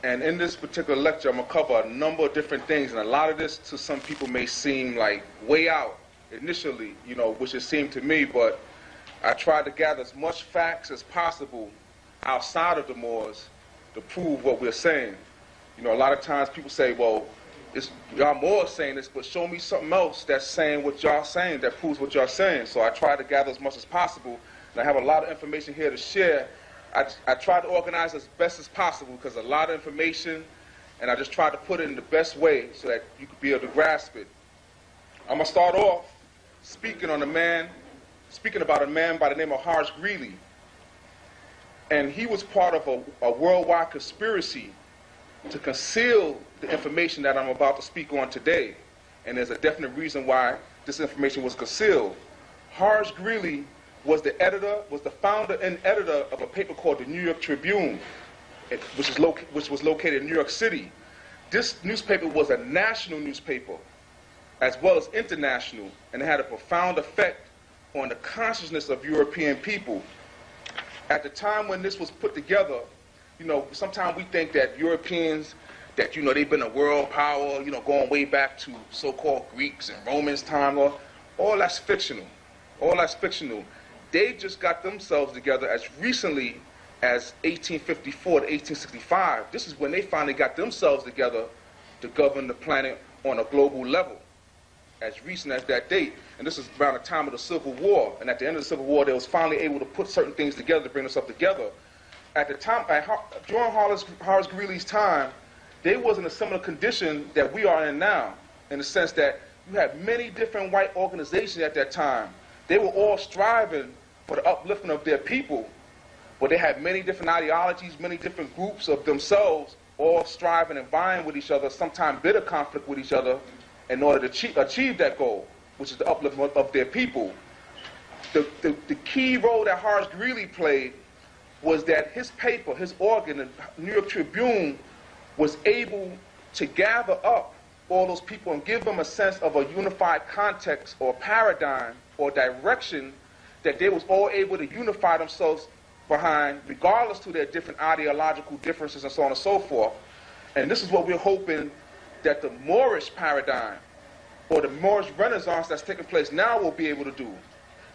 And in this particular lecture, I'm going to cover a number of different things, and a lot of this to some people may seem like way out initially, you know, which it seemed to me, but I tried to gather as much facts as possible outside of the Moors to prove what we're saying. You know, a lot of times people say, well, y'all Moors saying this, but show me something else that's saying what y'all saying, that proves what y'all saying. So I tried to gather as much as possible, and I have a lot of information here to share. I tried to organize as best as possible because a lot of information, and I just tried to put it in the best way so that you could be able to grasp it. I'm going to start off speaking about a man by the name of Horace Greeley. And he was part of a worldwide conspiracy to conceal the information that I'm about to speak on today. And there's a definite reason why this information was concealed. Horace Greeley was the founder and editor of a paper called the New York Tribune, which was located in New York City. This newspaper was a national newspaper, as well as international, and it had a profound effect on the consciousness of European people. At the time when this was put together, you know, sometimes we think that Europeans, that, you know, they've been a world power, you know, going way back to so-called Greeks and Romans' time, all that's fictional. All that's fictional. They just got themselves together as recently as 1854 to 1865. This is when they finally got themselves together to govern the planet on a global level, as recent as that date. And this is around the time of the Civil War. And at the end of the Civil War, they was finally able to put certain things together to bring us up together. At the time, during Horace Greeley's time, they was in a similar condition that we are in now, in the sense that you had many different white organizations at that time. They were all striving for the uplifting of their people, but they had many different ideologies, many different groups of themselves, all striving and vying with each other, sometimes bitter conflict with each other, in order to achieve that goal, which is the upliftment of their people. The key role that Horace Greeley played was that his paper, his organ, the New York Tribune, was able to gather up all those people and give them a sense of a unified context or paradigm or direction that they was all able to unify themselves behind, regardless to their different ideological differences and so on and so forth. And this is what we're hoping that the Moorish paradigm or the Moorish Renaissance that's taking place now will be able to do.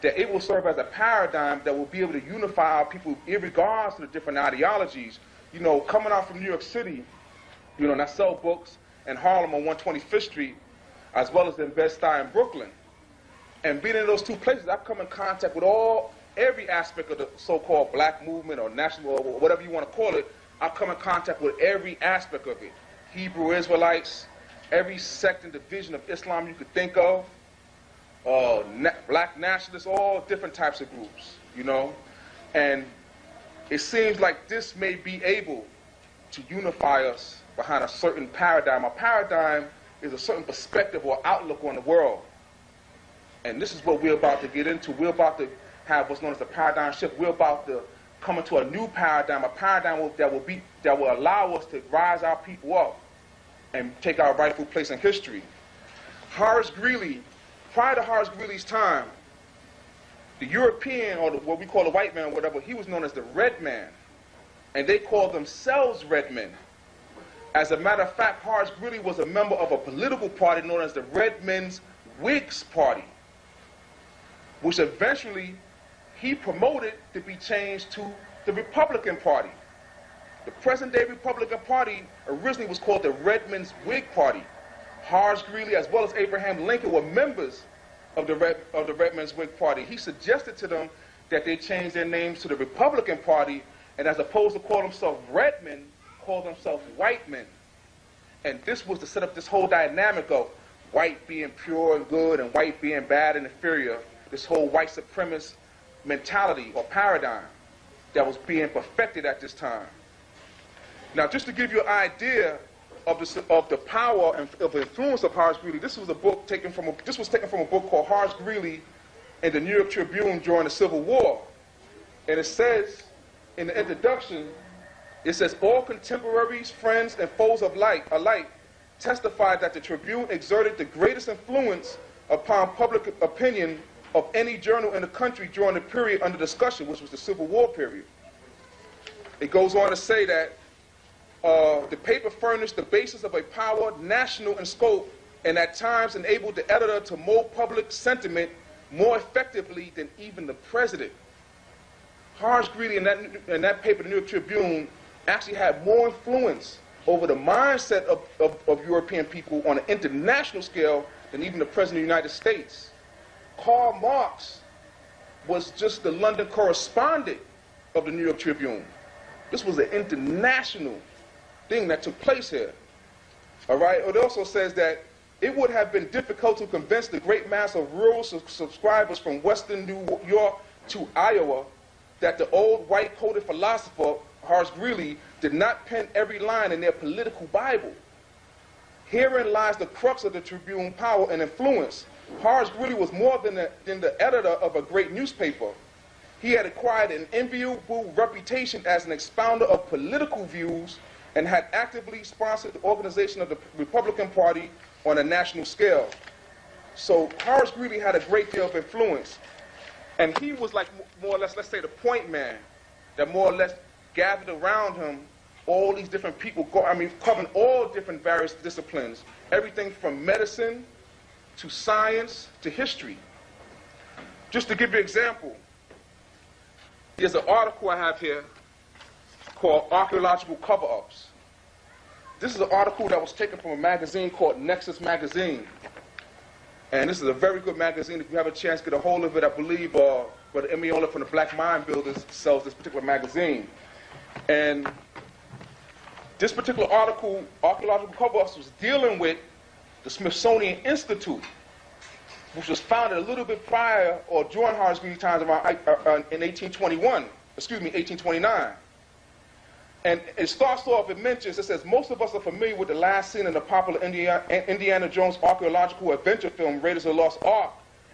That it will serve as a paradigm that will be able to unify our people in regards to the different ideologies. You know, coming out from New York City, you know, and I sell books in Harlem on 125th Street, as well as in Bed-Stuy in Brooklyn. And being in those two places, I've come in contact with every aspect of the so-called black movement or national, or whatever you want to call it. I've come in contact with every aspect of it. Hebrew Israelites, every sect and division of Islam you could think of, black nationalists, all different types of groups, you know. And it seems like this may be able to unify us behind a certain paradigm. A paradigm is a certain perspective or outlook on the world. And this is what we're about to get into. We're about to have what's known as the paradigm shift. We're about to come into a new paradigm, a paradigm that will allow us to rise our people up and take our rightful place in history. Horace Greeley, prior to Horace Greeley's time, the European, or what we call the white man or whatever, he was known as the red man. And they called themselves red men. As a matter of fact, Horace Greeley was a member of a political party known as the Red Men's Whigs Party, which eventually he promoted to be changed to the Republican Party. The present-day Republican Party originally was called the Red Men's Whig Party. Horace Greeley, as well as Abraham Lincoln, were members of the Red Men's Whig Party. He suggested to them that they change their names to the Republican Party, and as opposed to call themselves red men, call themselves white men. And this was to set up this whole dynamic of white being pure and good and white being bad and inferior, this whole white supremacist mentality or paradigm that was being perfected at this time. Now, just to give you an idea of the power and of the influence of Horace Greeley, this was taken from a book called Horace Greeley in the New York Tribune during the Civil War. And it says in the introduction, it says, all contemporaries, friends, and foes alike testified that the Tribune exerted the greatest influence upon public opinion of any journal in the country during the period under discussion, which was the Civil War period. It goes on to say that The paper furnished the basis of a power national in scope and at times enabled the editor to mold public sentiment more effectively than even the president. Horace Greeley in that paper, the New York Tribune, actually had more influence over the mindset of European people on an international scale than even the President of the United States. Karl Marx was just the London correspondent of the New York Tribune. This was an international thing that took place here. All right? It also says that it would have been difficult to convince the great mass of rural subscribers from western New York to Iowa that the old white-coated philosopher, Horace Greeley, did not pen every line in their political Bible. Herein lies the crux of the Tribune power and influence. Horace Greeley was more than the editor of a great newspaper. He had acquired an enviable reputation as an expounder of political views and had actively sponsored the organization of the Republican Party on a national scale. So Horace Greeley had a great deal of influence. And he was like more or less, let's say, the point man that more or less gathered around him all these different people, covering all different various disciplines, everything from medicine to science to history. Just to give you an example, there's an article I have here called Archaeological Cover-Ups. This is an article that was taken from a magazine called Nexus Magazine. And this is a very good magazine. If you have a chance, get a hold of it. I believe Brother Emiola from the Black Mind Builders sells this particular magazine. And this particular article, Archaeological Cover-Ups, was dealing with the Smithsonian Institute, which was founded a little bit prior or during Horace Greeley times around in 1829. And it starts off, it says, most of us are familiar with the last scene in the popular Indiana Jones archaeological adventure film, Raiders of the Lost Ark,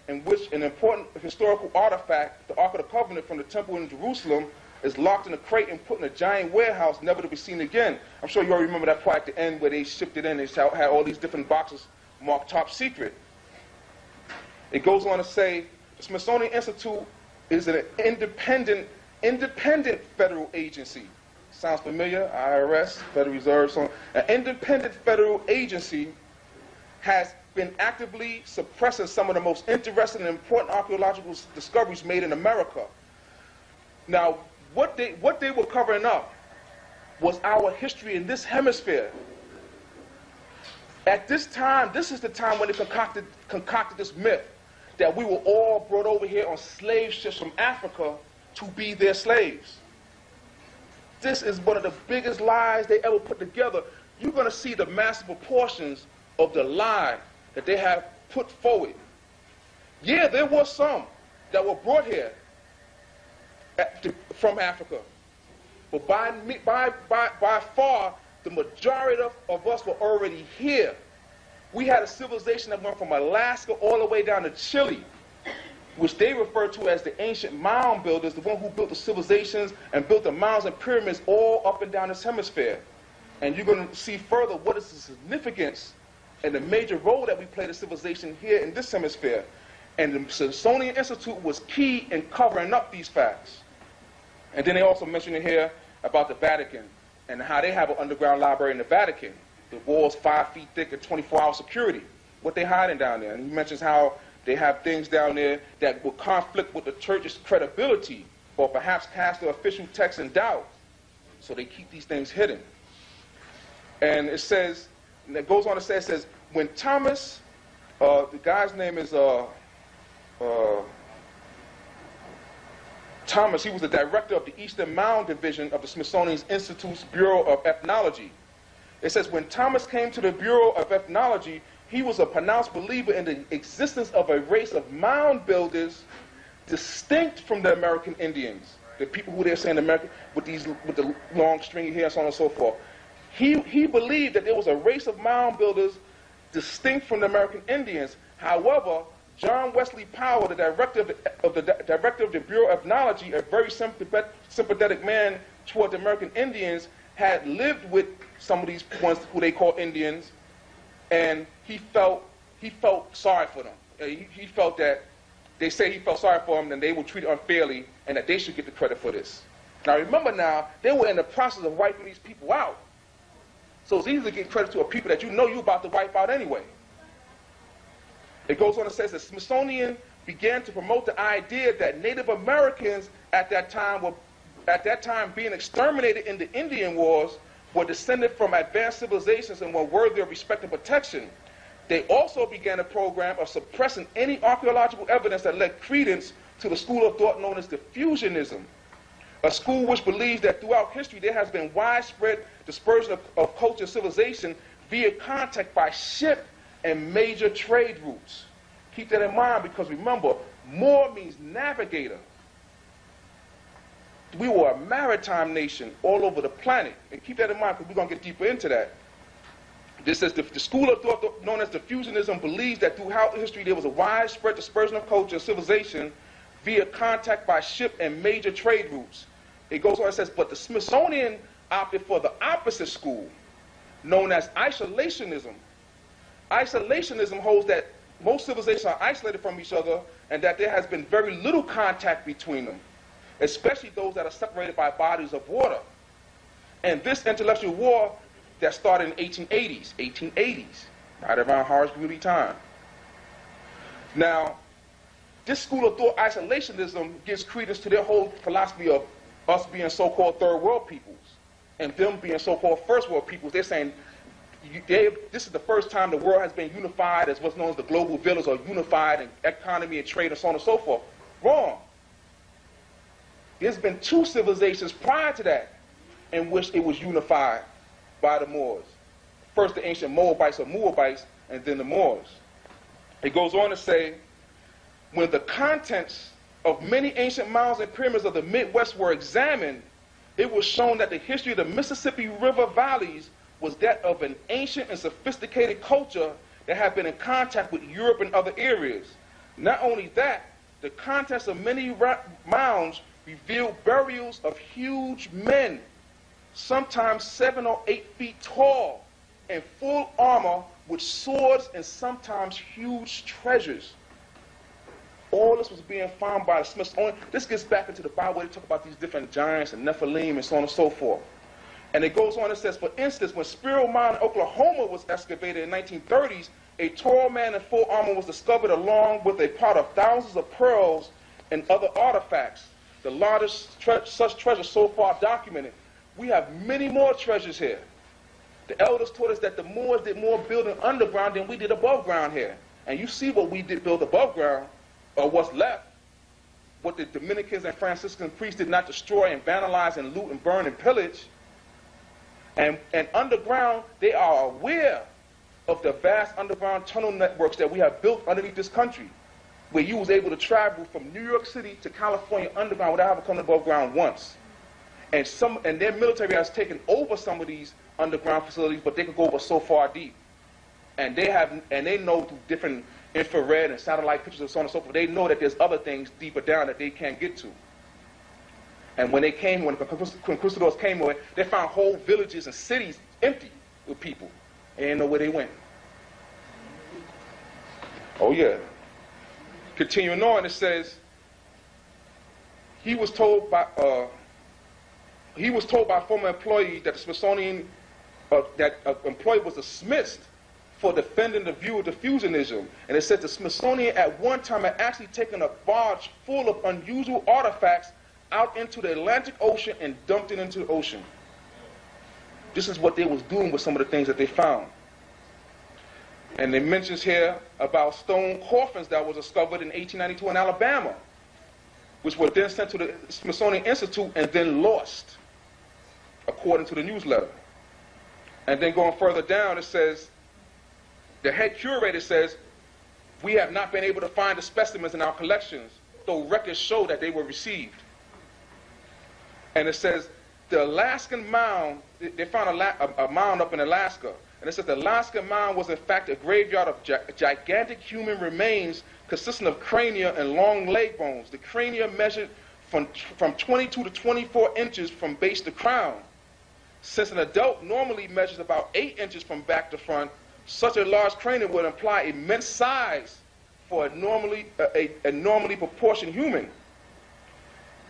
in which an important historical artifact, the Ark of the Covenant from the temple in Jerusalem, is locked in a crate and put in a giant warehouse, never to be seen again. I'm sure you all remember that part at the end where they shipped it in. They had all these different boxes marked top secret. It goes on to say, the Smithsonian Institute is an independent federal agency. Sounds familiar? IRS, Federal Reserve, so on. An independent federal agency has been actively suppressing some of the most interesting and important archaeological discoveries made in America. Now, what they were covering up was our history in this hemisphere. At this time, this is the time when they concocted this myth that we were all brought over here on slave ships from Africa to be their slaves. This is one of the biggest lies they ever put together. You're going to see the massive proportions of the lie that they have put forward. Yeah, there were some that were brought here from Africa. But by far, the majority of us were already here. We had a civilization that went from Alaska all the way down to Chile, which they refer to as the ancient mound builders, the one who built the civilizations and built the mounds and pyramids all up and down this hemisphere. And you're going to see further what is the significance and the major role that we played as civilization here in this hemisphere. And the Smithsonian Institute was key in covering up these facts. And then they also mention in here about the Vatican and how they have an underground library in the Vatican. The walls 5 feet thick and 24-hour security. What they hiding down there. And he mentions how they have things down there that will conflict with the church's credibility or perhaps cast the official text in doubt. So they keep these things hidden. And it says, and it goes on to say, it says, when Thomas, the guy's name is Thomas, he was the director of the Eastern Mound Division of the Smithsonian Institute's Bureau of Ethnology. It says, when Thomas came to the Bureau of Ethnology, he was a pronounced believer in the existence of a race of mound builders distinct from the American Indians, the people who they're saying American, with the long stringy hair, so on and so forth. He believed that there was a race of mound builders distinct from the American Indians. However, John Wesley Powell, the director of the Bureau of Ethnology, a very sympathetic man toward the American Indians, had lived with some of these ones who they call Indians, and he felt sorry for them. He felt that they say he felt sorry for them, and they were treated unfairly, and that they should get the credit for this. Now remember, now they were in the process of wiping these people out. So it's easy to give credit to a people that you know you're about to wipe out anyway. It goes on and says the Smithsonian began to promote the idea that Native Americans at that time being exterminated in the Indian Wars were descended from advanced civilizations and were worthy of respect and protection. They also began a program of suppressing any archaeological evidence that led credence to the school of thought known as diffusionism, a school which believes that throughout history there has been widespread dispersion of culture and civilization via contact by ship and major trade routes. Keep that in mind, because remember, Moor means navigator. We were a maritime nation all over the planet. And keep that in mind, because we're going to get deeper into that. This says the school of thought known as diffusionism believes that throughout history there was a widespread dispersion of culture and civilization via contact by ship and major trade routes. It goes on and says, but the Smithsonian opted for the opposite school, known as isolationism. Isolationism holds that most civilizations are isolated from each other and that there has been very little contact between them, especially those that are separated by bodies of water. And this intellectual war that started in the 1880s, right around Horace Greeley time. Now, this school of thought, isolationism, gives credence to their whole philosophy of us being so-called third world peoples and them being so-called first world peoples. They're saying this is the first time the world has been unified as what's known as the global village, or unified in economy and trade and so on and so forth. Wrong. There's been two civilizations prior to that in which it was unified by the Moors. First the ancient Moabites or Moabites, and then the Moors. It goes on to say, when the contents of many ancient mounds and pyramids of the Midwest were examined, it was shown that the history of the Mississippi River valleys was that of an ancient and sophisticated culture that had been in contact with Europe and other areas. Not only that, the contents of many mounds revealed burials of huge men, sometimes 7 or 8 feet tall, in full armor with swords and sometimes huge treasures. All this was being found by the Smithsonian. This gets back into the Bible where they talk about these different giants and Nephilim and so on and so forth. And it goes on and says, for instance, when Spiro Mound in Oklahoma was excavated in the 1930s, a tall man in full armor was discovered along with a pot of thousands of pearls and other artifacts, the largest such treasure so far documented. We have many more treasures here. The elders taught us that the Moors did more building underground than we did above ground here. And you see what we did build above ground, or what's left, what the Dominicans and Franciscan priests did not destroy and vandalize and loot and burn and pillage. And underground, they are aware of the vast underground tunnel networks that we have built underneath this country, where you was able to travel from New York City to California underground without having come above ground once. And their military has taken over some of these underground facilities, but they could go over so far deep. And they know through different infrared and satellite pictures and so on and so forth, they know that there's other things deeper down that they can't get to. And when the conquistadors came away, they found whole villages and cities empty with people. They didn't know where they went. Oh yeah. Continuing on, it says, he was told by former employees that the Smithsonian, that an employee was dismissed for defending the view of diffusionism. And it said the Smithsonian at one time had actually taken a barge full of unusual artifacts out into the Atlantic Ocean and dumped it into the ocean. This is what they was doing with some of the things that they found. And it mentions here about stone coffins that was discovered in 1892 in Alabama, which were then sent to the Smithsonian Institute and then lost, according to the newsletter. And then going further down, it says, the head curator says, we have not been able to find the specimens in our collections, though records show that they were received. And it says, the Alaskan mound, they found a mound up in Alaska, and it says the Alaskan mound was in fact a graveyard of gigantic human remains consisting of crania and long leg bones. The crania measured from 22 to 24 inches from base to crown. Since an adult normally measures about 8 inches from back to front, such a large cranium would imply immense size for a normally proportioned human.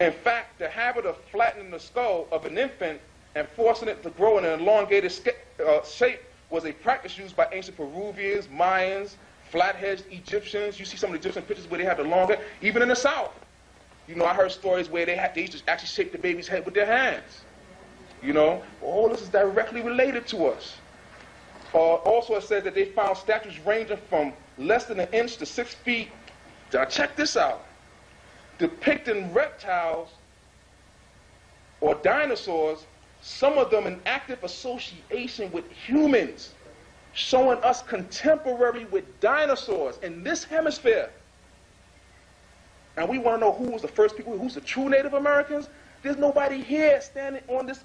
In fact, the habit of flattening the skull of an infant and forcing it to grow in an elongated shape was a practice used by ancient Peruvians, Mayans, flatheads, Egyptians. You see some of the Egyptian pictures where they have the long hair, even in the South. You know, I heard stories where they used to actually shape the baby's head with their hands. You know, all this is directly related to us. Also, it says that they found statues ranging from less than 1 inch to 6 feet. Now, check this out. Depicting reptiles or dinosaurs, some of them in active association with humans, showing us contemporary with dinosaurs in this hemisphere. And we want to know who was the first people, who's the true Native Americans? There's nobody here standing on this,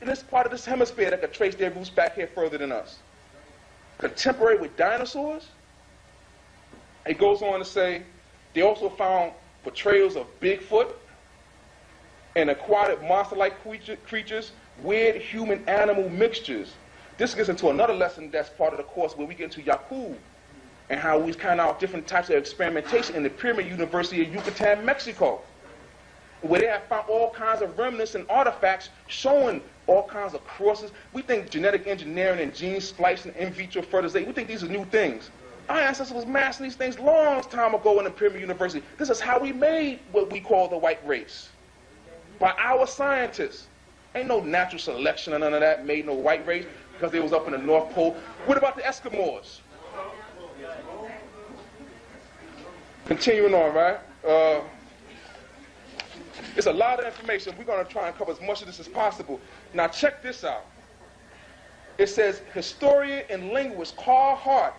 in this part of this hemisphere that could trace their roots back here further than us. Contemporary with dinosaurs? It goes on to say, they also found portrayals of Bigfoot and aquatic monster-like creatures, weird human-animal mixtures. This gets into another lesson that's part of the course where we get into Yakub and how we kind of different types of experimentation in the Pyramid University of Yucatan, Mexico, where they have found all kinds of remnants and artifacts showing all kinds of crosses. We think genetic engineering and gene splicing, in vitro fertilization, we think these are new things. Our ancestors was mastering these things long time ago in the Pyramid University. This is how we made what we call the white race. By our scientists. Ain't no natural selection or none of that made no white race because they was up in the North Pole. What about the Eskimos? Continuing on, right? It's a lot of information. We're going to try and cover as much of this as possible. Now check this out. It says, historian and linguist Carl Hart,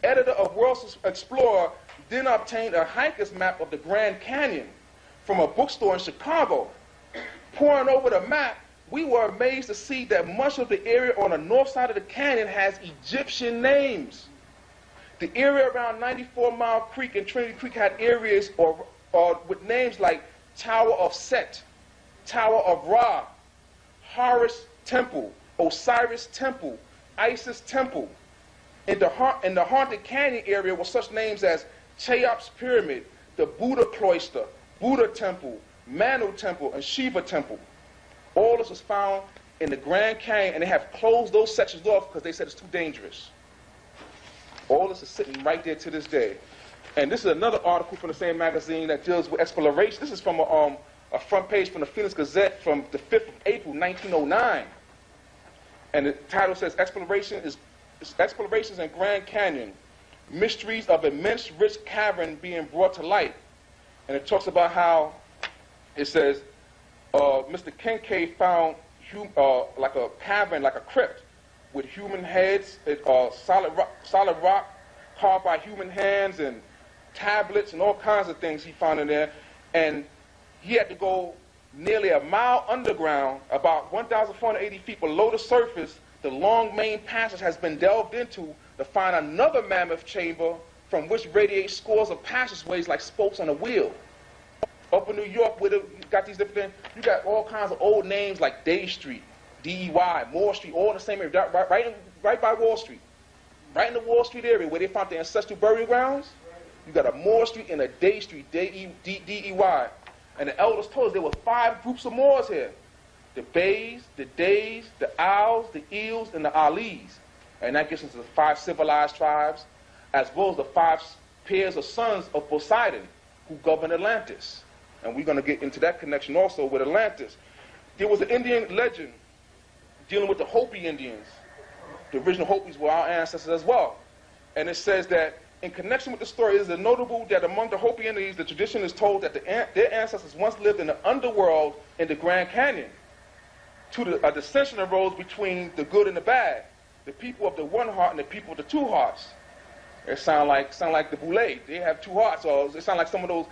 editor of World Explorer, then obtained a hiker's map of the Grand Canyon from a bookstore in Chicago. Poring over the map, we were amazed to see that much of the area on the north side of the canyon has Egyptian names. The area around 94 Mile Creek and Trinity Creek had areas with names like Tower of Set, Tower of Ra, Horus Temple, Osiris Temple, Isis Temple. In the Haunted Canyon area were such names as Cheops Pyramid, the Buddha Cloister, Buddha Temple, Manu Temple, and Shiva Temple. All this was found in the Grand Canyon, and they have closed those sections off because they said it's too dangerous. All this is sitting right there to this day. And this is another article from the same magazine that deals with exploration. This is from a front page from the Phoenix Gazette from the 5th of April, 1909. And the title says, Explorations in Grand Canyon, Mysteries of Immense Rich Cavern Being Brought to Light. And it talks about how, it says, Mr. Kincaid found like a cavern, like a crypt, with human heads, solid rock carved by human hands, and tablets and all kinds of things he found in there. And he had to go nearly a mile underground, about 1,480 feet below the surface. The long main passage has been delved into to find another mammoth chamber from which radiate scores of passageways like spokes on a wheel. Up in New York, where you got these different things, you got all kinds of old names like Day Street, D-E-Y, Moore Street, all in the same area, right by Wall Street. Right in the Wall Street area where they found the ancestral burial grounds, you got a Moore Street and a Day Street, D-E-Y. And the elders told us there were 5 groups of Moors here. The Bays, the Days, the Owls, the Eels, and the Alis. And that gets into the 5 civilized tribes, as well as the 5 pairs of sons of Poseidon who governed Atlantis. And we're going to get into that connection also with Atlantis. There was an Indian legend dealing with the Hopi Indians. The original Hopis were our ancestors as well. And it says that in connection with the story, it is notable that among the Hopi Indians, the tradition is told that their ancestors once lived in the underworld in the Grand Canyon. A dissension arose between the good and the bad, the people of the one heart and the people of the 2 hearts. It sound like the Boulay. They have 2 hearts, or it sound like some of those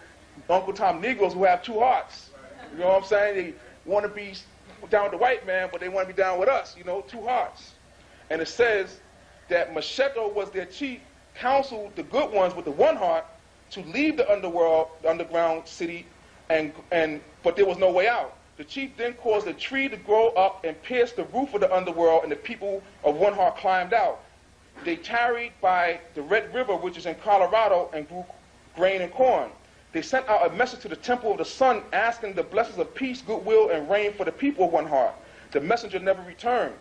Uncle Tom Negroes who have 2 hearts. You know what I'm saying? They want to be down with the white man, but they want to be down with us, 2 hearts. And it says that Macheto was their chief, counseled the good ones with the 1 heart to leave the underworld, the underground city, but there was no way out. The chief then caused a tree to grow up and pierce the roof of the underworld, and the people of 1 heart climbed out. They tarried by the Red River, which is in Colorado, and grew grain and corn. They sent out a message to the temple of the sun asking the blessings of peace, goodwill, and rain for the people of 1 heart. the messenger never returned.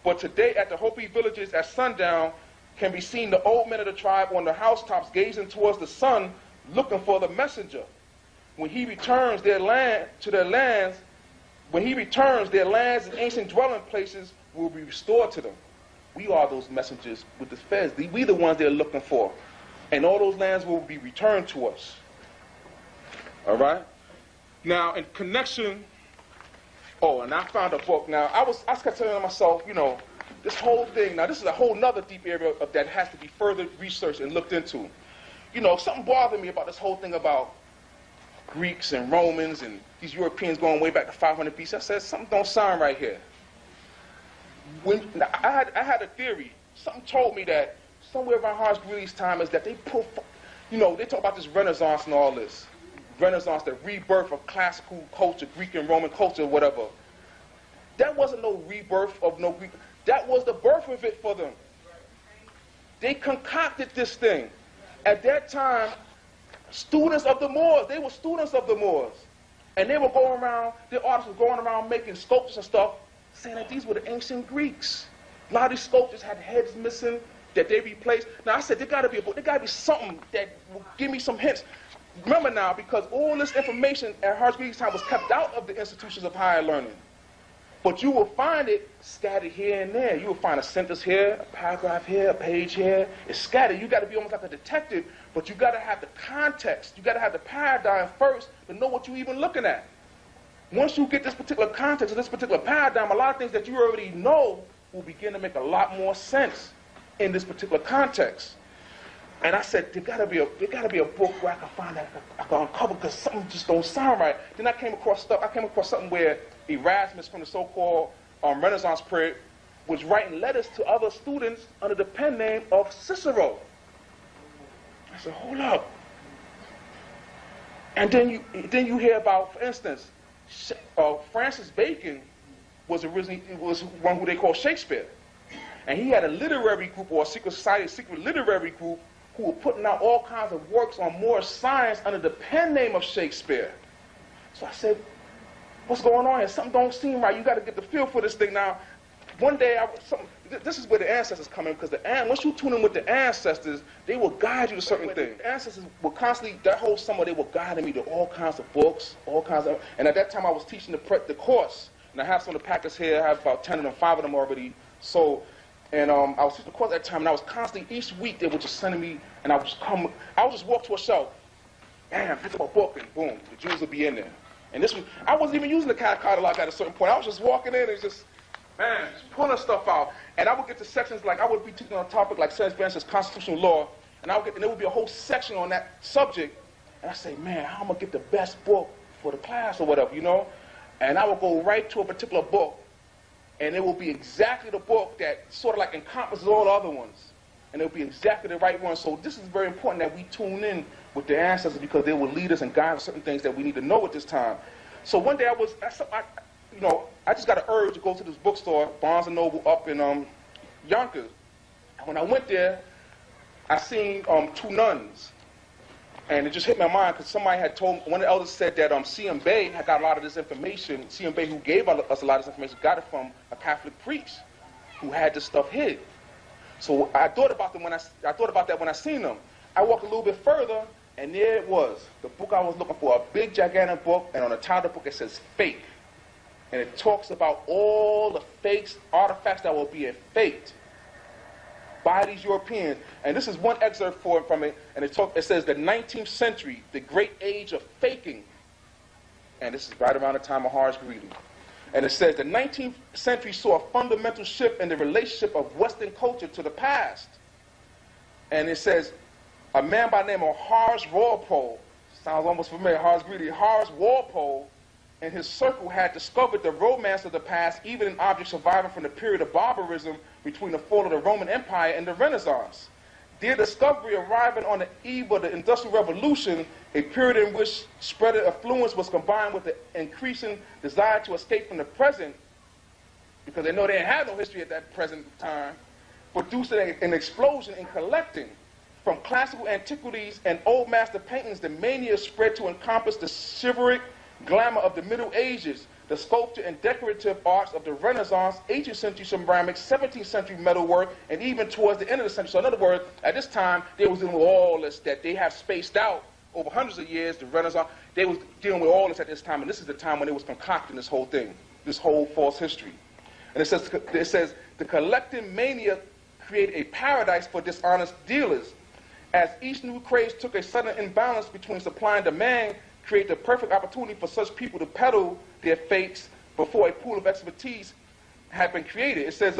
But today at the Hopi villages at sundown can be seen the old men of the tribe on the housetops gazing towards the sun, looking for the messenger. When he returns their lands, when he returns, their lands and ancient dwelling places will be restored to them. We are those messengers with the feds. We the ones they're looking for. And all those lands will be returned to us. All right? Now, in connection, and I found a book. Now, I kept telling myself, you know, this whole thing, now this is a whole nother deep area that has to be further researched and looked into. You know, something bothered me about this whole thing about Greeks and Romans and these Europeans going way back to 500 BC. I said, something don't sound right here. I had a theory. Something told me that somewhere around Horace Greeley's time is that they they talk about this Renaissance and all this. Renaissance, the rebirth of classical culture, Greek and Roman culture, whatever. That wasn't no rebirth of no Greek. That was the birth of it for them. They concocted this thing. At that time, students of the Moors, they were students of the Moors. And they were going around, their artists were going around making sculptures and stuff, saying that these were the ancient Greeks. A lot of these sculptures had heads missing that they replaced. Now I said, there gotta be a book, there gotta be something that will give me some hints. Remember now, because all this information at Horace Greeley's time was kept out of the institutions of higher learning. But you will find it scattered here and there. You will find a sentence here, a paragraph here, a page here. It's scattered. You got to be almost like a detective, but you got to have the context. You got to have the paradigm first to know what you're even looking at. Once you get this particular context or this particular paradigm, a lot of things that you already know will begin to make a lot more sense in this particular context. And I said, there gotta be a book where I can find that I can uncover, because something just don't sound right. Then I came across something where Erasmus from the so-called Renaissance period was writing letters to other students under the pen name of Cicero. I said, hold up. And then you hear about, for instance, Francis Bacon was one who they called Shakespeare. And he had a literary group, or a secret society, a secret literary group, who were putting out all kinds of works on Moorish science under the pen name of Shakespeare. So I said, what's going on here? Something don't seem right. You got to get the feel for this thing. Now, one day, this is where the ancestors come in, because once you tune in with the ancestors, they will guide you to certain things. The ancestors will constantly, that whole summer, they were guiding me to all kinds of books, and at that time I was teaching the course, and I have some of the packets here. I have about 10 of them, 5 of them already sold. And I was teaching the course at that time, and I was constantly, each week, they were just sending me, and I would just walk to a shelf, bam, pick up a book, and boom, the Jews would be in there. And this was, I wasn't even using the catalog at a certain point. I was just walking in and just pulling stuff out. And I would get to sections, like I would be teaching on a topic like, for instance, constitutional law, and there would be a whole section on that subject, and I say, man, how am I gonna get the best book for the class or whatever, you know? And I would go right to a particular book, and it will be exactly the book that sort of like encompasses all the other ones. And it will be exactly the right one. So this is very important that we tune in with the ancestors, because they will lead us and guide us certain things that we need to know at this time. So one day I just got an urge to go to this bookstore, Barnes & Noble, up in Yonkers. And when I went there, I seen 2 nuns. And it just hit my mind, because somebody had told, one of the elders said that Hakim Bey had got a lot of this information. Hakim Bey, who gave us a lot of this information, got it from a Catholic priest who had this stuff hid. So I thought about that when I seen them. I walked a little bit further, and there it was, the book I was looking for, a big, gigantic book, and on the top of the book it says fake. And it talks about all the fakes, artifacts that were being faked by these Europeans. And this is one excerpt from it, and it says the 19th century, the great age of faking. And this is right around the time of Horace Greeley. And it says the 19th century saw a fundamental shift in the relationship of Western culture to the past. And it says a man by the name of Horace Walpole, sounds almost familiar, Horace Greeley, Horace Walpole and his circle had discovered the romance of the past, even in objects surviving from the period of barbarism between the fall of the Roman Empire and the Renaissance. Their discovery arriving on the eve of the Industrial Revolution, a period in which spread of affluence was combined with the increasing desire to escape from the present, because they know they didn't have no history at that present time, produced an explosion in collecting. From classical antiquities and old master paintings, the mania spread to encompass the chivalric glamour of the Middle Ages, the sculpture and decorative arts of the Renaissance, 18th century ceramics, 17th century metalwork, and even towards the end of the century. So in other words, at this time, they was dealing with all this that they have spaced out over hundreds of years, the Renaissance. They was dealing with all this at this time, and this is the time when they was concocting this whole thing, this whole false history. And it says the collective mania created a paradise for dishonest dealers. As each new craze took a sudden imbalance between supply and demand, create the perfect opportunity for such people to peddle their fakes before a pool of expertise had been created. It says,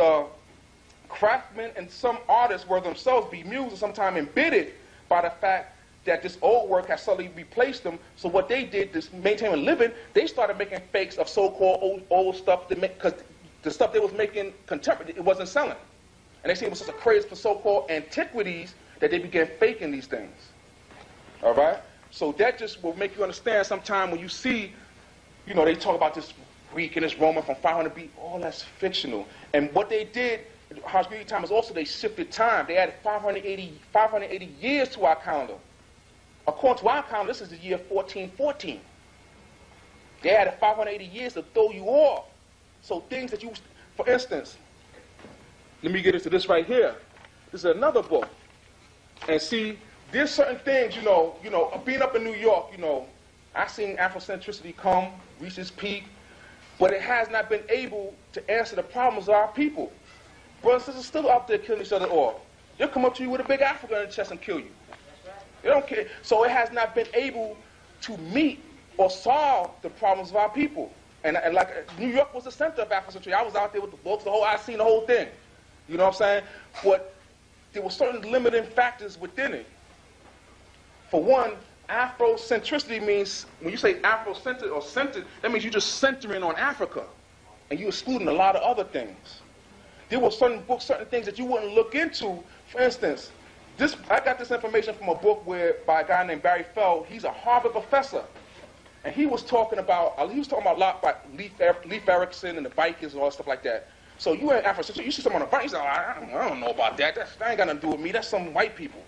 craftsmen and some artists were themselves bemused and sometimes embittered by the fact that this old work has suddenly replaced them. So what they did to maintain a living, they started making fakes of so-called old stuff because the stuff they was making contemporary, it wasn't selling. And they see it was such a craze for so-called antiquities that they began faking these things. All right? So that just will make you understand sometime when you see, you know, they talk about this Greek and this Roman from 500 BC, all that's fictional. And what they did, Horace Greeley time is also they shifted time. They added 580 years to our calendar. According to our calendar, this is the year 1414. They added 580 years to throw you off. So things that you, for instance, let me get into this right here. This is another book. And see, there's certain things, you know, being up in New York, you know, I've seen Afrocentricity come, reach its peak, but it has not been able to answer the problems of our people. Brothers and sisters still out there killing each other off. They'll come up to you with a big Africa in the chest and kill you. They don't care. So it has not been able to meet or solve the problems of our people. And like New York was the center of Afrocentricity. I was out there with the books, I seen the whole thing. You know what I'm saying? But there were certain limiting factors within it. For one, Afrocentricity means, when you say Afrocentric or centered, that means you're just centering on Africa. And you're excluding a lot of other things. There were certain books, certain things that you wouldn't look into. For instance, I got this information from a book by a guy named Barry Feld. He's a Harvard professor. And he was talking about a lot about Leif Erikson and the Vikings and all that stuff like that. So you in Africa, you see someone on the Vikings, I don't know about that. That ain't got nothing to do with me. That's some white people.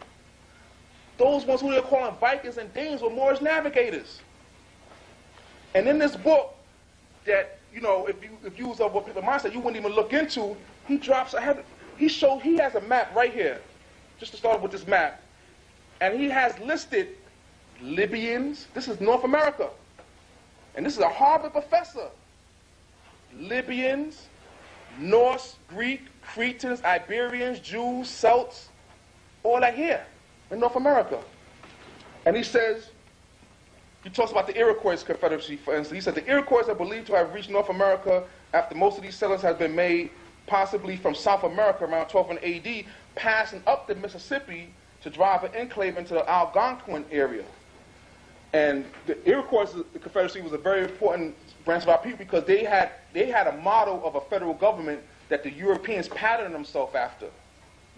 Those ones who they're calling Vikings and Danes were Moorish navigators. And in this book, that, you know, if you was of what people mindset you wouldn't even look into, he has a map right here, just to start with this map. And he has listed Libyans, this is North America. And this is a Harvard professor. Libyans, Norse, Greek, Cretans, Iberians, Jews, Celts, all that here in North America. And he says, he talks about the Iroquois Confederacy, for instance. He said the Iroquois are believed to have reached North America after most of these settlers have been made, possibly from South America around 1200 AD, passing up the Mississippi to drive an enclave into the Algonquin area. And the Iroquois Confederacy was a very important branch of our people because they had a model of a federal government that the Europeans patterned themselves after.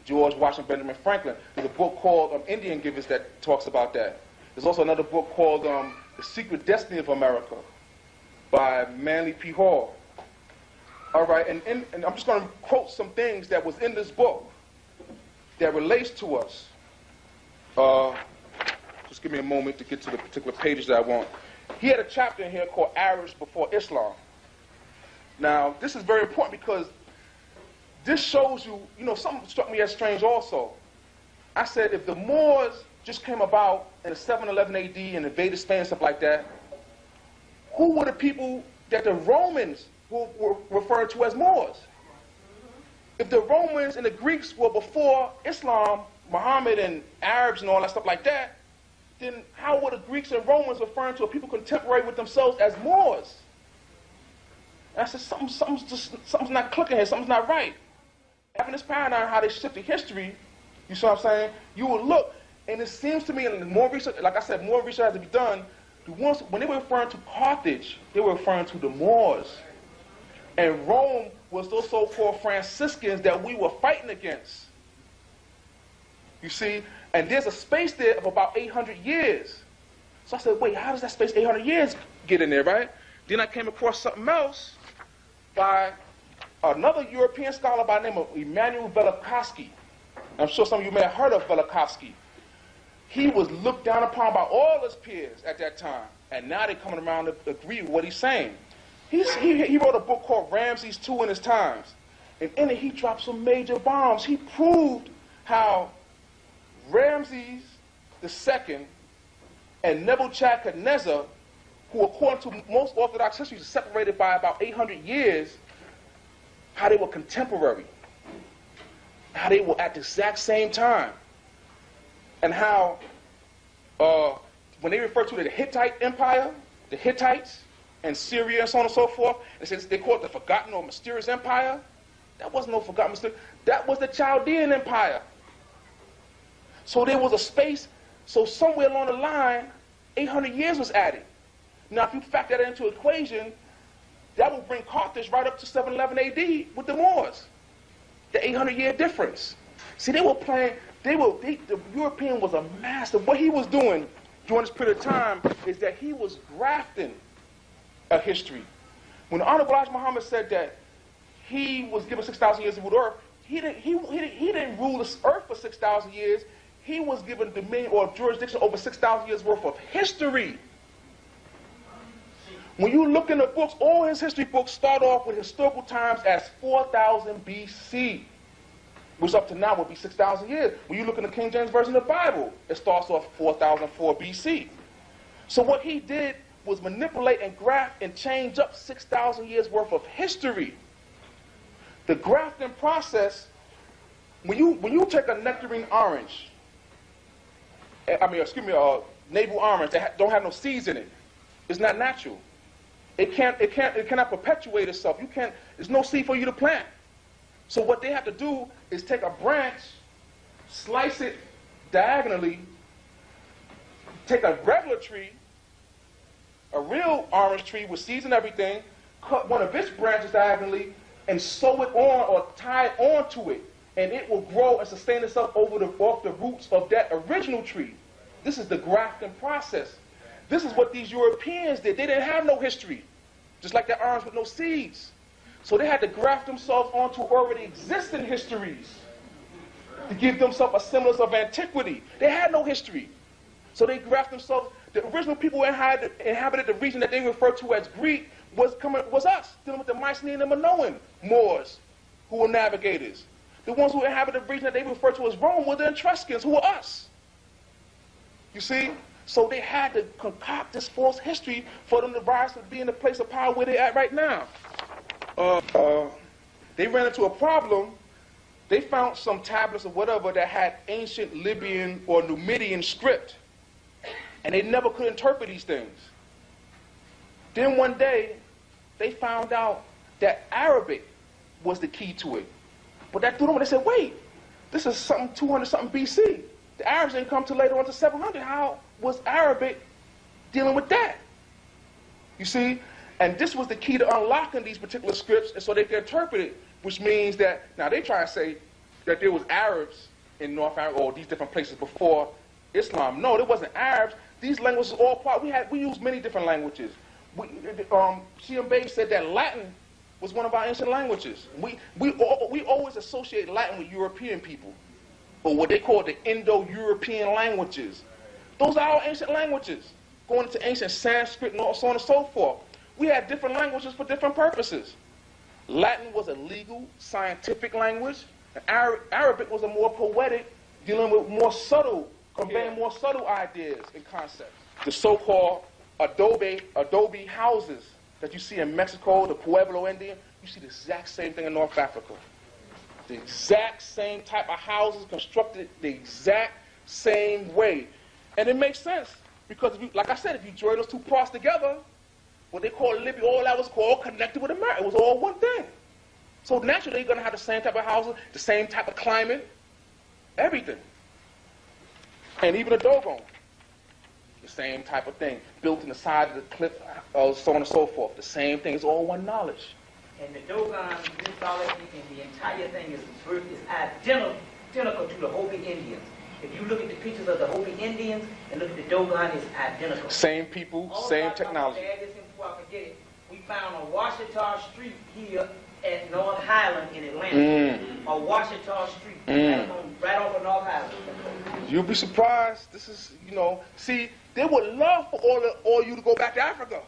George Washington Benjamin Franklin. There's a book called Indian Givers that talks about that. There's also another book called The Secret Destiny of America by Manly P. Hall. All right, and I'm just going to quote some things that was in this book that relates to us. Just give me a moment to get to the particular pages that I want. He had a chapter in here called Arabs Before Islam. Now, this is very important because this shows you, something struck me as strange also. I said if the Moors just came about in the 711 AD and invaded Spain and stuff like that, who were the people that the Romans were referred to as Moors? If the Romans and the Greeks were before Islam, Muhammad and Arabs and all that stuff like that, then how were the Greeks and Romans referring to a people contemporary with themselves as Moors? And I said, something's not clicking here, something's not right. Having this paradigm, how they shifted history, you see what I'm saying? You would look, and it seems to me, and more research, like I said, more research has to be done. When they were referring to Carthage, they were referring to the Moors. And Rome was those so-called Franciscans that we were fighting against. You see? And there's a space there of about 800 years. So I said, wait, how does that space 800 years get in there, right? Then I came across something else by another European scholar by the name of Emanuel Velikovsky. I'm sure some of you may have heard of Velikovsky. He was looked down upon by all his peers at that time. And now they're coming around to agree with what he's saying. He wrote a book called Ramses II and His Times. And in it, he dropped some major bombs. He proved how Ramses II and Nebuchadnezzar, who according to most Orthodox history is separated by about 800 years, how they were contemporary, how they were at the exact same time, and how when they refer to the Hittite Empire, the Hittites, and Syria and so on and so forth, they call it the forgotten or mysterious empire. That wasn't no forgotten mysterious. That was the Chaldean Empire. So there was a space, so somewhere along the line, 800 years was added. Now if you factor that into equation, that will bring Carthage right up to 711 AD with the Moors. The 800-year difference. See, they were playing, the European was a master. What he was doing during this period of time is that he was grafting a history. When the Honorable Elijah Muhammad said that he was given 6,000 years to rule the earth, he didn't rule this earth for 6,000 years. He was given dominion or jurisdiction over 6,000 years worth of history. When you look in the books, all his history books start off with historical times as 4,000 BC, which up to now would be 6,000 years. When you look in the King James Version of the Bible, it starts off 4004 BC. So what he did was manipulate and graft and change up 6,000 years worth of history. The grafting process, when you take a nectarine orange, navel orange that don't have no seeds in it, it's not natural. It cannot perpetuate itself. There's no seed for you to plant. So what they have to do is take a branch, slice it diagonally, take a regular tree, a real orange tree with seeds and everything, cut one of its branches diagonally, and sew it on or tie it onto it, and it will grow and sustain itself off the roots of that original tree. This is the grafting process. This is what these Europeans did. They didn't have no history, just like the orange with no seeds. So they had to graft themselves onto already existing histories to give themselves a semblance of antiquity. They had no history. So they grafted themselves. The original people who inhabited the region that they refer to as Greek was us, dealing with the Mycenaean and Minoan Moors, who were navigators. The ones who inhabited the region that they refer to as Rome were the Etruscans, who were us. You see? So they had to concoct this false history for them to rise to be in the place of power where they're at right now. They ran into a problem. They found some tablets or whatever that had ancient Libyan or Numidian script. And they never could interpret these things. Then one day, they found out that Arabic was the key to it. But that threw them, they said, wait, this is something 200-something BC. The Arabs didn't come till later on to 700. How was Arabic dealing with that? You see? And this was the key to unlocking these particular scripts, and so they could interpret it, which means that, now they try to say that there was Arabs in North Africa or these different places before Islam. No, there wasn't Arabs. These languages all part. We used many different languages. Hakim Bey said that Latin was one of our ancient languages. We always associate Latin with European people, or what they call the Indo-European languages. Those are our ancient languages, going into ancient Sanskrit and so on and so forth. We had different languages for different purposes. Latin was a legal, scientific language. And Arabic was a more poetic, dealing with more subtle, conveying more subtle ideas and concepts. The so-called adobe houses that you see in Mexico, the Pueblo Indian, you see the exact same thing in North Africa. The exact same type of houses constructed the exact same way. And it makes sense because, like I said, if you join those two parts together, what they call Libya, all that was all connected with America. It was all one thing. So naturally, you're going to have the same type of houses, the same type of climate, everything. And even the Dogon, the same type of thing, built in the side of the cliff, so on and so forth. The same thing. It's all one knowledge. And the Dogon mythology and the entire thing is identical to the Hopi Indians. If you look at the pictures of the Hopi Indians and look at the Dogon, it's identical. Same people, same technology. We found a Washita Street here at North Highland in Atlanta. A Washita Street right off of North Highland. You'll be surprised. This is, see, they would love for all you to go back to Africa.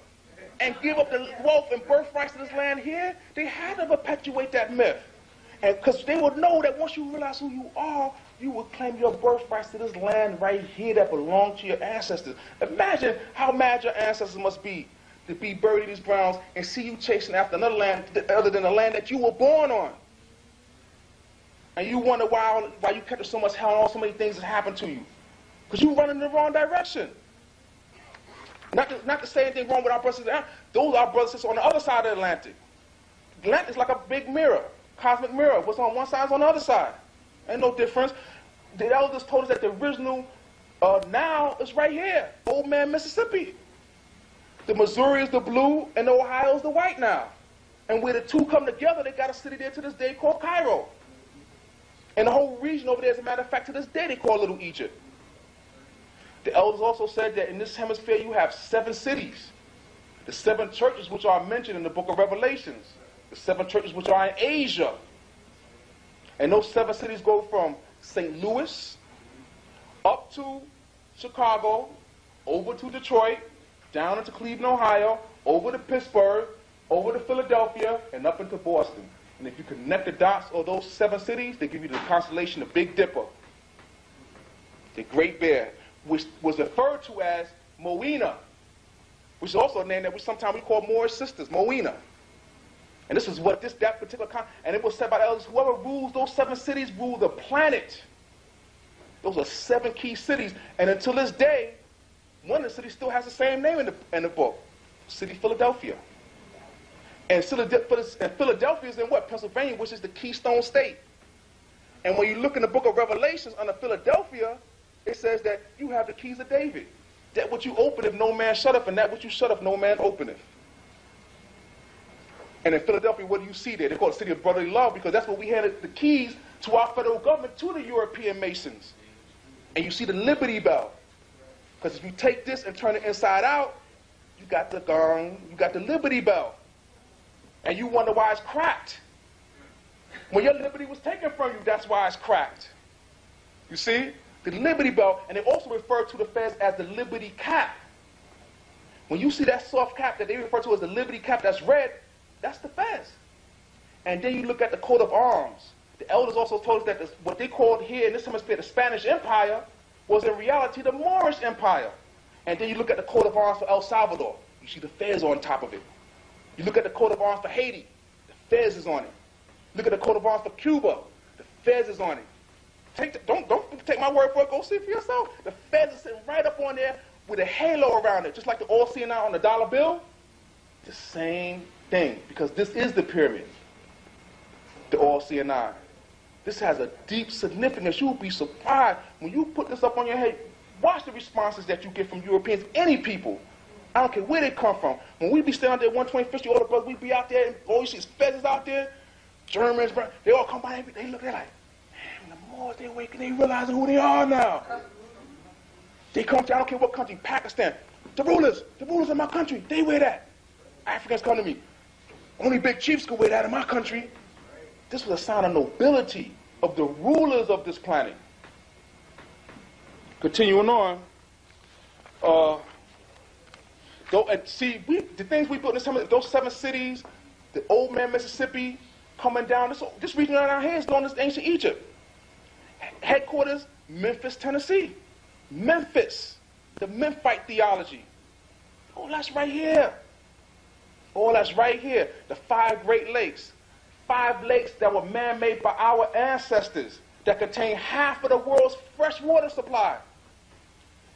and give up the wealth and birthrights to this land here, they had to perpetuate that myth. And because they would know that once you realize who you are, you will claim your birthrights to this land right here that belonged to your ancestors. Imagine how mad your ancestors must be to be buried in these grounds and see you chasing after another land other than the land that you were born on. And you wonder why you kept so much hell and all so many things that happened to you. Because you run in the wrong direction. Not to say anything wrong with our brothers and sisters. Those are our brothers and sisters on the other side of the Atlantic. The Atlantic is like a big mirror, cosmic mirror. What's on one side is on the other side. Ain't no difference. The elders told us that the original now is right here, Old Man Mississippi. The Missouri is the blue and the Ohio is the white now. And where the two come together, they got a city there to this day called Cairo. And the whole region over there, as a matter of fact, to this day they call Little Egypt. The elders also said that in this hemisphere you have 7 cities. The 7 churches which are mentioned in the book of Revelations. The 7 churches which are in Asia. And those 7 cities go from St. Louis up to Chicago, over to Detroit, down into Cleveland, Ohio, over to Pittsburgh, over to Philadelphia, and up into Boston. And if you connect the dots of those 7 cities, they give you the constellation of Big Dipper, the Great Bear, which was referred to as Moena, which is also a name that we sometimes call Moorish sisters, Moena. And this is what that particular and it was said by the elders, whoever rules those 7 cities rule the planet. Those are 7 key cities. And until this day, one of the cities still has the same name in the book, City Philadelphia. And Philadelphia is in what? Pennsylvania, which is the Keystone State. And when you look in the book of Revelations under Philadelphia, it says that you have the keys of David. That what you open if no man shutteth, and that what you shut if no man openeth. And in Philadelphia, what do you see there? They call it the city of brotherly love because that's what we had the keys to our federal government, to the European Masons. And you see the Liberty Bell. Because if you take this and turn it inside out, you got the gong, you got the Liberty Bell. And you wonder why it's cracked. When your liberty was taken from you, that's why it's cracked. You see? The Liberty Bell, and they also refer to the feds as the Liberty Cap. When you see that soft cap that they refer to as the Liberty Cap that's red, that's the feds. And then you look at the coat of arms. The elders also told us that what they called here in this hemisphere the Spanish Empire was in reality the Moorish Empire. And then you look at the coat of arms for El Salvador. You see the fez on top of it. You look at the coat of arms for Haiti. The fez is on it. Look at the coat of arms for Cuba. The fez is on it. Don't take my word for it. Go see it for yourself. The fez is sitting right up on there with a halo around it, just like the all seeing eye on the dollar bill. The same thing, because this is the pyramid. The all seeing eye. This has a deep significance. You'll be surprised when you put this up on your head. Watch the responses that you get from Europeans, any people. I don't care where they come from. When we be standing there 125th Street, all the brothers, we be out there, and all you see is feathers out there. Germans, they all come by, they look, they're like, man, the Moors, they awaken, they realizing who they are now. They come to, I don't care what country, Pakistan. The rulers in my country, they wear that. Africans come to me. Only big chiefs could wear that in my country. This was a sign of nobility of the rulers of this planet. Continuing on, the things we built in some of those 7 cities, the Old Man Mississippi, coming down, this region around here is known as ancient Egypt. Headquarters, Memphis, Tennessee. Memphis, the Memphite theology. Oh, that's right here. Oh, that's right here. The 5 Great Lakes. 5 lakes that were man-made by our ancestors that contain half of the world's fresh water supply.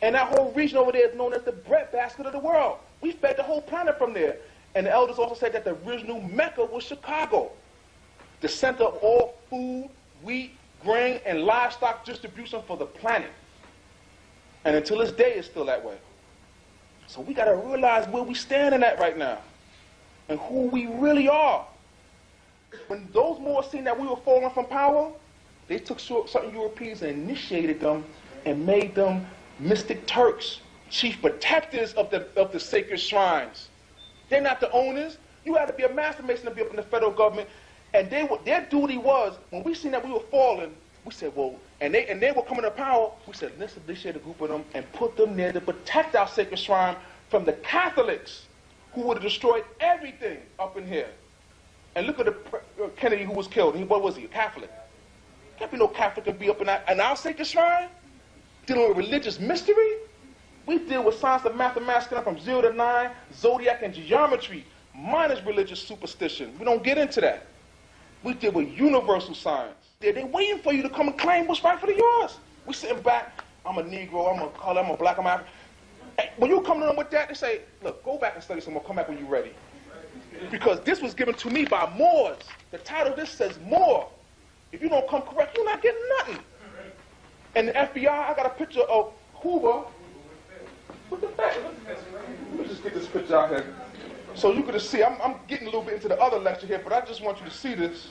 And that whole region over there is known as the breadbasket of the world. We fed the whole planet from there. And the elders also said that the original Mecca was Chicago, the center of all food, wheat, grain, and livestock distribution for the planet. And until this day, it's still that way. So we got to realize where we standing at right now and who we really are. When those Moors seen that we were falling from power, they took certain Europeans and initiated them and made them mystic Turks, chief protectors of the sacred shrines. They're not the owners. You had to be a master mason to be up in the federal government. And their duty was, when we seen that we were falling, we said, well, and they were coming to power, we said, let's initiate a group of them and put them there to protect our sacred shrine from the Catholics who would have destroyed everything up in here. And look at the Kennedy who was killed. What was he? A Catholic. Can't be no Catholic and be up in our sacred shrine dealing with religious mystery. We deal with science of mathematics from 0 to 9, zodiac and geometry, minus religious superstition. We don't get into that. We deal with universal science. They're waiting for you to come and claim what's rightfully yours. We sitting back, I'm a Negro, I'm a color, I'm a black, I'm African. Hey, when you come to them with that, they say, look, go back and study some more, come back when you're ready. Because this was given to me by Moors. The title of this says Moor. If you don't come correct, you're not getting nothing. And the FBI, I got a picture of Hoover. Look at that. Let me just get this picture out here. So you can just see, I'm getting a little bit into the other lecture here, but I just want you to see this.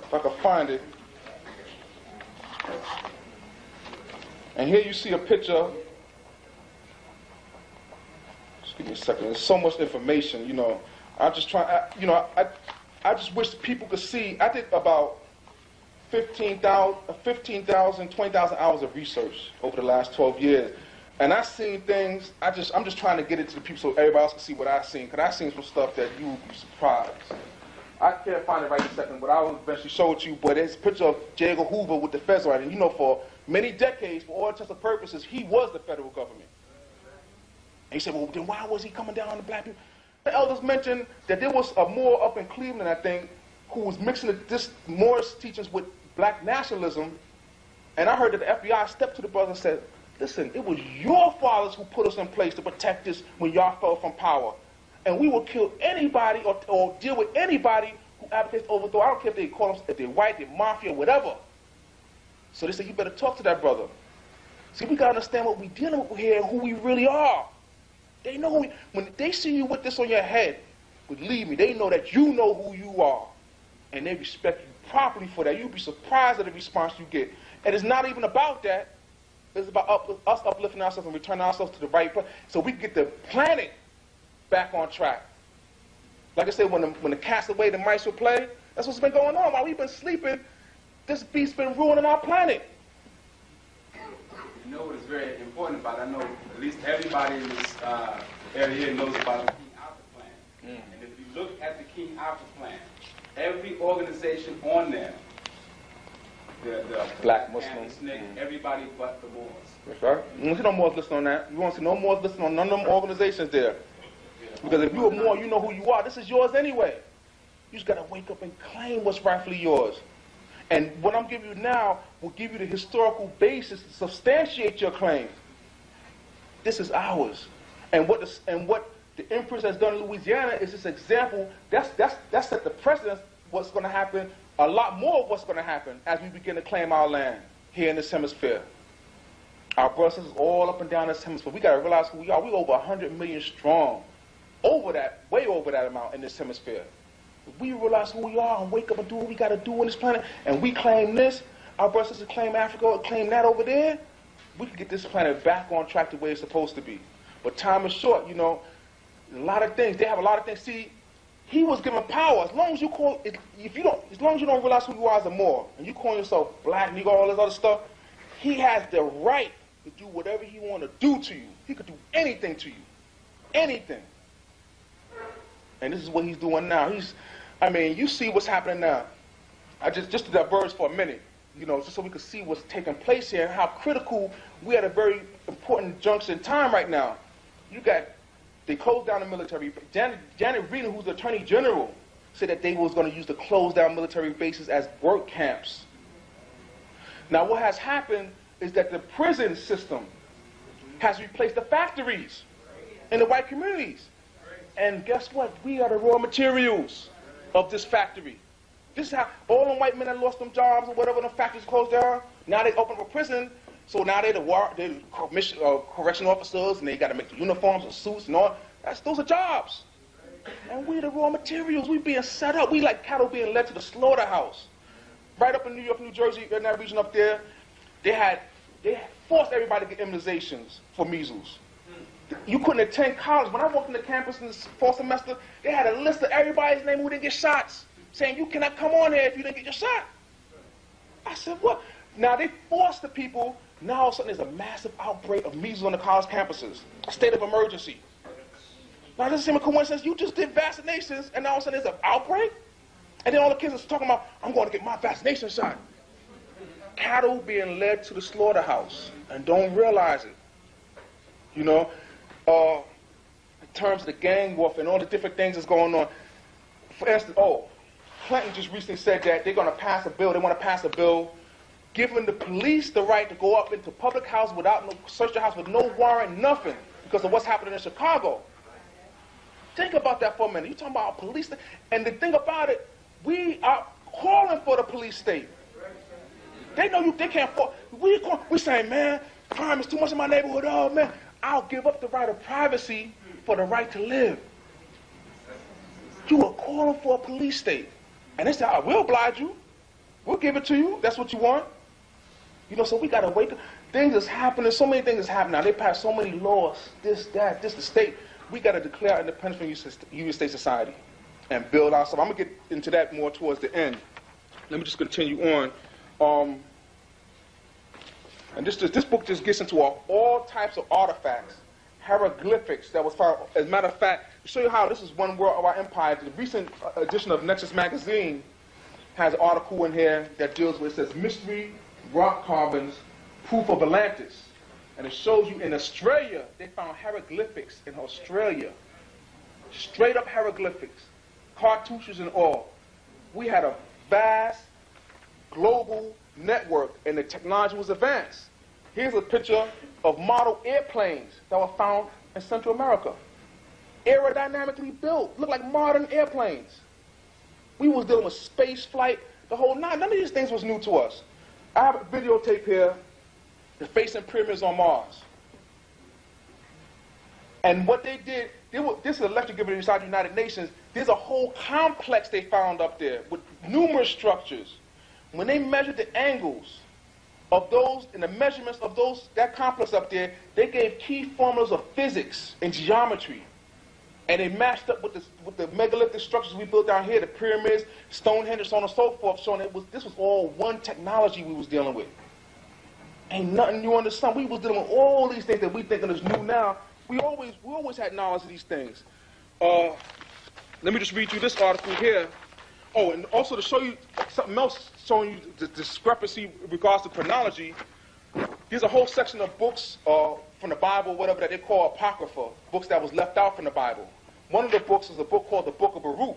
If I can find it. And here you see a picture. Just give me a second. There's so much information, you know. I'm just trying, I just wish people could see. I did about 15,000, 20,000 hours of research over the last 12 years. And I've seen things, I'm just trying to get it to the people so everybody else can see what I've seen. Because I've seen some stuff that you would be surprised. I can't find it right this second, but I will eventually show it to you. But it's a picture of J. Edgar Hoover with the feds right. And you know, for many decades, for all intents and purposes, he was the federal government. And he said, well, then why was he coming down on the black people? The elders mentioned that there was a Moor up in Cleveland, I think, who was mixing this Moorish teachings with black nationalism. And I heard that the FBI stepped to the brother and said, listen, it was your fathers who put us in place to protect us when y'all fell from power. And we will kill anybody or deal with anybody who advocates overthrow. I don't care if they call them, if they're white, they're mafia, whatever. So they said, you better talk to that brother. See, we got to understand what we're dealing with here and who we really are. They know when they see you with this on your head, believe me, they know that you know who you are. And they respect you properly for that. You'll be surprised at the response you get. And it's not even about that. It's about us uplifting ourselves and returning ourselves to the right place so we can get the planet back on track. Like I said, when the cats away, the mice will play. That's what's been going on. While we've been sleeping, this beast's been ruining our planet. You know what is very important about it? I know at least everybody in this area here knows about the King Arthur Plan. And if you look at the King Arthur Plan, every organization on there, the Black Muslims, everybody but the Moors. That's right. You won't see no Moors listed on that. You won't see no Moors listed on none of them organizations there. Because if you're a Moor, you know who you are. This is yours anyway. You just got to wake up and claim what's rightfully yours. And what I'm giving you now will give you the historical basis to substantiate your claim. This is ours. And what the Empress has done in Louisiana is this example. That's set the precedence what's going to happen, a lot more of what's going to happen as we begin to claim our land here in this hemisphere. Our brothers all up and down this hemisphere. We got to realize who we are. We're over 100 million strong. Over that, way over that amount in this hemisphere. If we realize who we are and wake up and do what we got to do on this planet, and we claim this, our brothers claim Africa, claim that over there, we can get this planet back on track the way it's supposed to be. But time is short, you know. A lot of things, they have a lot of things. See, he was given power. As long as you don't realize who you are as a Moor, and you call yourself black, Negro, all this other stuff, he has the right to do whatever he want to do to you. He could do anything to you. Anything. And this is what he's doing now. You see what's happening now. Just to diverge for a minute, you know, just so we can see what's taking place here and how critical we're at a very important junction in time right now. They closed down the military. Janet Reno, who's the Attorney General, said that they was going to use the closed down military bases as work camps. Now what has happened is that the prison system has replaced the factories in the white communities. And guess what? We are the raw materials of this factory. This is how all them white men that lost them jobs or whatever, the factories closed down, now they open up a prison, so now they're the correction officers, and they got to make the uniforms and suits and all. Those are jobs. And we the raw materials. We being set up. We like cattle being led to the slaughterhouse. Right up in New York, New Jersey, in that region up there, they had forced everybody to get immunizations for measles. You couldn't attend college. When I walked into campus in the fall semester, they had a list of everybody's name who didn't get shots, saying you cannot come on here if you didn't get your shot. I said, what? Now they forced the people. Now all of a sudden there's a massive outbreak of measles on the college campuses. A state of emergency. Now, this seems a coincidence. You just did vaccinations, and now all of a sudden there's an outbreak? And then all the kids are talking about, I'm going to get my vaccination shot. Cattle being led to the slaughterhouse and don't realize it. You know, in terms of the gang warfare and all the different things that's going on. For instance, Clinton just recently said that they're going to pass a bill. They want to pass a bill giving the police the right to go up into public house without search the house with no warrant, nothing, because of what's happening in Chicago. Think about that for a minute. You're talking about police, and the thing about it, we are calling for the police state. They know they can't afford. We saying, man, crime is too much in my neighborhood. Oh man, I'll give up the right of privacy for the right to live. You are calling for a police state, and they say, we'll oblige you. We'll give it to you. That's what you want. You know, so we gotta wake up. Things is happening. So many things is happening now. They passed so many laws. This, that, this, the state. We gotta declare independence from Union State society and build ourselves. I'm gonna get into that more towards the end. Let me just continue on. And this book just gets into all types of artifacts, hieroglyphics that was found. As a matter of fact, to show you how this is one world of our empire, the recent edition of Nexus magazine has an article in here that deals with, it says, Mystery Rock Carvings, Proof of Atlantis. And it shows you in Australia, they found hieroglyphics in Australia. Straight up hieroglyphics, cartouches and all. We had a vast global network and the technology was advanced. Here's a picture of model airplanes that were found in Central America. Aerodynamically built, look like modern airplanes. We was dealing with space flight, the whole nine. None of these things was new to us. I have a videotape here, the facing pyramids on Mars. And what they did, this is a lecture given inside the United Nations. There's a whole complex they found up there with numerous structures. When they measured the angles of those and the measurements of that complex up there, they gave key formulas of physics and geometry. And they matched up with the megalithic structures we built down here, the pyramids, Stonehenge, and so on and so forth, showing this was all one technology we was dealing with. Ain't nothing new under the sun. We was dealing with all these things that we thinking is new now. We always had knowledge of these things. Let me just read you this article here. Oh, and also to show you something else, showing you the discrepancy in regards to chronology. There's a whole section of books from the Bible, whatever that they call Apocrypha, books that was left out from the Bible. One of the books is a book called the Book of Baruch.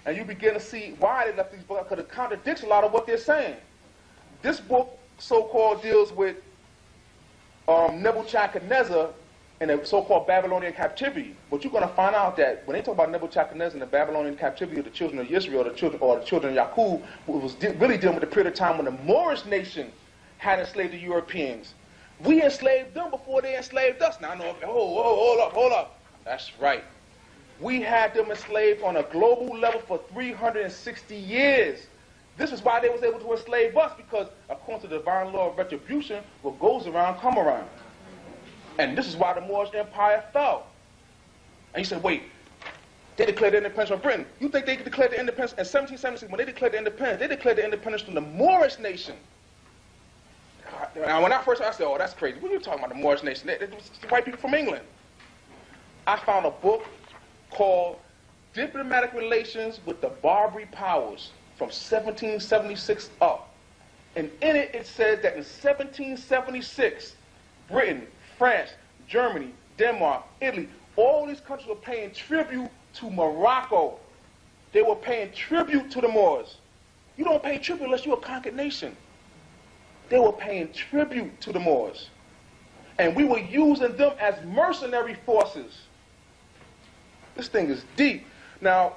And you begin to see why they left these books, because it contradicts a lot of what they're saying. This book, so-called, deals with Nebuchadnezzar and the so-called Babylonian captivity. But you're going to find out that when they talk about Nebuchadnezzar and the Babylonian captivity of the children of Israel, the children of Yaqub, it was really dealing with the period of time when the Moorish nation had enslaved the Europeans. We enslaved them before they enslaved us. Now I know, hold up. That's right. We had them enslaved on a global level for 360 years. This is why they was able to enslave us, because according to the divine law of retribution, what goes around, come around. And this is why the Moorish Empire fell. And you said, wait, they declared their independence from Britain. You think they declared their independence in 1776? When they declared their independence, they declared their independence from the Moorish nation. Now, when I first heard, I said, oh, that's crazy. What are you talking about, the Moorish nation? It was the white people from England. I found a book called Diplomatic Relations with the Barbary Powers from 1776 up. And in it, it says that in 1776, Britain, France, Germany, Denmark, Italy, all these countries were paying tribute to Morocco. They were paying tribute to the Moors. You don't pay tribute unless you're a conquered nation. They were paying tribute to the Moors. And we were using them as mercenary forces. This thing is deep. Now,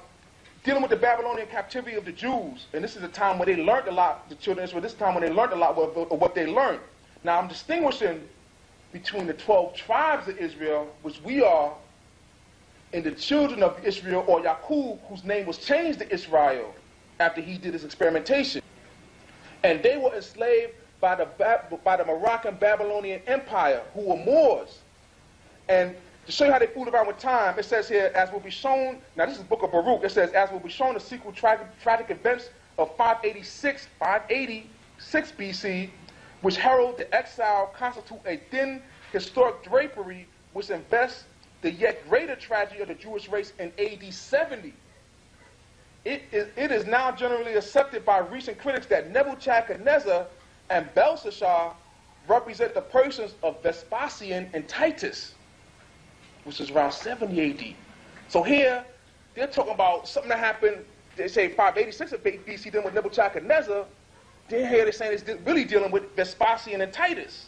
dealing with the Babylonian captivity of the Jews, and this is a time when they learned a lot, the children of Israel, this time when they learned a lot of what they learned. Now, I'm distinguishing between the 12 tribes of Israel, which we are, and the children of Israel, or Yaqub, whose name was changed to Israel after he did his experimentation. And they were enslaved by the Moroccan Babylonian Empire, who were Moors. And to show you how they fooled around with time, it says here, as will be shown, now this is the book of Baruch, it says, as will be shown the sequel tragic events of 586 BC, which herald the exile, constitute a thin historic drapery which invests the yet greater tragedy of the Jewish race in AD 70. It is now generally accepted by recent critics that Nebuchadnezzar and Belshazzar represent the persons of Vespasian and Titus, which is around 70 AD. So here, they're talking about something that happened, they say 586 of BC, dealing with Nebuchadnezzar. Then here they're saying it's really dealing with Vespasian and Titus.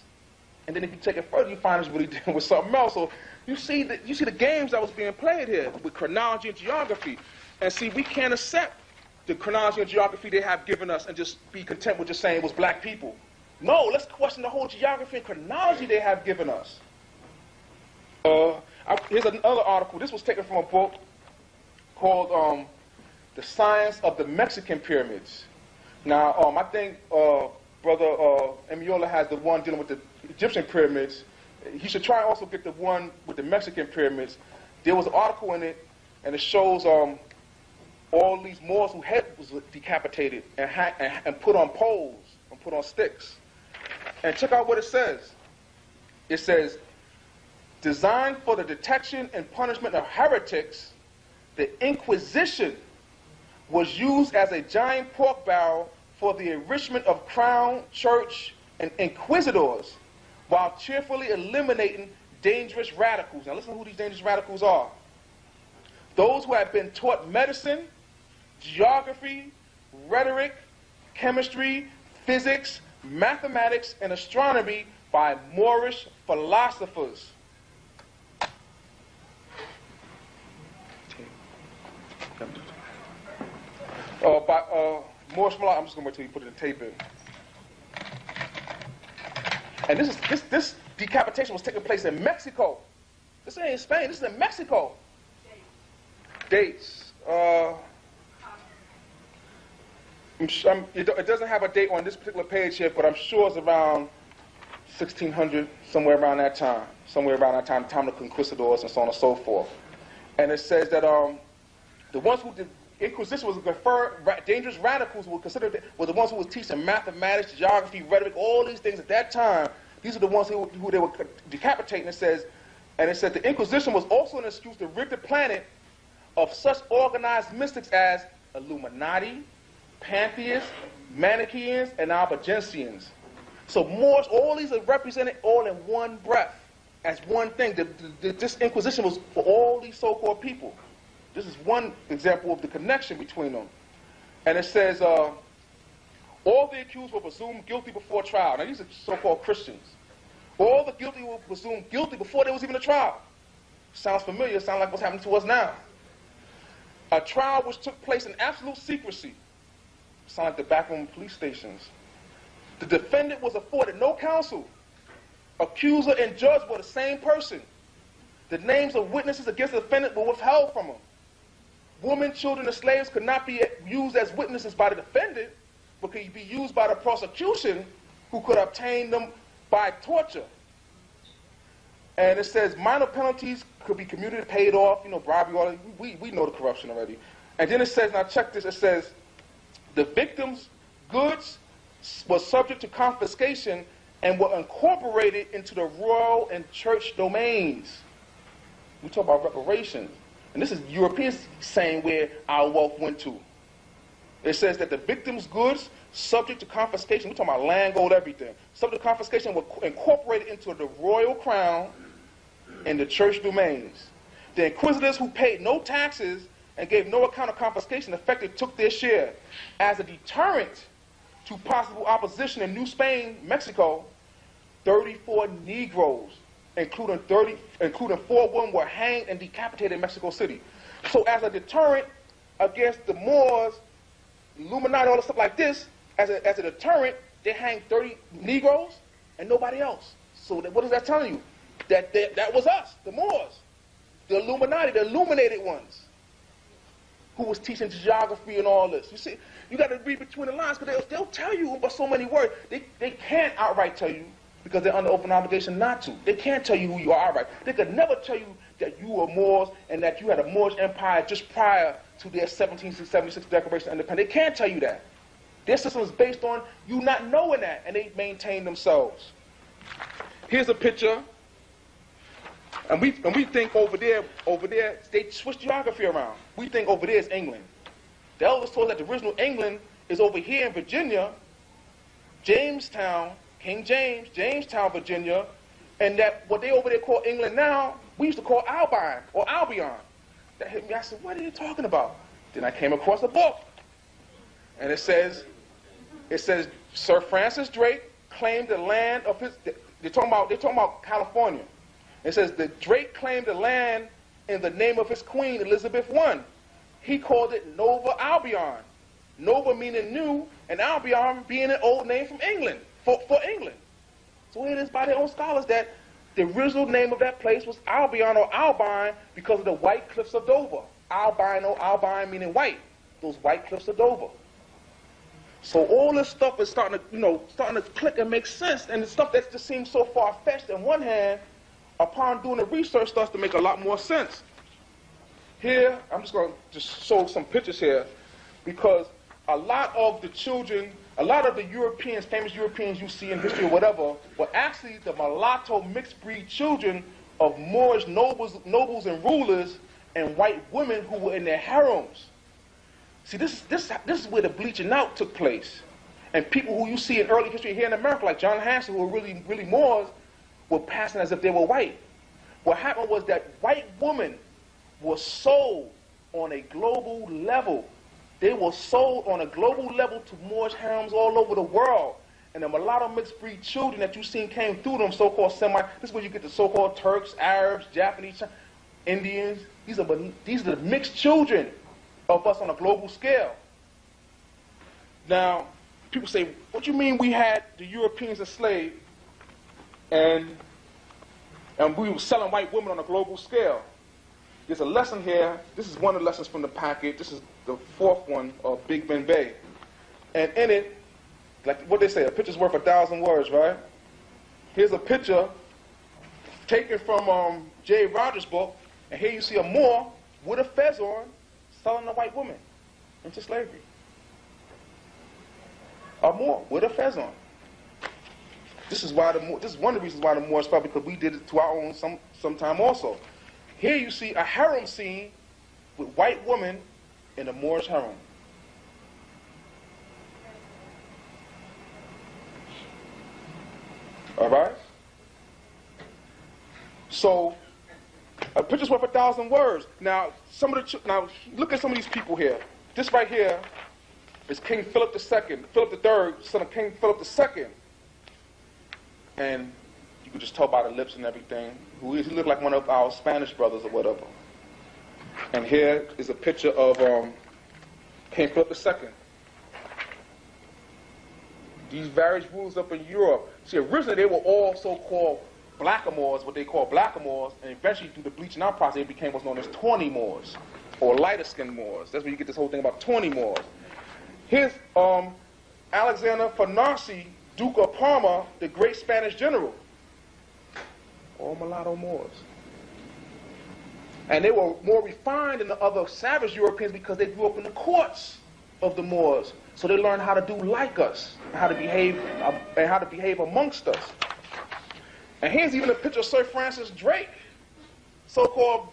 And then if you take it further, you find it's really dealing with something else. So you see the games that was being played here with chronology and geography. And see, we can't accept the chronology and geography they have given us and just be content with just saying it was black people. No, let's question the whole geography and chronology they have given us. Here's another article. This was taken from a book called The Science of the Mexican Pyramids. Now, I think Brother Emiola has the one dealing with the Egyptian pyramids. He should try and also get the one with the Mexican pyramids. There was an article in it, and it shows all these Moors whose head was decapitated and put on poles and put on sticks. And check out what it says. It says, designed for the detection and punishment of heretics, the Inquisition was used as a giant pork barrel for the enrichment of crown, church, and inquisitors, while cheerfully eliminating dangerous radicals. Now listen to who these dangerous radicals are. Those who have been taught medicine, geography, rhetoric, chemistry, physics, mathematics, and astronomy by Moorish philosophers. Moorish philosophers. I'm just going to wait till you put it in tape in. And this decapitation was taking place in Mexico. This ain't in Spain. This is in Mexico. Dates. It doesn't have a date on this particular page here, but I'm sure it's around 1600, somewhere around that time. Somewhere around that time, time of the conquistadors and so on and so forth. And it says that the ones who did Inquisition was conferred, dangerous radicals were considered were the ones who was teaching mathematics, geography, rhetoric, all these things at that time. These are the ones who they were decapitating. It says the Inquisition was also an excuse to rid the planet of such organized mystics as Illuminati, pantheists, Manichaeans, and Albigensians. So Moors, all these are represented all in one breath as one thing. This Inquisition was for all these so-called people. This is one example of the connection between them. And it says, all the accused were presumed guilty before trial. Now, these are so-called Christians. All the guilty were presumed guilty before there was even a trial. Sounds familiar. Sounds like what's happening to us now. A trial which took place in absolute secrecy. Sounds like the backroom police stations. The defendant was afforded no counsel. Accuser and judge were the same person. The names of witnesses against the defendant were withheld from him. Women, children, and slaves could not be used as witnesses by the defendant, but could be used by the prosecution, who could obtain them by torture. And it says minor penalties could be commuted, paid off, bribery, we know the corruption already. And then it says, now check this, it says, the victim's goods were subject to confiscation and were incorporated into the royal and church domains. We talk about reparations. And this is Europeans saying where our wealth went to. It says that the victim's goods, subject to confiscation, we're talking about land, gold, everything, subject to confiscation were incorporated into the royal crown and the church domains. The inquisitors who paid no taxes and gave no account of confiscation effectively took their share. As a deterrent to possible opposition in New Spain, Mexico, 34 Negroes, including 4 women, were hanged and decapitated in Mexico City. So as a deterrent against the Moors, Illuminati, all the stuff like this, as a deterrent, they hanged 30 Negroes and nobody else. So what is that telling you? That was us, the Moors, the Illuminati, the illuminated ones, who was teaching geography and all this. You see, you got to read between the lines, because they'll tell you by so many words. They can't outright tell you, because they're under open obligation not to. They can't tell you who you are outright. They could never tell you that you were Moors and that you had a Moorish empire just prior to their 1776 Declaration of Independence. They can't tell you that. Their system is based on you not knowing that, and they maintain themselves. Here's a picture And we think over there, they switch geography around. We think over there is England. The elders told us that the original England is over here in Virginia, Jamestown, King James, Jamestown, Virginia, and that what they over there call England now, we used to call Albion or Albion. That hit me. I said, what are you talking about? Then I came across a book, and it says, Sir Francis Drake claimed the land of his. They're talking about California. It says that Drake claimed the land in the name of his queen, Elizabeth I. He called it Nova Albion. Nova meaning new, and Albion being an old name from England, for England. So it is by their own scholars that the original name of that place was Albion or Albine because of the white cliffs of Dover. Albine meaning white, those white cliffs of Dover. So all this stuff is starting to click and make sense, and the stuff that just seems so far-fetched on one hand, upon doing the research, starts to make a lot more sense. Here, I'm just going to show some pictures here, because a lot of the children, a lot of the Europeans, famous Europeans you see in history or whatever, were actually the mulatto mixed breed children of Moorish nobles and rulers and white women who were in their harems. See, this is where the bleaching out took place. And people who you see in early history here in America, like John Hanson, who were really Moors, were passing as if they were white. What happened was that white women were sold on a global level. They were sold on a global level to Moorish harems all over the world. And the mulatto mixed breed children that you've seen came through them so-called this is where you get the so-called Turks, Arabs, Japanese, Indians. These are the mixed children of us on a global scale. Now, people say, what do you mean we had the Europeans enslaved and we were selling white women on a global scale? There's a lesson here. This is one of the lessons from the packet. This is the fourth one of Big Ben Bay. And in it, like what they say, a picture's worth 1,000 words, right? Here's a picture taken from J. Rogers' book, and here you see a Moor with a fez on selling a white woman into slavery. A Moor with a fez on. This is one of the reasons why the Moors fell, because we did it to our own sometime also. Here you see a harem scene with white women in a Moorish harem. All right? So, a picture's worth 1,000 words. Now, look at some of these people here. This right here is King Philip II, Philip III, son of King Philip II. And you could just tell by the lips and everything who he is. He looked like one of our Spanish brothers or whatever. And here is a picture of King Philip II. These various rulers up in Europe. See, originally they were all so-called blackamoors, what they call blackamoors, and eventually through the bleaching out process, they became what's known as tawny Moors, or lighter-skinned Moors. That's where you get this whole thing about tawny Moors. Here's Alexander Farnese, Duke of Parma, the great Spanish general. All mulatto Moors. And they were more refined than the other savage Europeans because they grew up in the courts of the Moors. So they learned how to do like us, and how to behave amongst us. And here's even a picture of Sir Francis Drake, so-called,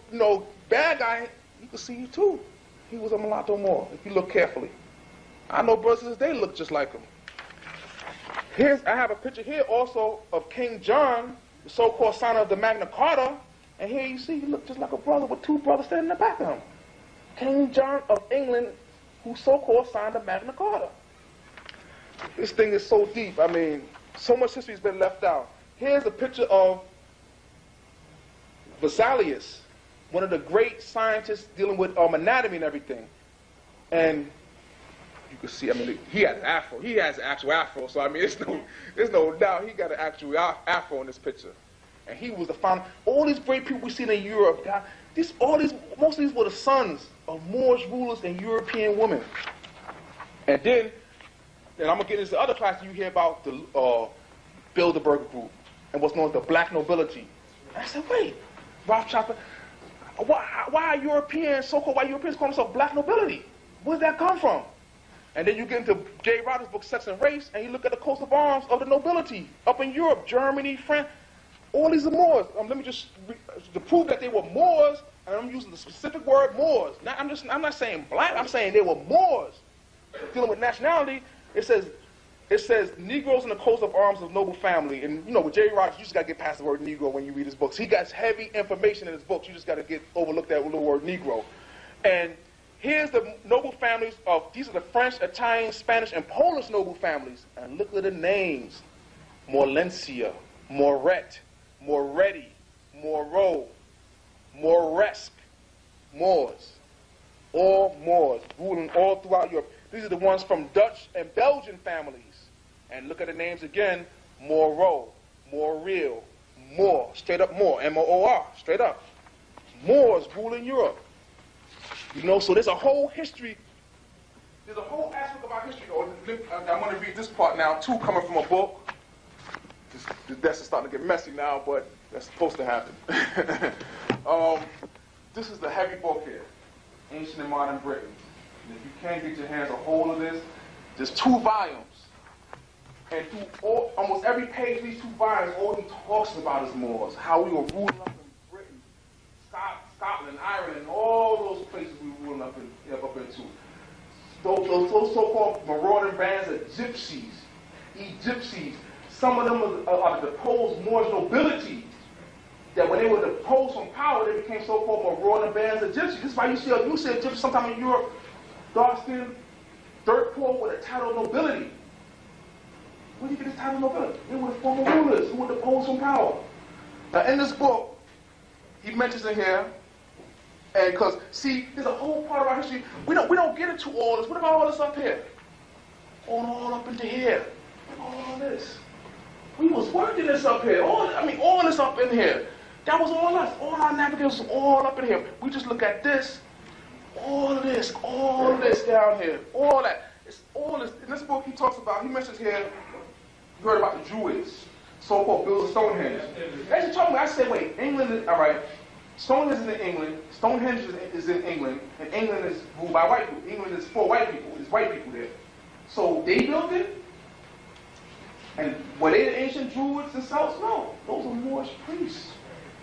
bad guy. You can see too. He was a mulatto Moor, if you look carefully. I know brothers, they look just like him. I have a picture here also of King John, the so-called signer of the Magna Carta. And here you see he looked just like a brother with two brothers standing in the back of him. King John of England, who so-called signed the Magna Carta. This thing is so deep. I mean, so much history has been left out. Here's a picture of Vesalius, one of the great scientists dealing with anatomy and everything. And you can see, I mean, he has an afro. He has an actual afro. So, I mean, there's no doubt he got an actual afro in this picture. And he was the founder. All these great people we see in Europe, most of these were the sons of Moorish rulers and European women. And then I'm going to get into the other class you hear about, the Bilderberg group and what's known as the black nobility. And I said, wait, Rothschild, why are Europeans, so-called white Europeans, call themselves black nobility? Where did that come from? And then you get into J. Rogers' book, Sex and Race, and you look at the coat of arms of the nobility up in Europe, Germany, France. All these are Moors. Let me just, to prove that they were Moors, and I'm using the specific word Moors. I'm not saying black, I'm saying they were Moors. Dealing with nationality, it says Negroes in the coat of arms of noble family. And you know, with Jerry Rogers, you just got to get past the word Negro when you read his books. He got heavy information in his books. You just got to overlook that little word Negro. And here's the noble families these are the French, Italian, Spanish, and Polish noble families. And look at the names. Morlencia, Moret, Moretti, Moreau, Moresque, Moors. All Moors, ruling all throughout Europe. These are the ones from Dutch and Belgian families. And look at the names again. Moreau, Morreal, Moor, straight up Moor, M-O-O-R, straight up. Moors ruling Europe. You know, so there's a whole history. There's a whole aspect of our history. I'm going to read this part now, too, coming from a book. The desk is starting to get messy now, but that's supposed to happen. This is the heavy book here, Ancient and Modern Britain. And if you can't get your hands a hold of this, there's 2 volumes. And through almost every page of these 2 volumes, all he talks about is Moors, how we were ruling up in Britain, Scotland, Ireland, all those places we were ruling up into. Those so-called marauding bands of gypsies, Egyptians. Some of them are the deposed Moorish nobility, that when they were deposed from power, they became so-called marauding bands of gypsies. This is why you see a gypsy sometime in Europe, dark-skinned, dirt poor with a title of nobility. Where did you get this title of nobility? They were the former rulers who were deposed from power. Now in this book, he mentions in here, and because, see, there's a whole part of our history, we don't get into all this. What about all this up here? All up into here. All this. We was working this up here. All this up in here. That was all us. All our navigators was all up in here. We just look at this. All this down here. All that. It's all this. In this book he mentions here, you heard about the Druids, so-called builders of Stonehenge. They just told me, I said, wait, England, all right, Stonehenge is in England, Stonehenge is in England, and England is ruled by white people. England is for white people. There's white people there. So they built it? And were they the ancient Druids themselves? No. Those are Moorish priests.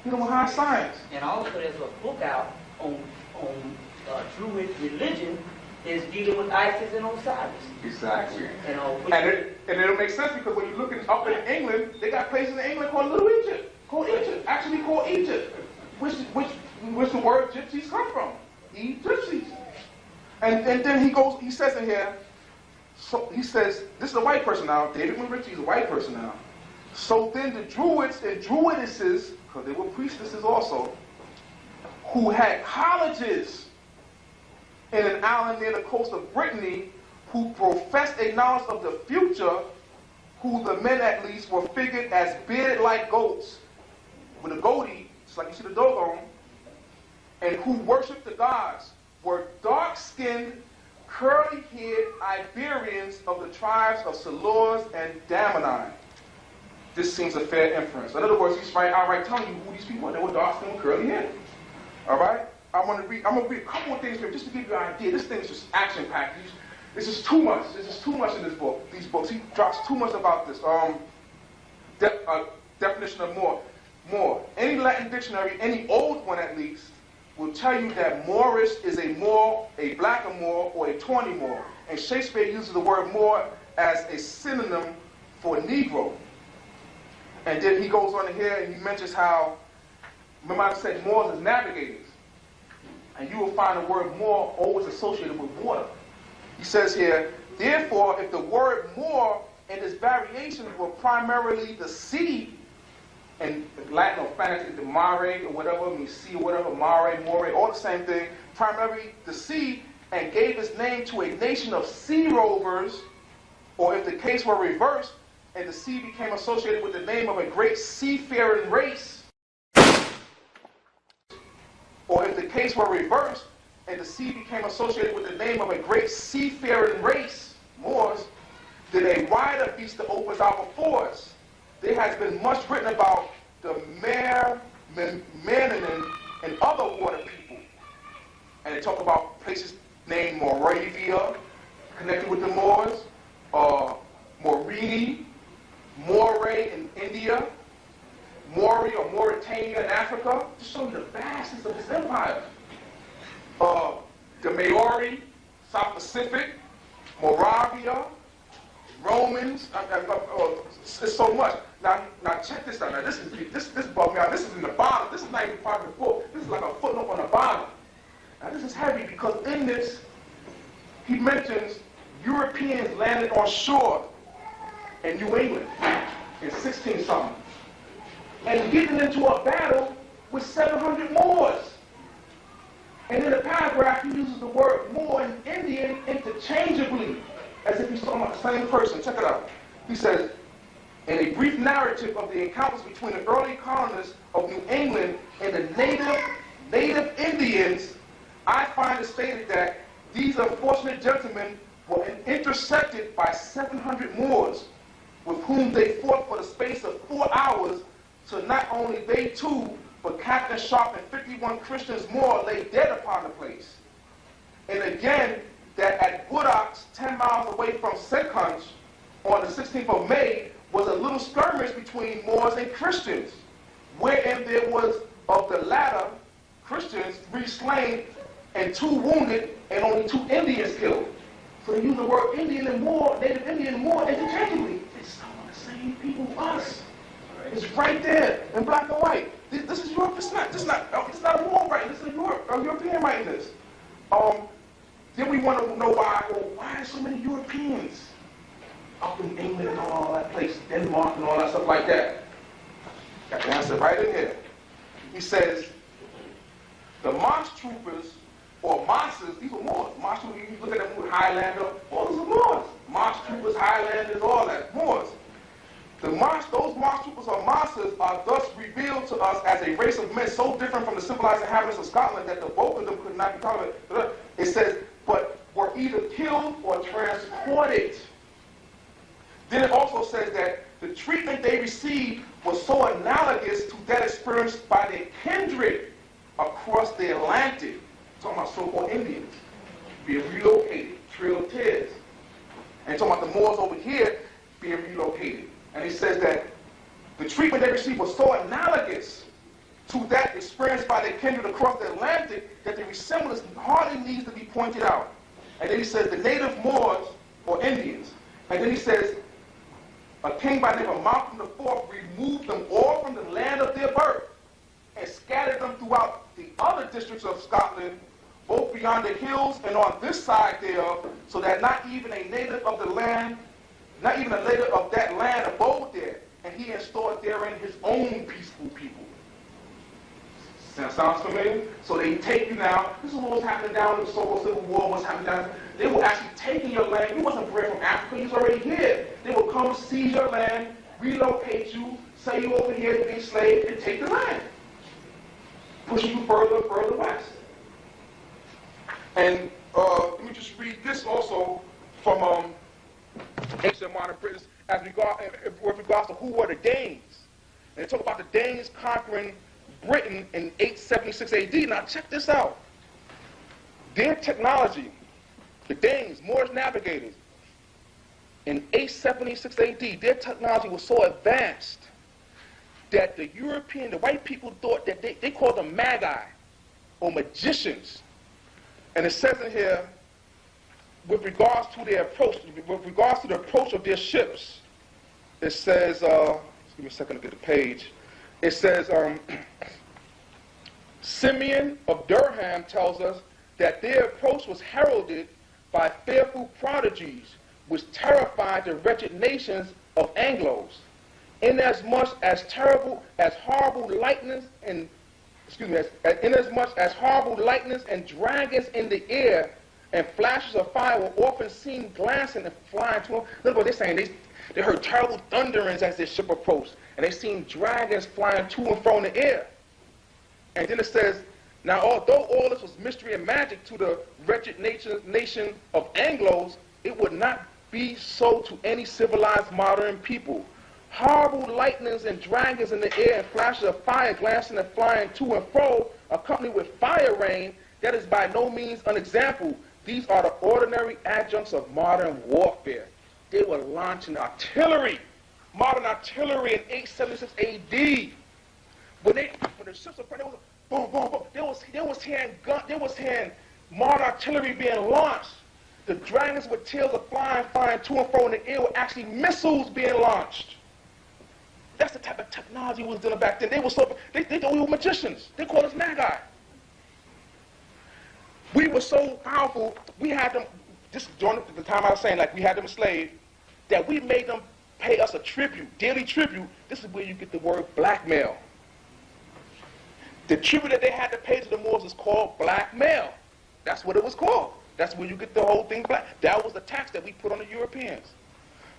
You know, high science. And also there's a book out on Druid religion is dealing with Isis and Osiris. Exactly. You know, and it'll make sense because when you look up in England, they got places in England called Little Egypt. Actually called Egypt. Which the word gypsies come from. Gypsies. And then he says in here, so he says, this is a white person now, David McRitchie is a white person now. So then the Druids and Druidesses, because they were priestesses also, who had colleges in an island near the coast of Brittany, who professed a knowledge of the future, who the men at least were figured as bearded like goats, with a goatee, just like you see the dog on, and who worshipped the gods, were dark-skinned, curly-haired Iberians of the tribes of Silures and Damani. This seems a fair inference. In other words, he's outright telling you who these people are. They were dark-skinned with curly-haired. All right? I'm going to read a couple of things here just to give you an idea. This thing is just action-packed. It's just too much. There's just too much in this book. These books. He drops too much about this. Definition of Moor. Any Latin dictionary, any old one at least, will tell you that Moorish is a Moor, a blacker Moor, or a tawny Moor. And Shakespeare uses the word Moor as a synonym for Negro. And then he goes on here and he mentions how, remember I said Moors as navigators. And you will find the word Moor always associated with water. He says here, therefore, if the word Moor and its variations were primarily the sea, and Latin or Spanish, the mare or whatever, means sea or whatever, mare, more, all the same thing, primarily the sea, and gave its name to a nation of sea rovers, or if the case were reversed, and the sea became associated with the name of a great seafaring race, or if the case were reversed, and the sea became associated with the name of a great seafaring race, Moors, then a wider beast that opens out before us. There has been much written about the Mermanen and other water people. And they talk about places named Moravia, connected with the Moors, Morini, Moray in India. Maury or Mauritania in Africa, to show you the vastness of this empire. The Maori, South Pacific, Moravia, Romans, it's so much. Now check this out. Now this bugged me out. This is in the bottom. This is not even part of the book. This is like a footnote on the bottom. Now this is heavy because in this, he mentions Europeans landed on shore in New England in 16-something. And getting into a battle with 700 Moors. And in the paragraph, he uses the word Moor and Indian interchangeably, as if he's talking about the same person. Check it out. He says, in a brief narrative of the encounters between the early colonists of New England and the native Indians, I find it stated that these unfortunate gentlemen were intercepted by 700 Moors, with whom they fought for the space of 4 hours, so not only they too, but Captain Sharp and 51 Christians more lay dead upon the place. And again, that at Buttocks, 10 miles away from Seconch, on the 16th of May, was a little skirmish between Moors and Christians, wherein there was, of the latter, Christians, 3 slain and 2 wounded, and only 2 Indians killed. So they use the word Indian and Moor, native Indian and Moor interchangeably. It's some of the same people, us. It's right there in black and white. This is Europe. It's not a Moor writing. This is a European writing this. Then we want to know why are so many Europeans up in England and all that place, Denmark and all that stuff like that? Got the answer right in here. He says, the March troopers, or Mosses, these were Moors. March troopers, you look at them with Highlander, all those are Moors. March troopers, Highlanders, all that, Moors. Those March troopers or Mosses are thus revealed to us as a race of men so different from the civilized inhabitants of Scotland that the both of them could not be tolerated. It says, but were either killed or transported. Then it also says that the treatment they received was so analogous to that experienced by their kindred across the Atlantic. Talking about so-called Indians being relocated, Trail of Tears. And talking about the Moors over here being relocated. And he says that the treatment they received was so analogous to that experienced by their kindred across the Atlantic that the resemblance hardly needs to be pointed out. And then he says the native Moors or Indians. And then he says a king by the name of Malcolm IV removed them all from the land of their birth and scattered them throughout the other districts of Scotland, both beyond the hills and on this side thereof, so that not even a native of the land, not even a native of that land abode there, and he installed therein his own peaceful people. Sounds familiar? So they take you now. This is what was happening down in the so-called Civil War, what's happening down. They were actually taking your land. You wasn't bred from Africa, you was already here. They would come seize your land, relocate you, sell you over here to be enslaved, and take the land. Pushing you further and further west. And let me just read this also from ancient modern Britain with regards to who were the Danes. And they talk about the Danes conquering Britain in 876 AD. Now check this out. Their technology, the Danes, Moorish navigators, in 876 AD, their technology was so advanced that the white people thought that they called them magi or magicians. And it says in here, with regards to their approach, with regards to the approach of their ships, it says, give me a second to get the page. It says, Simeon of Durham tells us that their approach was heralded by fearful prodigies, which terrified the wretched nations of Anglos, inasmuch as horrible lightnings and dragons in the air and flashes of fire were often seen glancing and flying to them. Look what they're saying. They heard terrible thunderings as their ship approached, and they seen dragons flying to and fro in the air. And then it says, now although all this was mystery and magic to the wretched nation of Anglos, it would not be so to any civilized modern people. Horrible lightnings and dragons in the air and flashes of fire glancing and flying to and fro, accompanied with fire rain, that is by no means an example. These are the ordinary adjuncts of modern warfare. They were launching artillery, modern artillery in 876 AD. when the ships were coming, boom, boom, boom. They was hearing modern artillery being launched. The dragons with tails are flying to and fro in the air were actually missiles being launched. That's the type of technology we was dealing back then. They thought we were magicians. They called us magi. We were so powerful, we had them, just during the time I was saying, like we had them enslaved, that we made them pay us a tribute, daily tribute. This is where you get the word blackmail. The tribute that they had to pay to the Moors is called blackmail. That's what it was called. That's where you get the whole thing black. That was the tax that we put on the Europeans.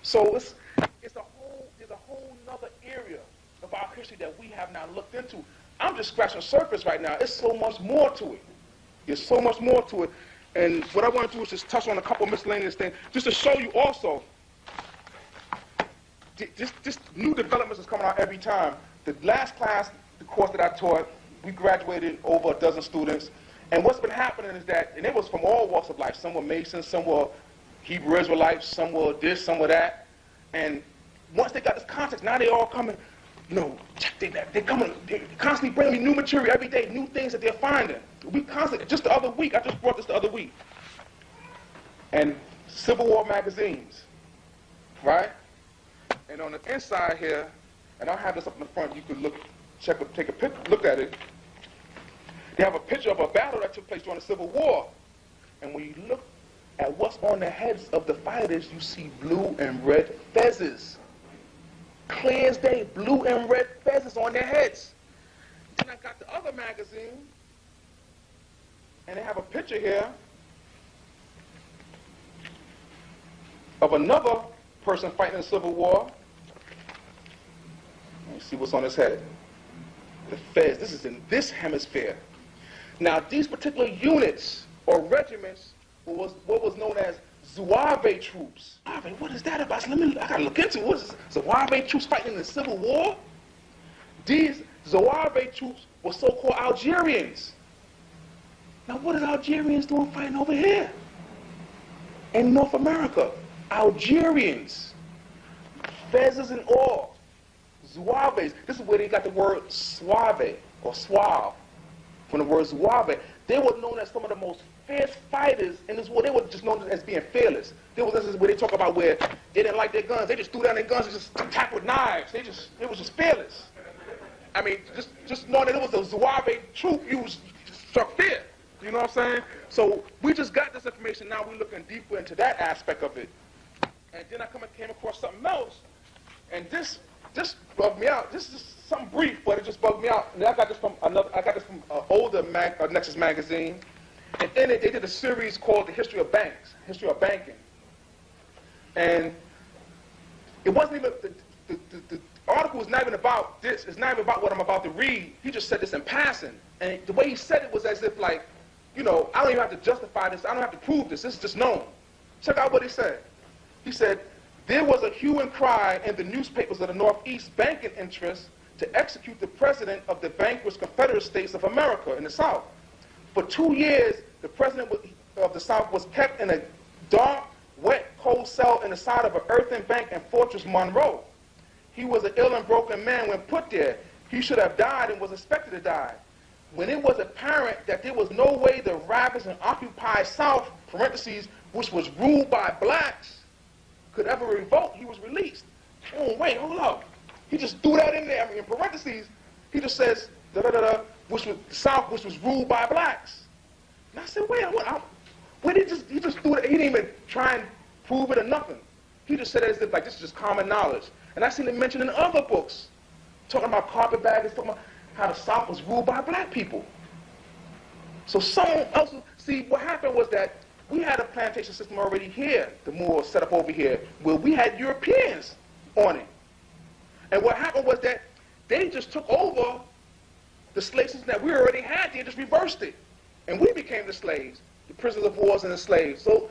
So there's a whole nother area of our history that we have not looked into. I'm just scratching the surface right now. There's so much more to it. There's so much more to it. And what I want to do is just touch on a couple miscellaneous things, just to show you also, just new developments is coming out every time. The last class, the course that I taught, we graduated over a dozen students. And what's been happening is that, and it was from all walks of life. Some were Masons, some were Hebrew Israelites, some were this, some were that. And once they got this context, now they all coming, they're coming, they constantly bringing me new material every day, new things that they're finding. We constantly, just the other week, I just brought this the other week. And Civil War magazines, right? And on the inside here, and I'll have this up in the front, you could take a picture, look at it. They have a picture of a battle that took place during the Civil War. And when you look at what's on the heads of the fighters, you see blue and red fezzes. Clear as day, blue and red fezzes on their heads. Then I got the other magazine, and they have a picture here of another person fighting in the Civil War. Let me see what's on his head. The fez, this is in this hemisphere. Now, these particular units or regiments was what was known as Zouave troops. What is that about? I gotta look into it. What is Zouave troops fighting in the Civil War? These Zouave troops were so-called Algerians. Now, what are Algerians doing fighting over here in North America? Algerians, fezzes and all, Zouaves. This is where they got the word suave or suave from the word Zouave. They were known as some of the most fierce fighters in this war. They were just known as being fearless. This is where they talk about where they didn't like their guns. They just threw down their guns and just attacked with knives. It was just fearless. I mean, just knowing that it was a Zouave troop, you struck fear. You know what I'm saying? So we just got this information. Now we're looking deeper into that aspect of it. And then I came across something else, and this bugged me out. This is something brief, but it just bugged me out. And I got this from an older Nexus magazine, and in it they did a series called "The History of Banks," History of Banking. And it wasn't even the article was not even about this. It's not even about what I'm about to read. He just said this in passing, and the way he said it was as if like, I don't even have to justify this. I don't have to prove this. This is just known. Check out what he said. He said, there was a hue and cry in the newspapers of the Northeast banking interests to execute the president of the vanquished Confederate States of America in the South. For 2 years, the president of the South was kept in a dark, wet, cold cell in the side of an earthen bank in Fortress Monroe. He was an ill and broken man when put there. He should have died and was expected to die. When it was apparent that there was no way the ravaged and occupied South, parentheses, which was ruled by blacks, could ever revolt, he was released. Oh, wait, hold up. He just threw that in there. I mean, in parentheses, he just says, which was South, which was ruled by blacks. And I said, wait, he just threw it. He didn't even try and prove it or nothing. He just said it as if, like, this is just common knowledge. And I seen it mentioned in other books, talking about carpetbaggers, talking about how the South was ruled by black people. So someone else, see, what happened was that we had a plantation system already here, the Moors set up over here, where we had Europeans on it. And what happened was that they just took over the slave system that we already had. They just reversed it. And we became the slaves, the prisoners of wars and the slaves. So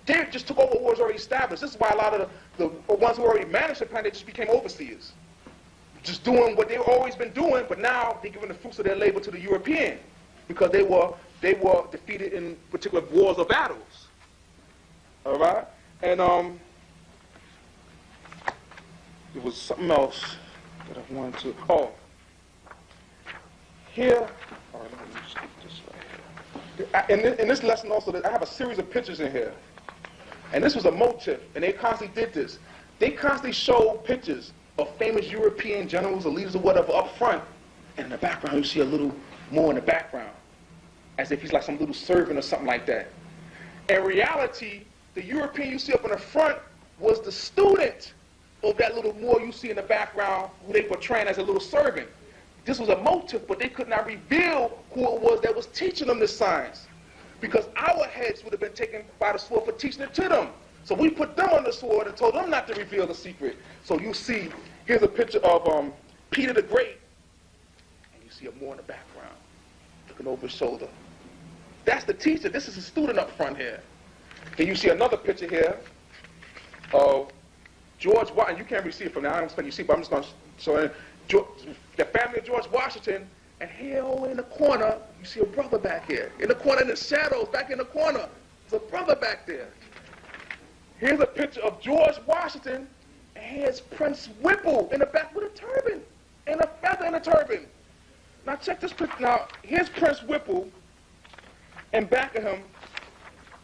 they just took over what was already established. This is why a lot of the ones who already managed the plantation just became overseers. Just doing what they've always been doing, but now they're giving the fruits of their labor to the European because they were defeated in particular wars or battles. All right? And there was something else that I wanted to... Oh, Here, all right, let me just keep this right here. In this lesson also, I have a series of pictures in here. And this was a motif, and they constantly did this. They constantly showed pictures of famous European generals or leaders or whatever up front, and in the background you see a little more in the background, as if he's like some little servant or something like that. In reality, the European you see up in the front was the student of that little Moor you see in the background, who they portraying as a little servant. This was a motive, but they could not reveal who it was that was teaching them this science, because our heads would have been taken by the sword for teaching it to them. So we put them on the sword and told them not to reveal the secret. So you see, here's a picture of Peter the Great, and you see a Moor in the background, looking over his shoulder. That's the teacher. This is a student up front here. Then you see another picture here of George Washington. You can't really see it from now. I don't expect you to see, but I'm just going to show it. The family of George Washington, and here in the corner, you see a brother back here. In the corner, in the shadows, back in the corner, there's a brother back there. Here's a picture of George Washington, and here's Prince Whipple in the back with a turban, and a feather in a turban. Now check this picture. Now, here's Prince Whipple, and back of him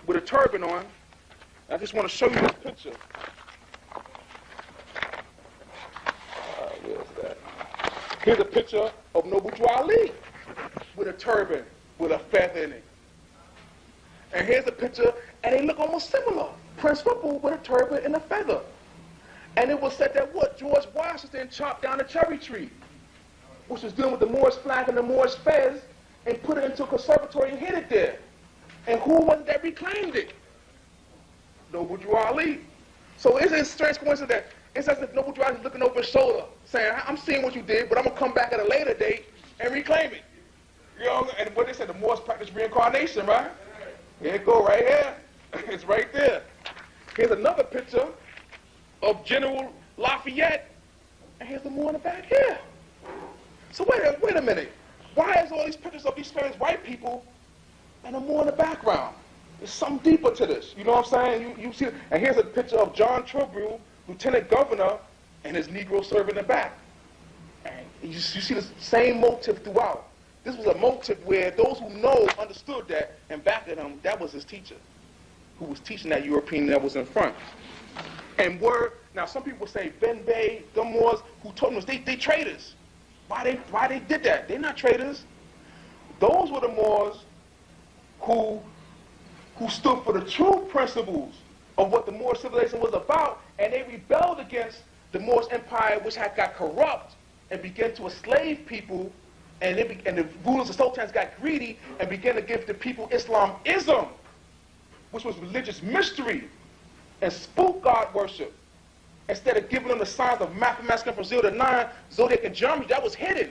with a turban on. I just want to show you this picture. Where's that? Here's a picture of Noble Ali with a turban, with a feather in it. And here's a picture, and they look almost similar. Prince Whipple with a turban and a feather. And it was said that what? George Washington chopped down a cherry tree, which was dealing with the Moorish flag and the Moorish fez, and put it into a conservatory and hid it there. And who was it that reclaimed it? Noble Ali. So it's a strange coincidence that it's as if Noble Ali is looking over his shoulder, saying, I'm seeing what you did, but I'm going to come back at a later date and reclaim it. You know, and what they said, the Moors practice reincarnation, right? Here it go, right here. It's right there. Here's another picture of General Lafayette, and here's the Moor in the back here. So wait a minute. Why is all these pictures of these famous white people and the Moor in the background? There's something deeper to this. You know what I'm saying? You see, and here's a picture of John Tribune, Lieutenant Governor, and his Negro servant in the back. And you see the same motive throughout. This was a motive where those who know understood that, and back at him, that was his teacher, who was teaching that European that was in front. And now some people say Ben Bey, the Moors, who told them they traitors. Why they did that? They're not traitors. Those were the Moors who stood for the true principles of what the Moorish civilization was about, and they rebelled against the Moorish Empire, which had got corrupt and began to enslave people, and the rulers of sultans got greedy and began to give the people Islamism, which was religious mystery and spook god worship. Instead of giving them the signs of masculine from 0 to 9, zodiac and geometry, that was hidden.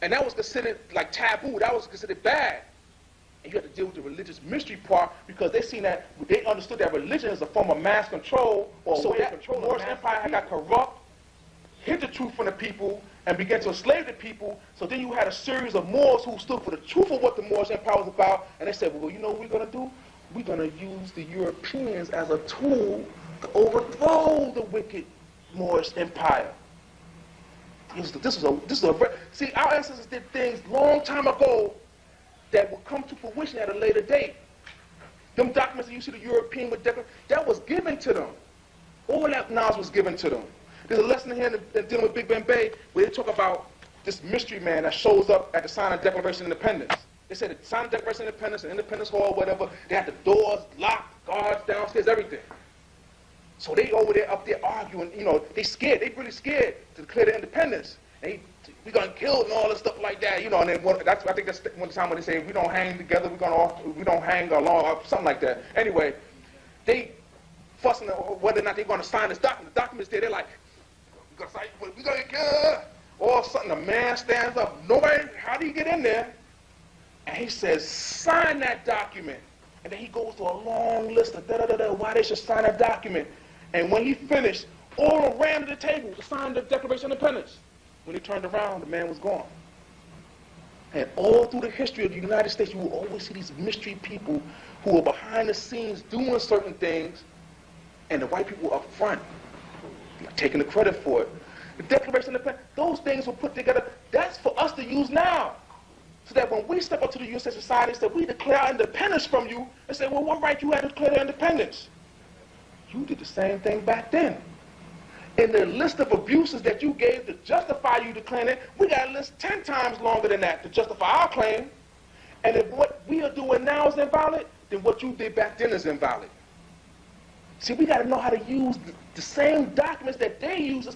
And that was considered like taboo. That was considered bad. And you had to deal with the religious mystery part, because they understood that religion is a form of mass control, or so that the Moorish Empire had got corrupt, hid the truth from the people, and began to enslave the people. So then you had a series of Moors who stood for the truth of what the Moorish Empire was about, and they said, well, you know what we're going to do? We're going to use the Europeans as a tool to overthrow the wicked Moorish Empire. See, our ancestors did things long time ago that will come to fruition at a later date. Them documents that you see the European with that was given to them. All that knowledge was given to them. There's a lesson here in dealing with Big Ben Bay where they talk about this mystery man that shows up at the sign of Declaration of Independence. They said the sign of Declaration of Independence, and Independence Hall, whatever, they had the doors locked, guards downstairs, everything. So they over there, up there arguing, you know, they scared, they really scared to declare their independence. And we're going to kill and all this stuff like that, you know, and then I think that's one time when they say, we don't hang together, we don't hang along, or something like that. Anyway, they fussing whether or not they're going to sign this document. The document's there, they're like, we're going to kill. All of a sudden, a man stands up. Nobody, how do you get in there? And he says, sign that document. And then he goes to a long list of why they should sign that document. And when he finished, all of them ran to the table to sign the Declaration of Independence. When he turned around, the man was gone. And all through the history of the United States, you will always see these mystery people who are behind the scenes doing certain things, and the white people up front taking the credit for it. The Declaration of Independence, those things were put together. That's for us to use now. So that when we step up to the USA Society and say, we declare our independence from you, and say, well, what right you had to declare their independence? You did the same thing back then. In the list of abuses that you gave to justify you declaring it, we got a list 10 times longer than that to justify our claim. And if what we are doing now is invalid, then what you did back then is invalid. See, we got to know how to use the same documents that they use.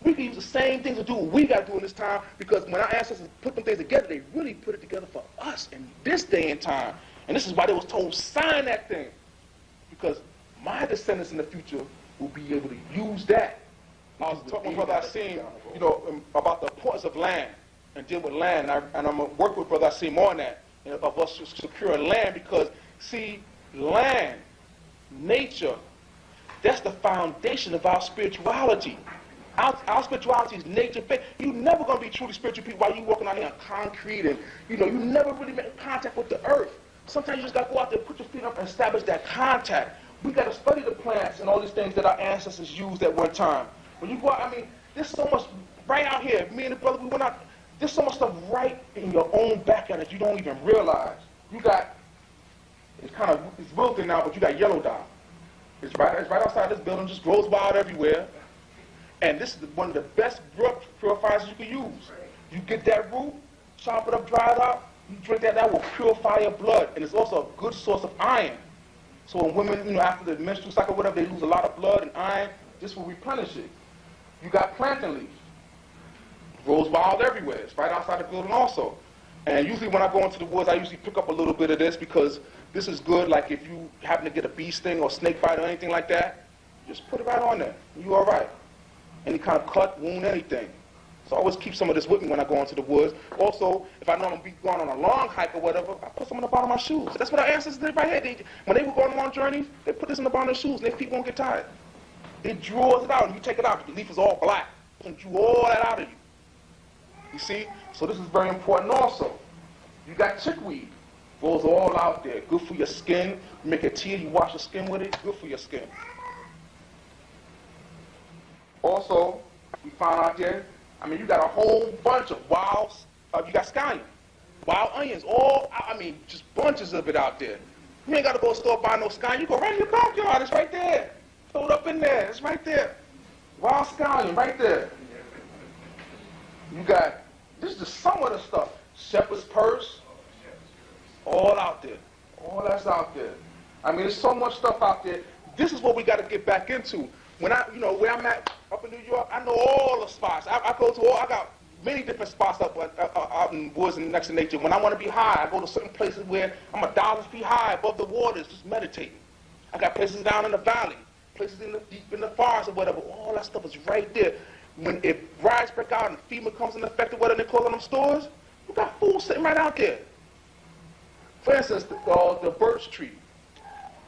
We can use the same things to do what we got to do in this time, because when our ancestors put them things together, they really put it together for us in this day and time. And this is why they was told, sign that thing. Because my descendants in the future will be able to use that. I was talking with Brother Hakim, about the importance of land and deal with land. And I'm going to work with Brother Hakim on that, of us securing land, because, see, land, nature, that's the foundation of our spirituality. Our spirituality is nature-based. You're never going to be truly spiritual people while you're walking out here on concrete, and you never really make contact with the earth. Sometimes you just got to go out there, put your feet up, and establish that contact. We got to study the plants and all these things that our ancestors used at one time. When you go out, there's so much right out here. Me and the brother, we went out. There's so much stuff right in your own backyard that you don't even realize. You got, it's wilted now, but you got yellow dye. It's right outside this building, just grows wild everywhere. And this is one of the best brook purifiers you can use. You get that root, chop it up, dry it out, you drink that, that will purify your blood. And it's also a good source of iron. So when women, after the menstrual cycle, whatever, they lose a lot of blood and iron, this will replenish it. You got plantain leaf. Grows wild everywhere. It's right outside the building also. And usually when I go into the woods, I usually pick up a little bit of this, because this is good, like if you happen to get a bee sting or snake bite or anything like that, just put it right on there. You're all right. Any kind of cut, wound, anything. So I always keep some of this with me when I go into the woods. Also, if I know I'm going to be going on a long hike or whatever, I put some in the bottom of my shoes. That's what our ancestors did right here. When they were going on journeys, they put this in the bottom of their shoes and their feet won't get tired. It draws it out, and you take it out, the leaf is all black. It drew all that out of you. You see? So this is very important also. You got chickweed. Grows all out there. Good for your skin. You make a tea, you wash your skin with it. Good for your skin. Also, we found out there, you got a whole bunch of wild, you got scallion, wild onions, just bunches of it out there. You ain't got to go to the store buy no scallion. You go right in your backyard. It's right there. Throw it up in there. It's right there. Wild scallion right there. You got, this is just some of the stuff. Shepherd's purse. All out there. All that's out there. There's so much stuff out there. This is what we got to get back into. When where I'm at up in New York, I know all the spots. I go to I got many different spots out in the woods and next to nature. When I want to be high, I go to certain places where I'm 1,000 feet high above the waters, just meditating. I got places down in the valley, places deep in the forest or whatever. All that stuff is right there. If riots break out and FEMA comes in effect or whatever, they close on them stores, you got food sitting right out there. For instance, the birch tree.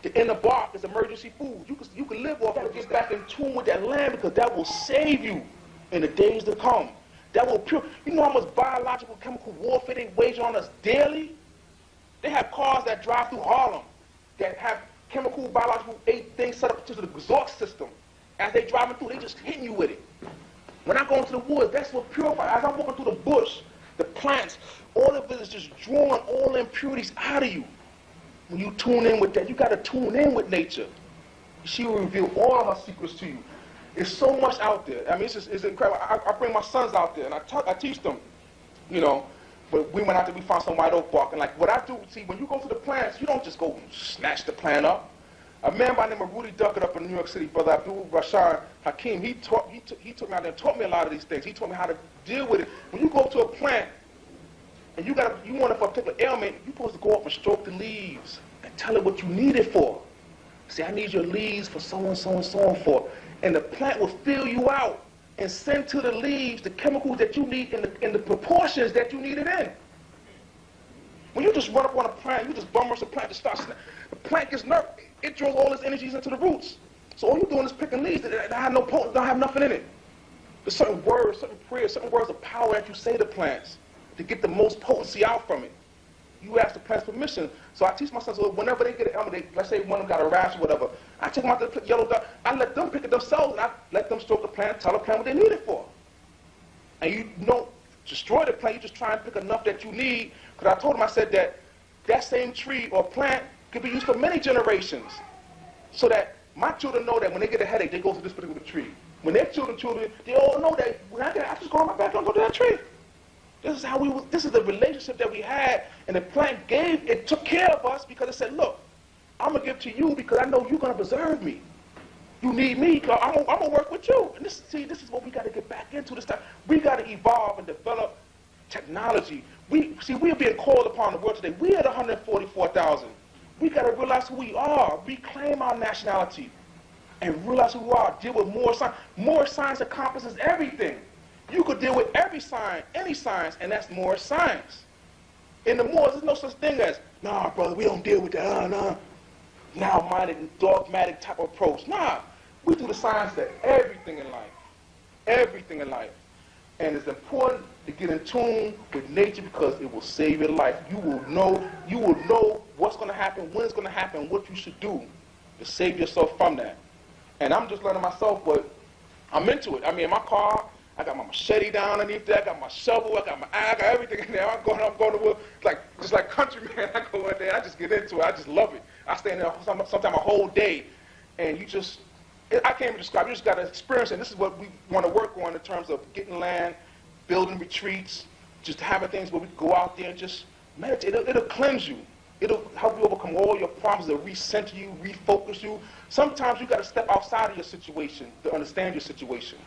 The inner bark is emergency food. You can live off it, get back in tune with that land, because that will save you in the days to come. That will You know how much biological, chemical warfare they wage on us daily? They have cars that drive through Harlem that have chemical, biological things set up to the exhaust system. As they driving through, they just hitting you with it. When I go into the woods, that's what purifies. As I'm walking through the bush, the plants, all of it is just drawing all the impurities out of you. When you tune in with that, you got to tune in with nature. She will reveal all of her secrets to you. There's so much out there. It's incredible. I bring my sons out there, and I teach them, But we went out there, we found some white oak bark. And like what I do, see, when you go to the plants, you don't just go and snatch the plant up. A man by the name of Rudy Duckett up in New York City, Brother Abdul Rashad Hakim, he took me out there and taught me a lot of these things. He taught me how to deal with it. When you go to a plant, and you want it for a particular ailment, you're supposed to go up and stroke the leaves and tell it what you need it for. Say, I need your leaves for so and so and so and for. And the plant will fill you out and send to the leaves the chemicals that you need in the proportions that you need it in. When you just run up on a plant, you just bum rush the plant to start. The plant gets nervous. It draws all its energies into the roots. So all you're doing is picking leaves that have no potency, don't have nothing in it. There's certain words, certain prayers, certain words of power that you say to plants to get the most potency out from it. You ask the plant's permission. So I teach my sons, whenever they get an ailment, let's say one of them got a rash or whatever, I take them out to the yellow dot, I let them pick it themselves, and I let them stroke the plant, tell the plant what they need it for. And you don't just destroy the plant. You just try and pick enough that you need. Because I told him, I said that same tree or plant could be used for many generations. So that my children know that when they get a headache, they go to this particular tree. When their children, they all know that when I just go on my backyard and go to that tree. This is the relationship that we had, and the plant it took care of us because it said, look, I'm going to give to you because I know you're going to preserve me. You need me, because I'm going to work with you. And this is what we got to get back into this time. We got to evolve and develop technology. We are being called upon the world today. We at 144,000. We got to realize who we are, reclaim our nationality, and realize who we are, deal with more science. More science encompasses everything. You could deal with every science, any science, and that's more science. In the Moors, there's no such thing as, nah, brother, we don't deal with that, nah. Now-minded, dogmatic type of approach. Nah, we do the science to everything in life. Everything in life. And it's important to get in tune with nature because it will save your life. You will know what's going to happen, when it's going to happen, what you should do to save yourself from that. And I'm just learning myself, but I'm into it. I mean, in my car, I got my machete down underneath there, I got my shovel, I got everything in there. I'm going to work, just like countryman. I go in there, I just get into it. I just love it. I stay in there sometimes a whole day, and I can't even describe it. You just got to experience it. And this is what we want to work on in terms of getting land, building retreats, just having things where we can go out there and just meditate. It'll cleanse you. It'll help you overcome all your problems. It'll recenter you, refocus you. Sometimes you got to step outside of your situation to understand your situation.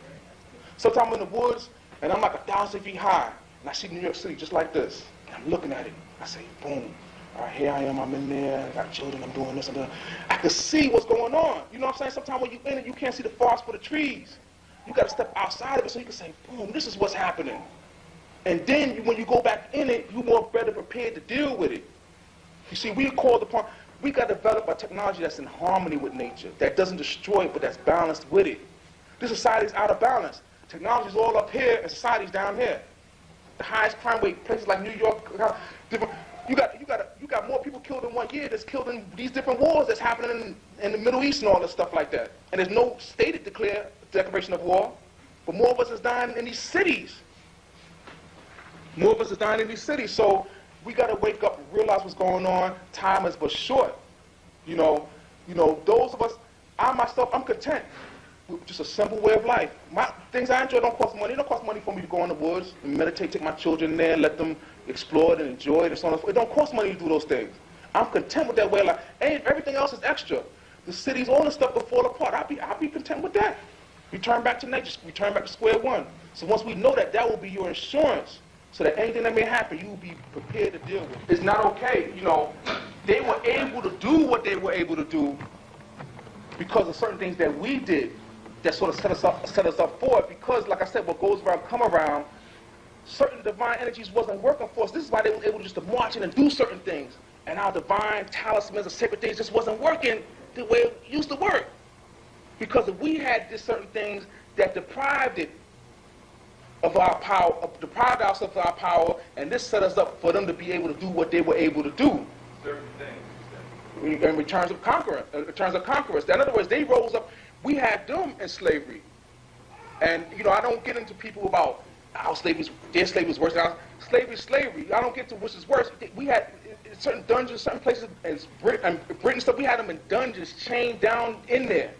Sometimes I'm in the woods, and I'm like 1,000 feet high, and I see New York City just like this. And I'm looking at it. I say, boom. All right, here I am. I'm in there. I got children. I'm doing this and that. I can see what's going on. You know what I'm saying? Sometimes when you're in it, you can't see the forest for the trees. You got to step outside of it so you can say, boom, this is what's happening. And then when you go back in it, you're more better prepared to deal with it. You see, we got to develop a technology that's in harmony with nature, that doesn't destroy it, but that's balanced with it. This society is out of balance. Technology is all up here, and society's down here. The highest crime rate, places like New York, different. You got more people killed in 1 year that's killed in these different wars that's happening in the Middle East and all this stuff like that. And there's no stated declaration of war, but more of us is dying in these cities. More of us is dying in these cities. So we got to wake up and realize what's going on. Time is but short. You know, those of us, I myself, I'm content with just a simple way of life. Things I enjoy don't cost money. It don't cost money for me to go in the woods and meditate, take my children there, let them explore it and enjoy it and so on and so forth. It don't cost money to do those things. I'm content with that way of life. And everything else is extra. The cities, all the stuff will fall apart. I'll be content with that. Return back to nature. Return back to square one. So once we know that, that will be your insurance. So that anything that may happen, you will be prepared to deal with it. It's not okay. You know, they were able to do what they were able to do because of certain things that we did that sort of set us up for it. Because, like I said, what goes around come around. Certain divine energies wasn't working for us. This is why they were able just to march in and do certain things. And our divine talismans and sacred things just wasn't working the way it used to work. Because if we had these certain things that deprived it of our power, deprived ourselves of our power, and this set us up for them to be able to do what they were able to do. Certain things. In terms of conquerors. In other words, they rose up. We had them in slavery. And, I don't get into people about how their slavery was worse than ours. Slavery is slavery. I don't get to which is worse. We had certain dungeons, certain places, and Britain stuff, we had them in dungeons, chained down in there.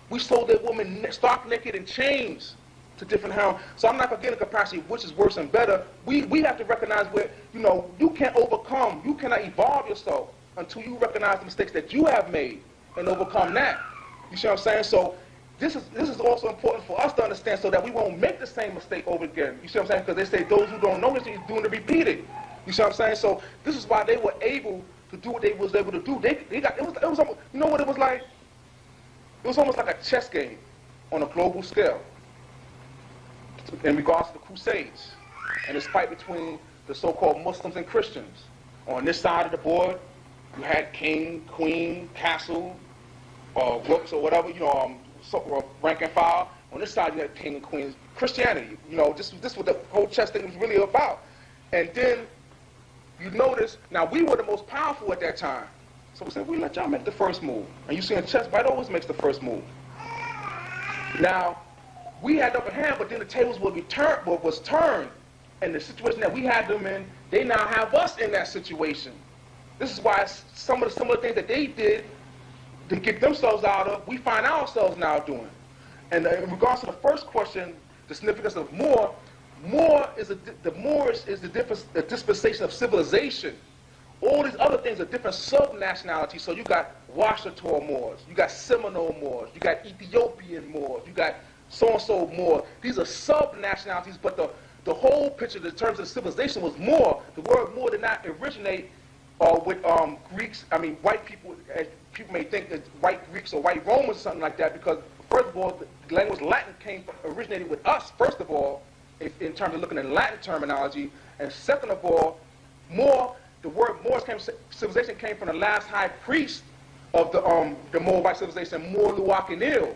We sold their women stark naked in chains to different hounds. So I'm not going to get a comparison of which is worse and better. We have to recognize where, you can't overcome, you cannot evolve yourself until you recognize the mistakes that you have made and overcome that. You see what I'm saying? So this is also important for us to understand so that we won't make the same mistake over again. You see what I'm saying? Because they say those who don't know this is doing to repeat it. You see what I'm saying? So this is why they were able to do what they was able to do. It was almost, you know what it was like? It was almost like a chess game on a global scale in regards to the Crusades and this fight between the so-called Muslims and Christians. On this side of the board, you had king, queen, castle, rooks or whatever, rank and file. On this side, you had king and queen. Christianity, this is what the whole chess thing was really about. And then you notice, now we were the most powerful at that time. So we said, we let y'all make the first move. And you see in chess, white always makes the first move. Now, we had the upper hand, but then the tables was turned, and the situation that we had them in, they now have us in that situation. This is why some of the things that they did to get themselves out of, we find ourselves now doing. And in regards to the first question, the significance of Moor, the Moorish is the dispensation of civilization. All these other things are different sub-nationalities. So you got Washita Moors, you got Seminole Moors, you got Ethiopian Moors, you got so-and-so Moors. These are sub-nationalities, but the whole picture in terms of civilization was Moor. The word Moor did not originate with Greeks, white people. People may think that white Greeks or white Romans or something like that, because first of all, the language Latin originated with us, first of all, in terms of looking at Latin terminology, and second of all, the word Moorish civilization came from the last high priest of the Moabite civilization, Moor-Luakinil,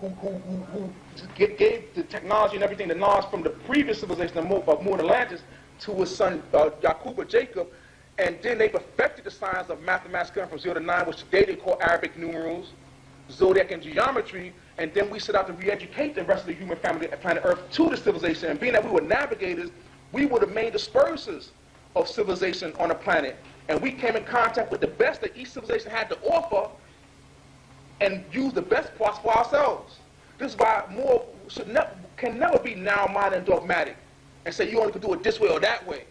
who gave the technology and everything, the knowledge from the previous civilization of Moor and Atlantis to his son Yaqub or Jacob, and then they perfected the science of mathematics going from 0 to 9, which today they call Arabic numerals, zodiac and geometry, and then we set out to re-educate the rest of the human family at planet Earth to the civilization. And being that we were navigators, we were the main dispersers of civilization on the planet. And we came in contact with the best that each civilization had to offer and used the best parts for ourselves. This is why Moor can never be narrow-minded and dogmatic and say you only can do it this way or that way.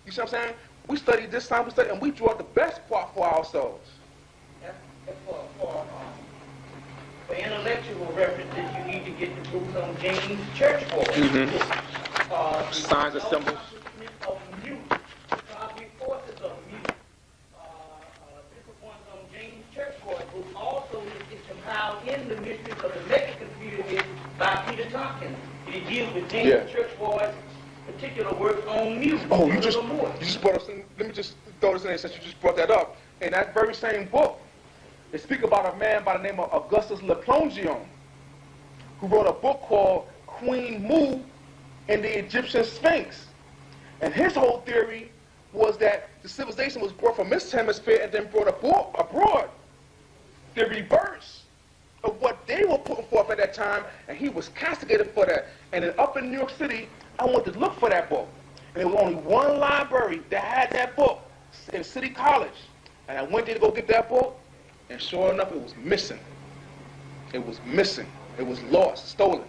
You see what I'm saying? We studied this time, and we drew out the best part for ourselves. For intellectual references, you need to get the books on James Churchward. Signs and symbols. Of mute, cosmic forces of mute. Different ones on James Churchward, who also is compiled in the Mysteries of the Mexican Pyramid by Peter Tompkins. It deals with James Churchward's particular work on music. Oh, you just brought us in. Let me just throw this in there since you just brought that up. In that very same book, they speak about a man by the name of Augustus Leplongeon, who wrote a book called Queen Mu and the Egyptian Sphinx. And his whole theory was that the civilization was brought from this hemisphere and then brought abroad. The reverse of what they were putting forth at that time, and he was castigated for that. And then up in New York City, I went to look for that book. And there was only one library that had that book in City College. And I went there to go get that book, and sure enough, it was missing. It was missing. It was lost, stolen.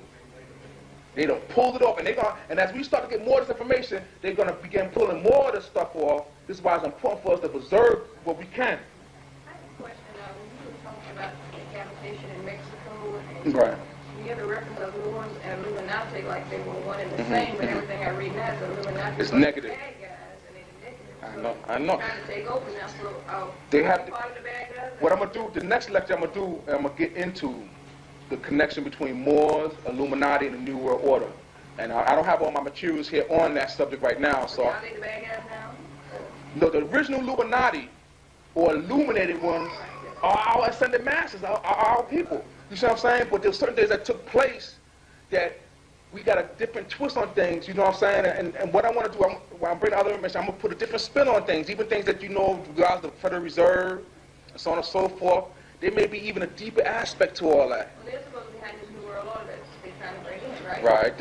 They done pulled it off, and as we start to get more of this information, they're gonna begin pulling more of this stuff off. This is why it's important for us to preserve what we can. I have a question. When you were talking about decapitation in Mexico, and Right. you have a reference of Moors and Illuminati like they were one and the same, but everything I read now is Illuminati. It's negative. Bad guys, and they're negative. I know. Trying to take over now, so They have to, part of the bad guys. what I'm gonna do, the next lecture I'm gonna get into the connection between Moors, Illuminati, and the New World Order. And I don't have all my materials here on that subject right now, so. Are they the bad guys now? No, the original Illuminati, or illuminated ones, are our ascended masters, our people. You see what I'm saying? But there's certain things that took place that we got a different twist on things, you know what I'm saying? And what I want to do, when I'm bringing other information, I'm going to put a different spin on things, even things that you know, regards the Federal Reserve, and so on and so forth. There may be even a deeper aspect to all that. Well, they're supposed to be behind this New World Order that they're trying to bring in, right? Right.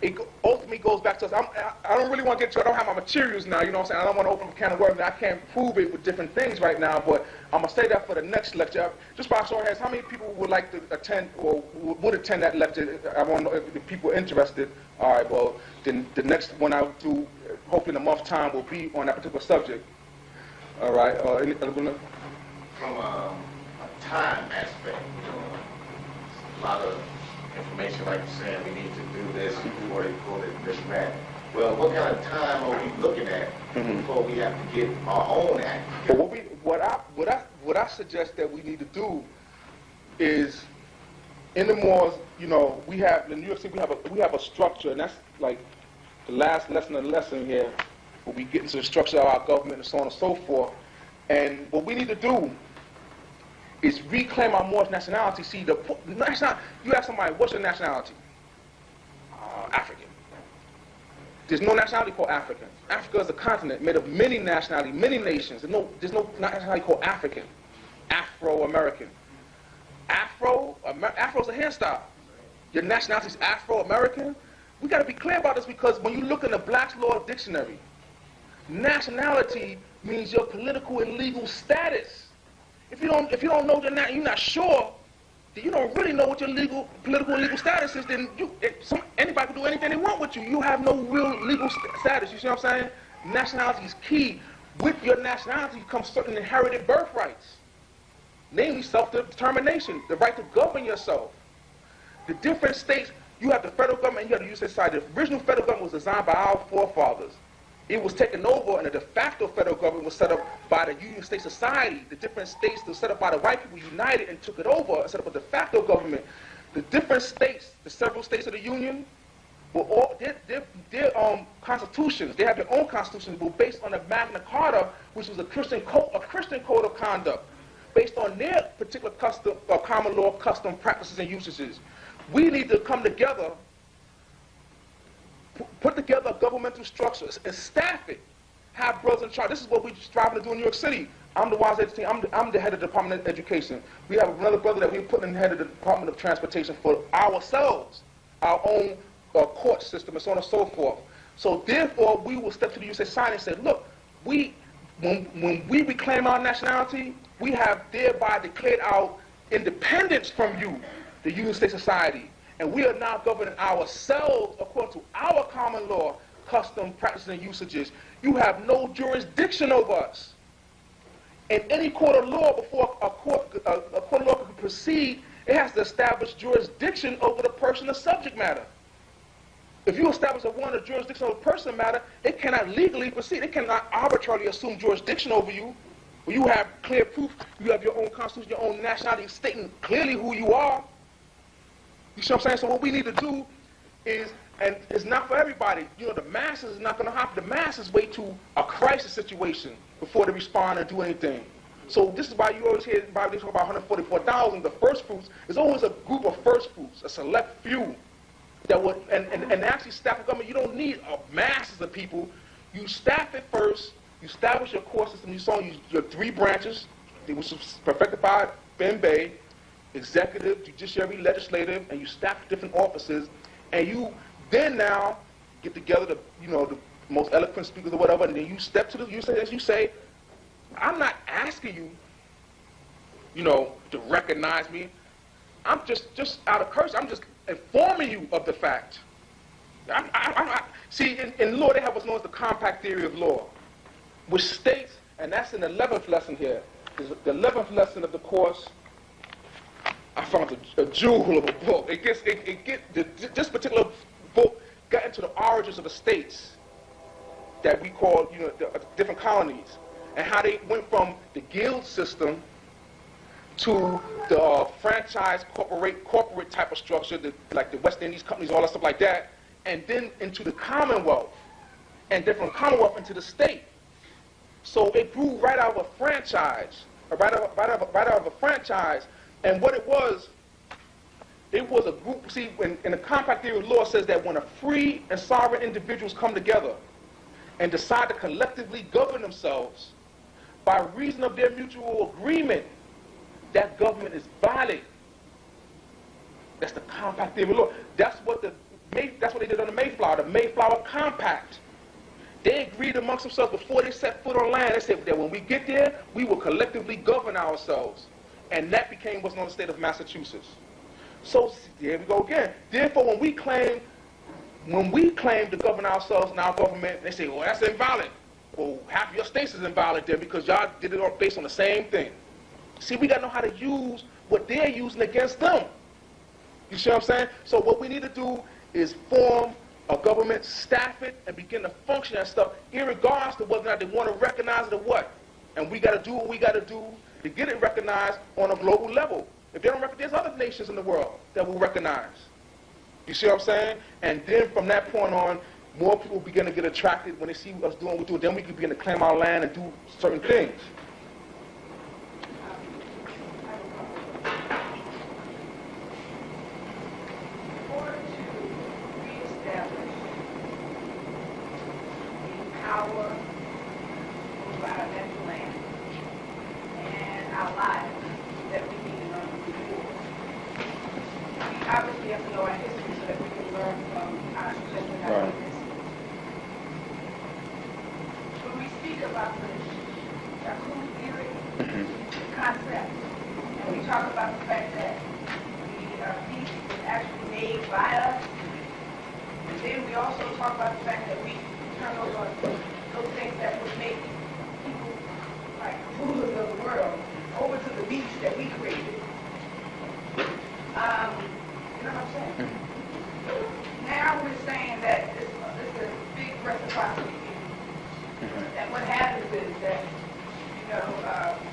It ultimately goes back to us. I don't really want to get to it. I don't have my materials now, you know what I'm saying? I don't want to open up a can of worms. I can't prove it with different things right now, but I'm going to say that for the next lecture. Just by show of hands, how many people would like to attend or would attend that lecture? I want to know if people are interested. All right, well, then the next one I'll do, hopefully in a month's time, will be on that particular subject. All right. From a time aspect, a lot of information, like you're saying, we need to do this before they pull it, this and that. Well, what kind of time are we looking at before we have to get our own act? But what I suggest that we need to do is, in the Moors, you know, we have in New York City, we have a structure, and that's like the last lesson of the lesson here, where we get into the structure of our government and so on and so forth. And what we need to do is reclaim our Moorish nationality. See, you ask somebody, what's your nationality? African. There's no nationality called African. Africa is a continent made of many nationalities, many nations. There's no nationality called African. Afro-American. Afro's a hairstyle. Your nationality is Afro-American? we got to be clear about this, because when you look in the Black's Law Dictionary, nationality means your political and legal status. If you don't know you're not sure, then you don't really know what your political and legal status is. Then anybody can do anything they want with you. You have no real legal status. You see what I'm saying? Nationality is key. With your nationality comes certain inherited birthrights, namely self-determination, the right to govern yourself. The different states, you have the federal government and you have the U.S. society. The original federal government was designed by our forefathers. It was taken over, and the de facto federal government was set up by the Union State Society. The different states were set up by the white people united and took it over and set up a de facto government. The different states, the several states of the Union, were all their constitutions. They have their own constitutions, but based on the Magna Carta, which was a Christian code of conduct, based on their particular custom, common law custom practices and usages. We need to come together, put together a governmental structure and staff it. Have brothers in charge. This is what we're striving to do in New York City. I'm the WISE team. I'm the head of the Department of Education. We have another brother that we're putting in the head of the Department of Transportation for ourselves, our own court system, and so on and so forth. So therefore, we will step to the U.S. society and say, look, when we reclaim our nationality, we have thereby declared our independence from you, the Union State Society, and we are now governing ourselves according to our common law, custom, practices, and usages. You have no jurisdiction over us. In any court of law, before a court of law can proceed, it has to establish jurisdiction over the person or subject matter. If you establish a jurisdiction over person matter, it cannot legally proceed. It cannot arbitrarily assume jurisdiction over you. When you have clear proof, you have your own constitution, your own nationality, stating clearly who you are. You see what I'm saying? So what we need to do is, and it's not for everybody, you know, the masses is not going to happen. The masses wait to a crisis situation before they respond and do anything. So this is why you always hear the Bible talk about 144,000, the first fruits. There's always a group of first fruits, a select few that would, and actually staff a government. You don't need masses of people. You staff it first. You establish your court system. You saw your three branches, which was perfected by Ben Bey, executive, judiciary, legislative, and you staff different offices, and you then now get together the most eloquent speakers or whatever, and then you step to you say, I'm not asking you, to recognize me. I'm just out of courtesy. I'm just informing you of the fact. See, in law, they have what's known as the compact theory of law, which states, and that's in the 11th lesson here, is the 11th lesson of the course. I found a jewel of a book. This particular book got into the origins of the states that we call, the different colonies, and how they went from the guild system to the franchise corporate type of structure, like the West Indies companies, all that stuff like that, and then into the Commonwealth, and then from Commonwealth into the state. So it grew right out of a franchise, right out of a franchise. And what it was a group. See, in the compact theory of law, says that when a free and sovereign individuals come together and decide to collectively govern themselves by reason of their mutual agreement, that government is valid. That's the compact theory of law. That's what they did on the Mayflower Compact. They agreed amongst themselves before they set foot on land. They said that when we get there, we will collectively govern ourselves. And that became what's known as the state of Massachusetts. So here we go again. Therefore, when we claim to govern ourselves in our government, they say, well, that's invalid. Well, half of your states is invalid then because y'all did it all based on the same thing. See, we got to know how to use what they're using against them. You see what I'm saying? So what we need to do is form a government, staff it, and begin to function and stuff, irregardless of whether or not they want to recognize it or what. And we got to do what we got to do to get it recognized on a global level. If they don't recognize, there's other nations in the world that will recognize. You see what I'm saying? And then from that point on, more people begin to get attracted when they see us doing what we do. Then we can begin to claim our land and do certain things. Power over our mental land and our lives that we need to learn to do. We obviously have to know our history so that we can learn from our about the Hakim theory concept, and we talk about the fact that the beast is actually made by us, and then we also talk about the fact that we turn over those things that would make people like rulers of the world over to the beast that we created. You know what I'm saying? Now we're saying that this is a big reciprocity. And what happens is that, you know,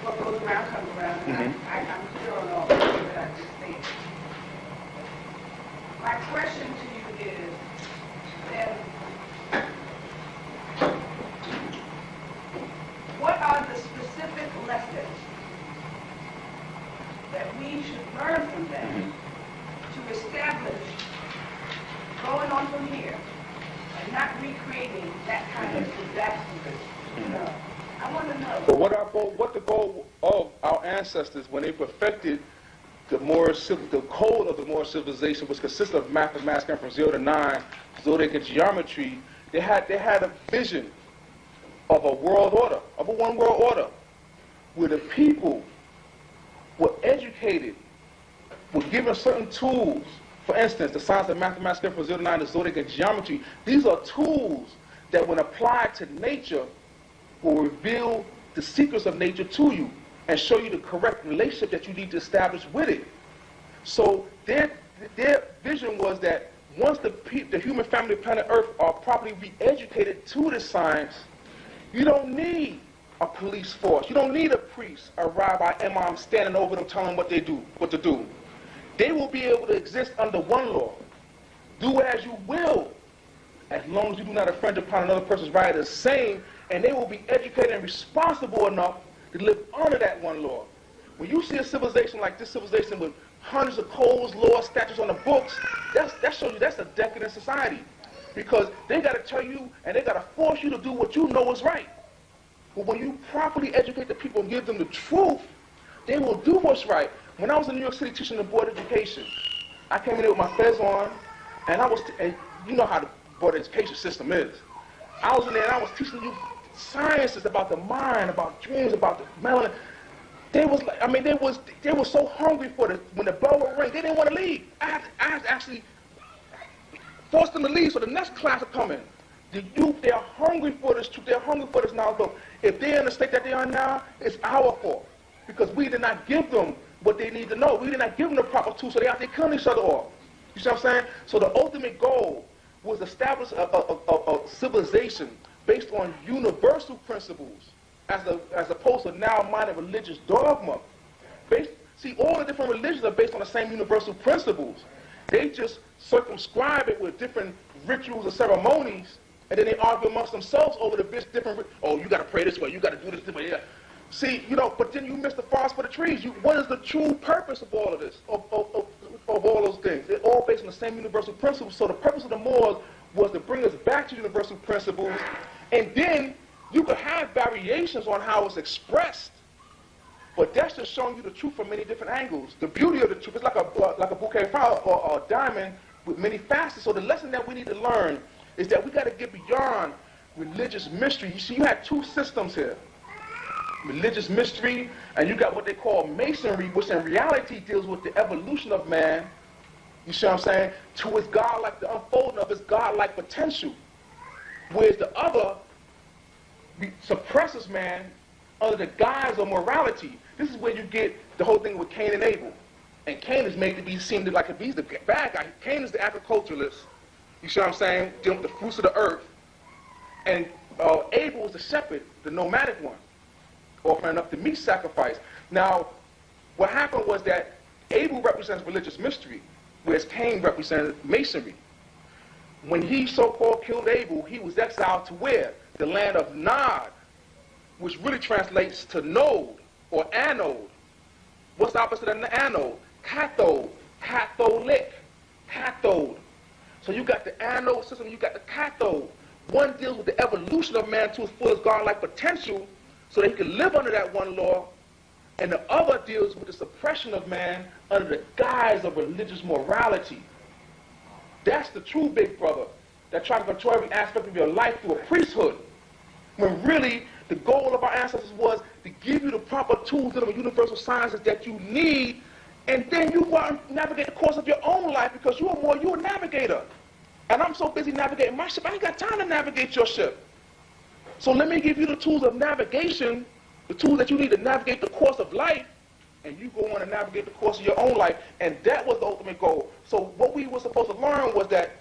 what goes around comes around. And I'm sure on all that I just stated. My question to you is, then, what are the specific lessons that we should learn from them to establish going on from here and not recreating that kind of disaster? You know, I want to know. But what the goal of our ancestors when they perfected the code of the Moorish civilization, which consists of mathematics from 0 to 9, zodiac and geometry, they had a vision of a world order, of a one world order, where the people were educated, were given certain tools. For instance, the science of mathematics from 0 to 9, the zodiac and geometry. These are tools that, when applied to nature, will reveal the secrets of nature to you and show you the correct relationship that you need to establish with it. So their vision was that once the human family of planet Earth are properly re-educated to this science, you don't need a police force. You don't need a priest, a rabbi, imam standing over them telling them what to do. They will be able to exist under one law. Do as you will, as long as you do not infringe upon another person's right the same, and they will be educated and responsible enough to live under that one law. When you see a civilization like this civilization with hundreds of codes, laws, statutes on the books, that shows you that's a decadent society. Because they got to tell you and they got to force you to do what you know is right. But when you properly educate the people and give them the truth, they will do what's right. When I was in New York City teaching the board education, I came in there with my fez on, and and you know how the board education system is. I was in there and I was teaching you sciences about the mind, about dreams, about the melanin. They was like, I mean, they were so hungry for it. When the bell would ring, they didn't want to leave. I had to actually force them to leave so the next class would come in. The youth, they are hungry for this truth. They're hungry for this knowledge. So if they're in the state that they are now, it's our fault. Because we did not give them what they need to know. We did not give them the proper tools, so they out there killing each other off. You see what I'm saying? So the ultimate goal was to establish a civilization based on universal principles, as opposed to now-minded religious dogma. See, all the different religions are based on the same universal principles. They just circumscribe it with different rituals and ceremonies, and then they argue amongst themselves over the different. Oh, you got to pray this way. You got to do this way. Yeah. See, you know, but then you miss the forest for the trees. What is the true purpose of all of this? Of all those things? They're all based on the same universal principles. So the purpose of the Moors was to bring us back to universal principles, and then you could have variations on how it's expressed. But that's just showing you the truth from many different angles. The beauty of the truth is like a bouquet of flowers or a diamond with many facets. So the lesson that we need to learn is that we got to get beyond religious mystery. You see, you had two systems here. Religious mystery, and you got what they call masonry, which in reality deals with the evolution of man, you see what I'm saying, to his God-like, the unfolding of his God-like potential. Whereas the other suppresses man under the guise of morality. This is where you get the whole thing with Cain and Abel. And Cain is made to be seen like he's the bad guy. Cain is the agriculturalist, you see what I'm saying, dealing with the fruits of the earth. And Abel is the shepherd, the nomadic one, offering up the meat sacrifice. Now, what happened was that Abel represents religious mystery, whereas Cain represents masonry. When he so-called killed Abel, he was exiled to where? The land of Nod, which really translates to node or anode. What's the opposite of the anode? Cathode, catholic, cathode. So you got the anode system, you got the cathode. One deals with the evolution of man to his fullest God-like potential, so that he can live under that one law, and the other deals with the suppression of man under the guise of religious morality. That's the true big brother that tries to control every aspect of your life through a priesthood. when really the goal of our ancestors was to give you the proper tools of the universal sciences that you need, and then you go out and navigate the course of your own life, because you're a navigator. And I'm so busy navigating my ship, I ain't got time to navigate your ship. So let me give you the tools of navigation, the tools that you need to navigate the course of life, and you go on and navigate the course of your own life. And that was the ultimate goal. So what we were supposed to learn was that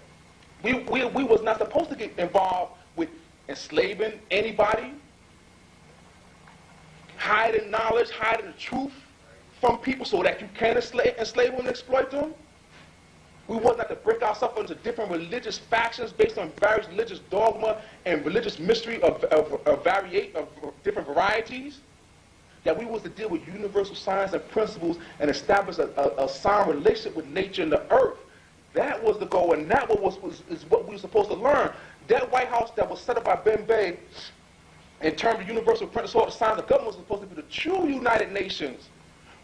we was not supposed to get involved with enslaving anybody, hiding knowledge, hiding the truth from people so that you can enslave them and exploit them. We was not to break ourselves into different religious factions based on various religious dogma and religious mystery of different varieties. That we was to deal with universal science and principles and establish a sound relationship with nature and the earth. That was the goal, and that is what we were supposed to learn. That White House that was set up by Ben Bey in terms of universal principles of science and government was supposed to be the true United Nations,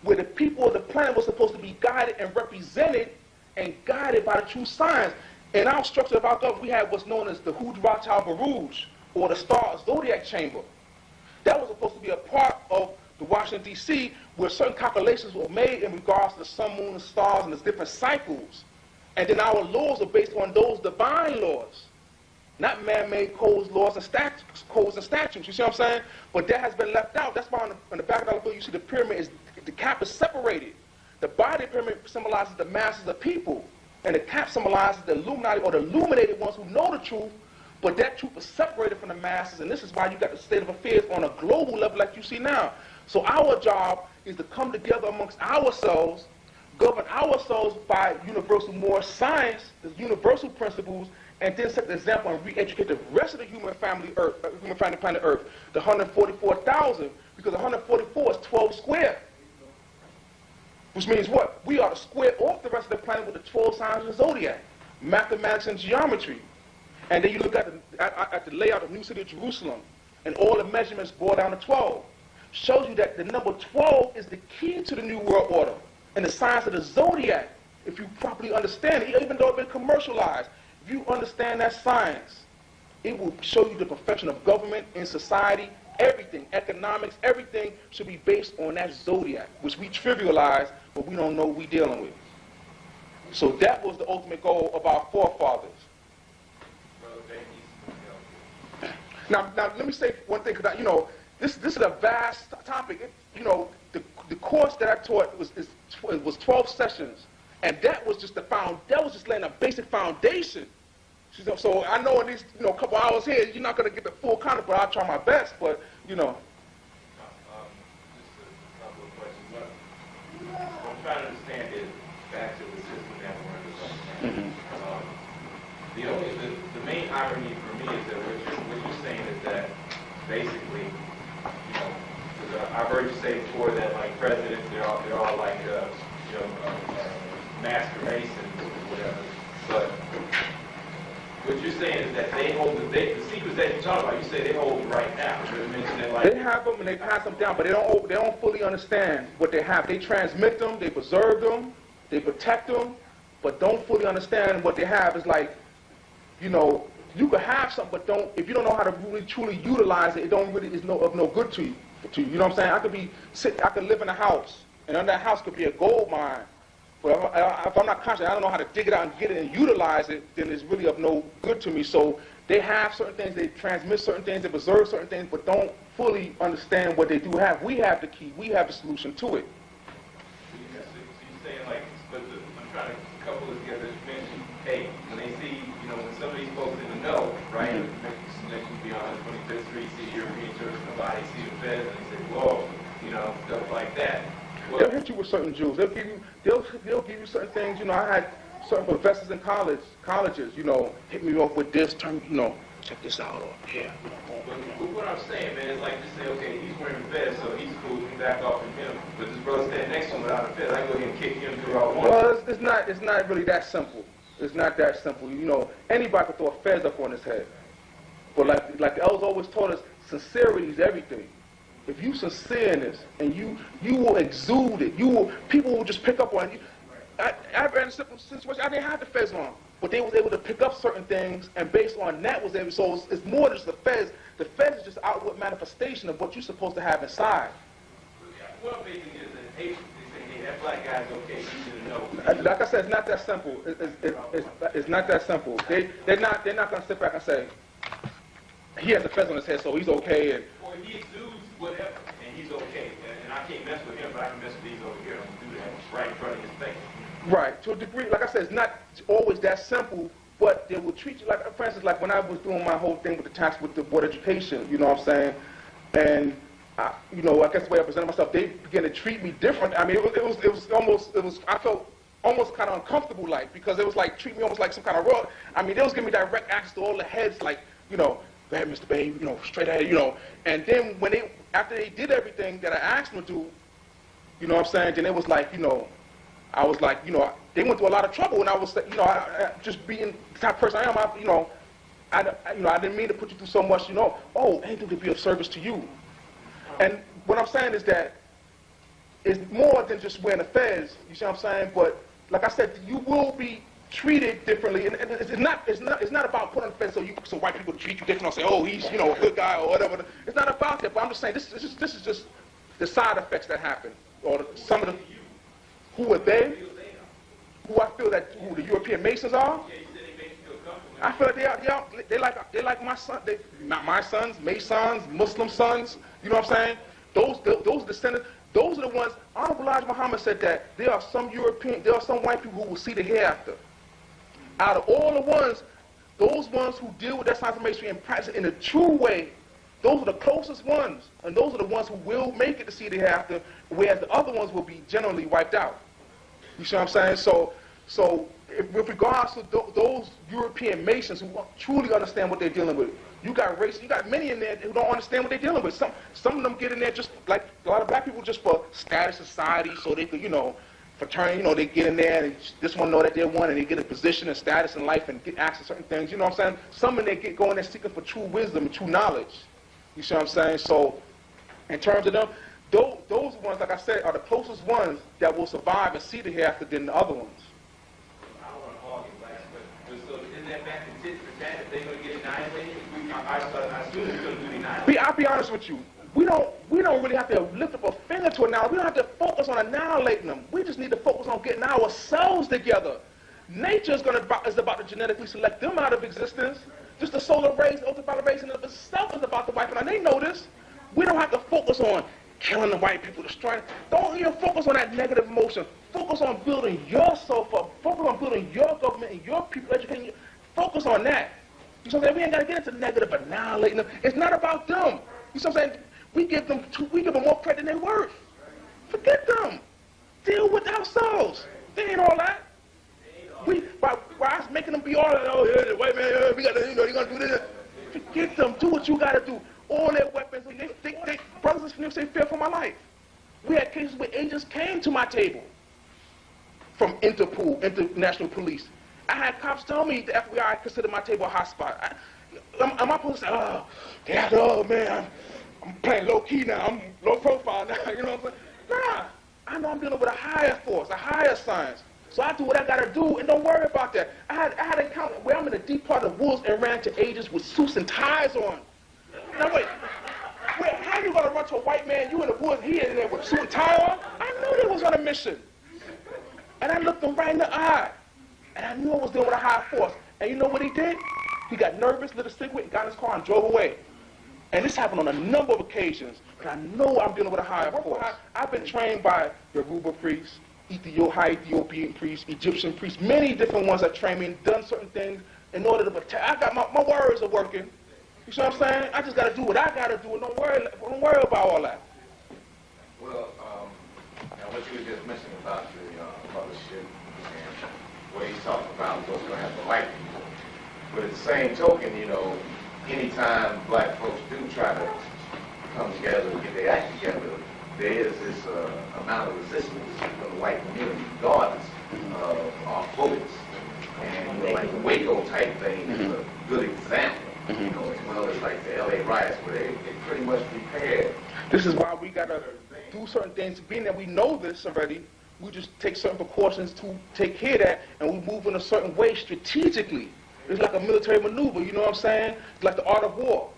where the people of the planet were supposed to be guided and represented and guided by the true science. In our structure of our government, we had what's known as the Rothschild Baruch, or the Star Zodiac Chamber. That was supposed to be a part of the Washington, D.C., where certain calculations were made in regards to the sun, moon, and stars and the different cycles. And then our laws are based on those divine laws, not man-made codes, laws, and statutes. You see what I'm saying? But that has been left out. That's why on the back of the bill you see the pyramid, the cap is separated. The body pyramid symbolizes the masses of people, and the cap symbolizes the Illuminati or the illuminated ones who know the truth, but that truth is separated from the masses, and this is why you got the state of affairs on a global level like you see now. So our job is to come together amongst ourselves, govern ourselves by universal moral science, the universal principles, and then set the example and re-educate the rest of the human family planet Earth, the 144,000, because 144 is 12 square. Which means what? We are to square off the rest of the planet with the 12 signs of the zodiac, mathematics and geometry. And then you look at the layout of New City of Jerusalem, and all the measurements boil down to 12. Shows you that the number 12 is the key to the New World Order. And the science of the zodiac, if you properly understand it, even though it's been commercialized, if you understand that science, it will show you the perfection of government and society. Everything, economics, everything should be based on that zodiac, which we trivialize, but we don't know what we're dealing with. So that was the ultimate goal of our forefathers. Now let me say one thing, because this is a vast topic. The course that I taught was 12 sessions, and that was just laying a basic foundation. So I know in these couple hours here, you're not going to get the full content, but I'll try my best. But Just a couple of questions. What I'm trying to understand is back to the system that we're under. The main irony for me is that what you're saying is that basically, I've heard you say before that like presidents, they're all like master masons or whatever, but what you're saying is that they hold the secrets that you talk about. You say they hold them right now. They have them and they pass them down, but they don't fully understand what they have. They transmit them, they preserve them, they protect them, but don't fully understand what they have. It's like, you could have something, but if you don't know how to really truly utilize it, it don't really is of no good to you. You know what I'm saying? I could live in a house, and under that house could be a gold mine. But if I'm not conscious, I don't know how to dig it out and get it and utilize it, then it's really of no good to me. So they have certain things, they transmit certain things, they preserve certain things, but don't fully understand what they do have. We have the key. We have the solution to it. So you're saying like, I'm trying to couple it together. You mentioned, hey, when they see, when some of these folks in the know, right? You be on the 25th Street, see European church in the body, see the feds, and they say, whoa, stuff like that. They'll hit you with certain jewels. They'll give you certain things. I had certain professors in colleges, hit me off with this, check this out, or here. But what I'm saying, man, is like to say, okay, he's wearing the fez, so he's cool, we can back off from him. But this brother standing next to him without a fez, I can go ahead and kick him through all one. Well, it's not really that simple. It's not that simple. Anybody could throw a fez up on his head. But like the elders always taught us, sincerity is everything. If you sincere in this, and you will exude it, people will just pick up on you. I've been in a simple situation, I didn't have the fez on. but they was able to pick up certain things, and based on that was able. So it's more than just the feds. The feds is just outward manifestation of what you're supposed to have inside. Well, basically, is an Haitian. They say, hey, that black guy's okay. You need to know. Like I said, it's not that simple. It's not that simple. They're not gonna sit back and say he has the fez on his head, so he's okay. And or he exudes whatever, and he's okay. And I can't mess with him, but I can mess with these over here. I'm gonna do that right in front of his face. Right, to a degree. Like I said, it's not always that simple. But they will treat you like, for instance, like when I was doing my whole thing with the tax with the board of education. You know what I'm saying? And you know, I guess the way I presented myself, they began to treat me different. I mean, I felt almost kind of uncomfortable, like, because it was like, treat me almost like some kind of royal. I mean, they was giving me direct access to all the heads, like, you know, go ahead, Mr. Bey, you know, straight ahead, you know. And then when after they did everything that I asked them to do, you know what I'm saying, then it was like, you know, I was like, you know, they went through a lot of trouble, and I was, you know, I just being the type of person I am, you know, I didn't mean to put you through so much, you know. Oh, anything to be of service to you. And what I'm saying is that it's more than just wearing a fez, you see what I'm saying? But like I said, you will be treated differently, and it's not about putting on a fez so white people treat you different or say, oh, he's, you know, a good guy or whatever. It's not about that. But I'm just saying this is just the side effects that happen, or some of the who are they, who I feel that who the European Masons are. I feel like they like my son, not my sons, Masons, Muslim sons. You know what I'm saying? Those descendants, those are the ones. Honorable Elijah Muhammad said that there are some white people who will see the hereafter. Out of all the ones, those ones who deal with that science of masonry and practice it in a true way, those are the closest ones, and those are the ones who will make it to see the hereafter, whereas the other ones will be generally wiped out. You see what I'm saying? So with regards to those European Masons who truly understand what they're dealing with, you got many in there who don't understand what they're dealing with. Some of them get in there just like a lot of black people, just for status society, so they could, you know, fraternity, you know, they get in there and just want to know that they're one, and they get a position and status in life and get access to certain things. You know what I'm saying? Some of them they go in there seeking for true wisdom and true knowledge. You see what I'm saying? So in terms of them, those ones, like I said, are the closest ones that will survive and see the hereafter than the other ones. I don't want to argue, but so isn't that back to tit for tat if they're going to get annihilated? I assume they're going to do annihilated. I'll be honest with you. We don't really have to lift up a finger to annihilate. We don't have to focus on annihilating them. We just need to focus on getting ourselves together. Nature is about to genetically select them out of existence. Just the solar rays, the ultraviolet rays in of itself is about to wipe it out. They know this. We don't have to focus on killing the white people, destroying. Don't even focus on that negative emotion. Focus on building yourself up. Focus on building your government and your people, educating you. Focus on that. You know what I'm saying? We ain't got to get into negative annihilating them. It's not about them. You know what I'm saying? We give them more credit than they're worth. Forget them. Deal with ourselves. They ain't all that. By us making them be all that, oh yeah, the white man, we got to, you know, they're gonna do this. Forget them. Do what you got to do. All their weapons, they brothers and sisters say, fear for my life. We had cases where agents came to my table from Interpol, International Police. I had cops tell me the FBI considered my table a hot spot. Am I supposed to say, oh, yeah, oh man, I'm playing low key now, I'm low profile now, you know what I'm saying? Nah, I know I'm dealing with a higher force, a higher science. So I do what I gotta do and don't worry about that. I had an encounter where I'm in the deep part of the woods and ran to agents with suits and ties on. Now wait, how you gonna run to a white man, you in the woods, he in there with a suit and tie on? I knew they was on a mission. And I looked him right in the eye. And I knew I was dealing with a high force. And you know what he did? He got nervous, lit a cigarette, and got in his car and drove away. And this happened on a number of occasions. But I know I'm dealing with a higher force. I've been trained by Yoruba priests, high Ethiopian priests, Egyptian priests, many different ones that trained me and done certain things in order to protect. I got my words are working. You see what I'm saying? I just got to do what I got to do and don't worry about all that. Well, now what you were just mentioning about the mothership and what he's talking about what's going to happen to white people. But at the same token, you know, anytime black folks do try to come together and get their act together, there is this amount of resistance from the white community, regardless of our votes. And you know, like the Waco type thing is a good example. You know, as well as like the LA riots where they pretty much prepared. This is why we gotta do certain things, being that we know this already, we just take certain precautions to take care of that, and we move in a certain way strategically. It's like a military maneuver, you know what I'm saying? It's like the art of war.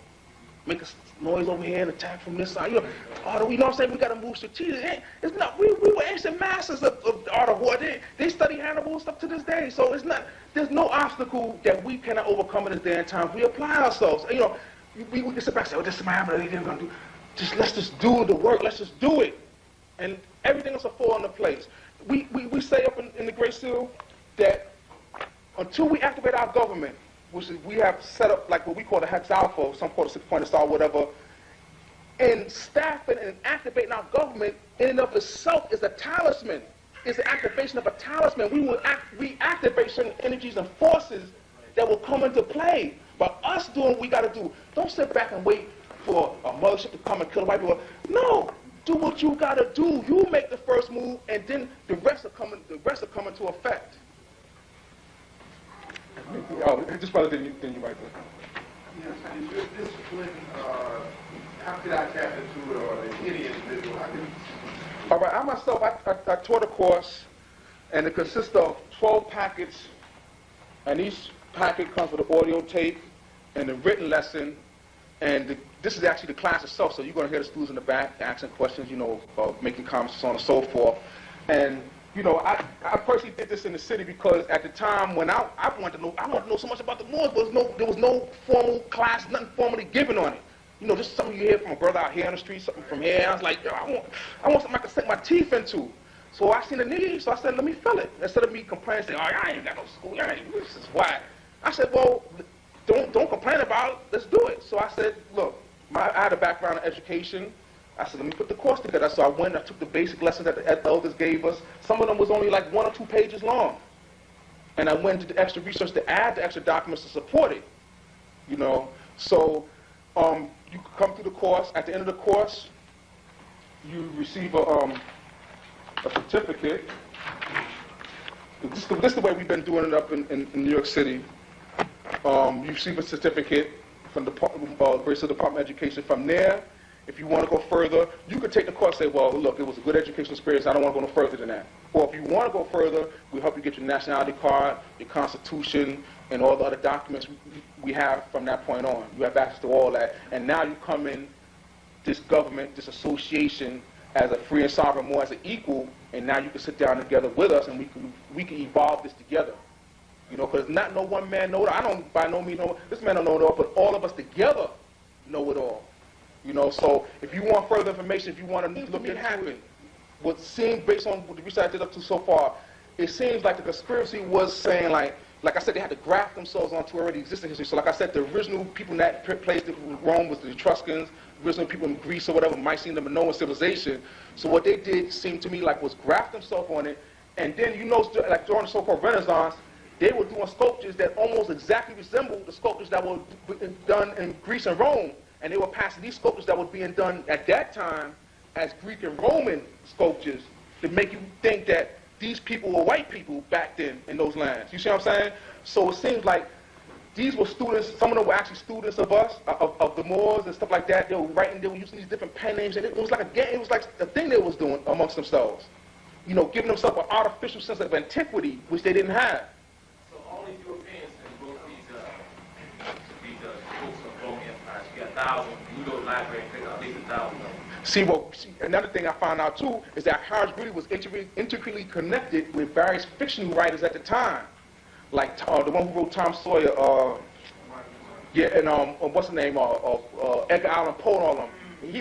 Make a noise over here and attack from this side. You know, art of, you know what I'm saying? We got to move strategically. It's not. We were ancient masters of the art of war. They study Hannibal and stuff to this day. So it's not. There's no obstacle that we cannot overcome in this day and time. We apply ourselves. You know, we can sit back and say, "Oh, this is my habit. They're gonna do." Let's just do the work. Let's just do it, and everything else will fall into place. We say up in the Great Seal that until we activate our government, which is we have set up like what we call the Hex Alpha, some call it 6-point star, whatever, and staffing and activating our government in and of itself is a talisman. It's an activation of a talisman. We will reactivate certain energies and forces that will come into play. But us doing what we got to do. Don't sit back and wait for a mothership to come and kill white people. No, do what you got to do. You make the first move, and then the rest will come into effect. Oh, just probably didn't you right there. Yes, is this when, how could I tap into it, or any individual? All right, I myself, I taught a course, and it consists of 12 packets, and each packet comes with an audio tape and a written lesson, and this is actually the class itself, so you're going to hear the students in the back asking questions, you know, making comments, so on and so forth. And you know, I personally did this in the city because at the time when I wanted to know so much about the Moors, but there was no formal class, nothing formally given on it. You know, just something you hear from a brother out here on the street, something from here. I was like, yo, I want something I can sink my teeth into. So I seen the need, so I said, let me fill it. Instead of me complaining, saying, oh, I ain't got no school, this is why. I said, well, don't complain about it, let's do it. So I said, look, I had a background in education. I said, let me put the course together. So I went, I took the basic lessons that the elders gave us. Some of them was only like 1 or 2 pages long. And I went into the extra research to add the extra documents to support it. You know, so you come through the course. At the end of the course, you receive a certificate. This is the way we've been doing it up in New York City. You receive a certificate from the Great Seal Department of Education. From there, if you want to go further, you could take the course and say, well, look, it was a good educational experience. I don't want to go no further than that. Or if you want to go further, we help you get your nationality card, your constitution, and all the other documents we have from that point on. You have access to all that. And now you come in this government, this association, as a free and sovereign, more as an equal, and now you can sit down together with us and we can evolve this together. You know, because not no one man know it. I don't by no means know it. This man don't know it all, but all of us together know it all. You know, so if you want further information, if you want to look at happen, what seemed based on what the research I did up to so far, it seems like the conspiracy was saying like I said, they had to graft themselves onto already existing history. So like I said, the original people in that place in Rome was the Etruscans, original people in Greece or whatever might seem to be known civilization. So what they did seemed to me like was graft themselves on it, and then you know, like during the so-called Renaissance, they were doing sculptures that almost exactly resembled the sculptures that were done in Greece and Rome. And they were passing these sculptures that were being done at that time as Greek and Roman sculptures to make you think that these people were white people back then in those lands. You see what I'm saying? So it seems like these were students, some of them were actually students of us, of the Moors and stuff like that. They were writing, they were using these different pen names, and it was like it was like a thing they was doing amongst themselves. You know, giving themselves an artificial sense of antiquity, which they didn't have. So only Europeans can go these books of Roman empires. You got 1,000. You go to the library and pick up at least 1,000 of them. See, another thing I found out too is that Horace Greeley was intricately connected with various fictional writers at the time, like the one who wrote Tom Sawyer, and what's the name, Edgar Allan Poe and all them.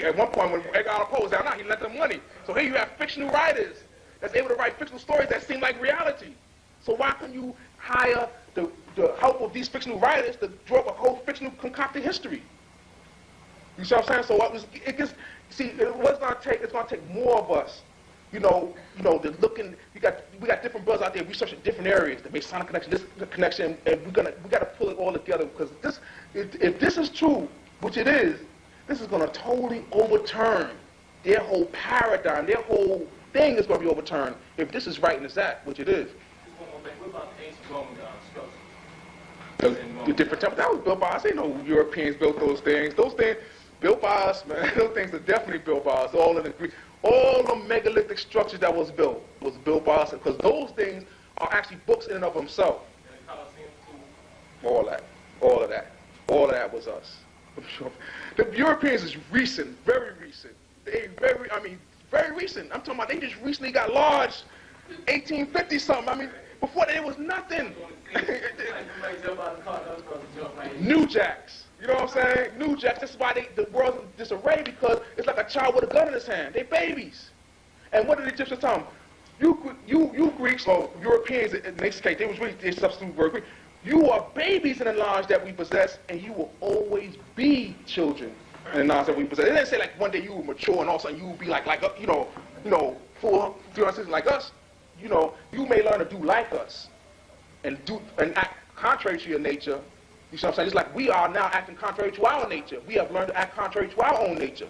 At one point when Edgar Allan Poe was down, he lent them money. So here you have fictional writers that's able to write fictional stories that seem like reality. So why couldn't you hire the help of these fictional writers to draw up a whole fictional concocted history? You see what I'm saying? So it's gonna take more of us. We got different brothers out there researching different areas, the Masonic connection, this connection, and we gotta pull it all together, because if this is true, which it is, this is gonna totally overturn their whole paradigm, their whole thing is gonna be overturned if this is right and it's that, which it is. One more thing. What about the ancient Roman structures? The different temples that was built by us. Ain't no Europeans built those things. Those things built by us, man. Those things are definitely built by us. All all the megalithic structures that was built by us, because those things are actually books in and of themselves. All of that was us. The Europeans is recent, very recent. Very recent. I'm talking about they just recently got large, 1850 something. I mean, before that it was nothing. New Jacks. You know what I'm saying? New Jacks. That's why the world's in disarray, because it's like a child with a gun in his hand. They babies. And what did the Egyptians tell them? You Greeks or Europeans in this case, they substitute the word Greek. You are babies in the knowledge that we possess, and you will always be children in the knowledge that we possess. It didn't say like one day you will mature and all of a sudden you will be like full 360 like us. You know, you may learn to do like us and act contrary to your nature. You see what I'm saying? It's like we are now acting contrary to our nature. We have learned to act contrary to our own nature.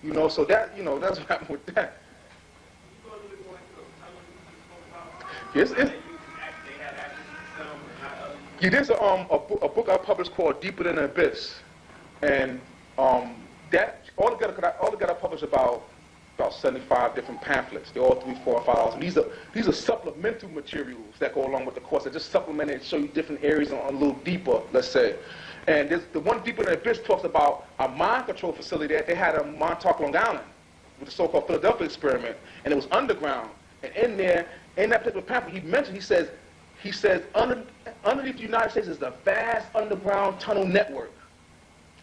You know, so that, you know, that's what happened with that. Yes, there's a book I published called Deeper Than the Abyss, and that altogether I published about 75 different pamphlets. They're all $3, $4, $5, and these are supplemental materials that go along with the course. That just supplement it and show you different areas a little deeper, let's say. And the one Deeper Than the Abyss talks about a mind control facility that they had on Montauk, Long Island, with the so-called Philadelphia experiment, and it was underground. And in there, in that particular pamphlet, he says underneath the United States is a vast underground tunnel network.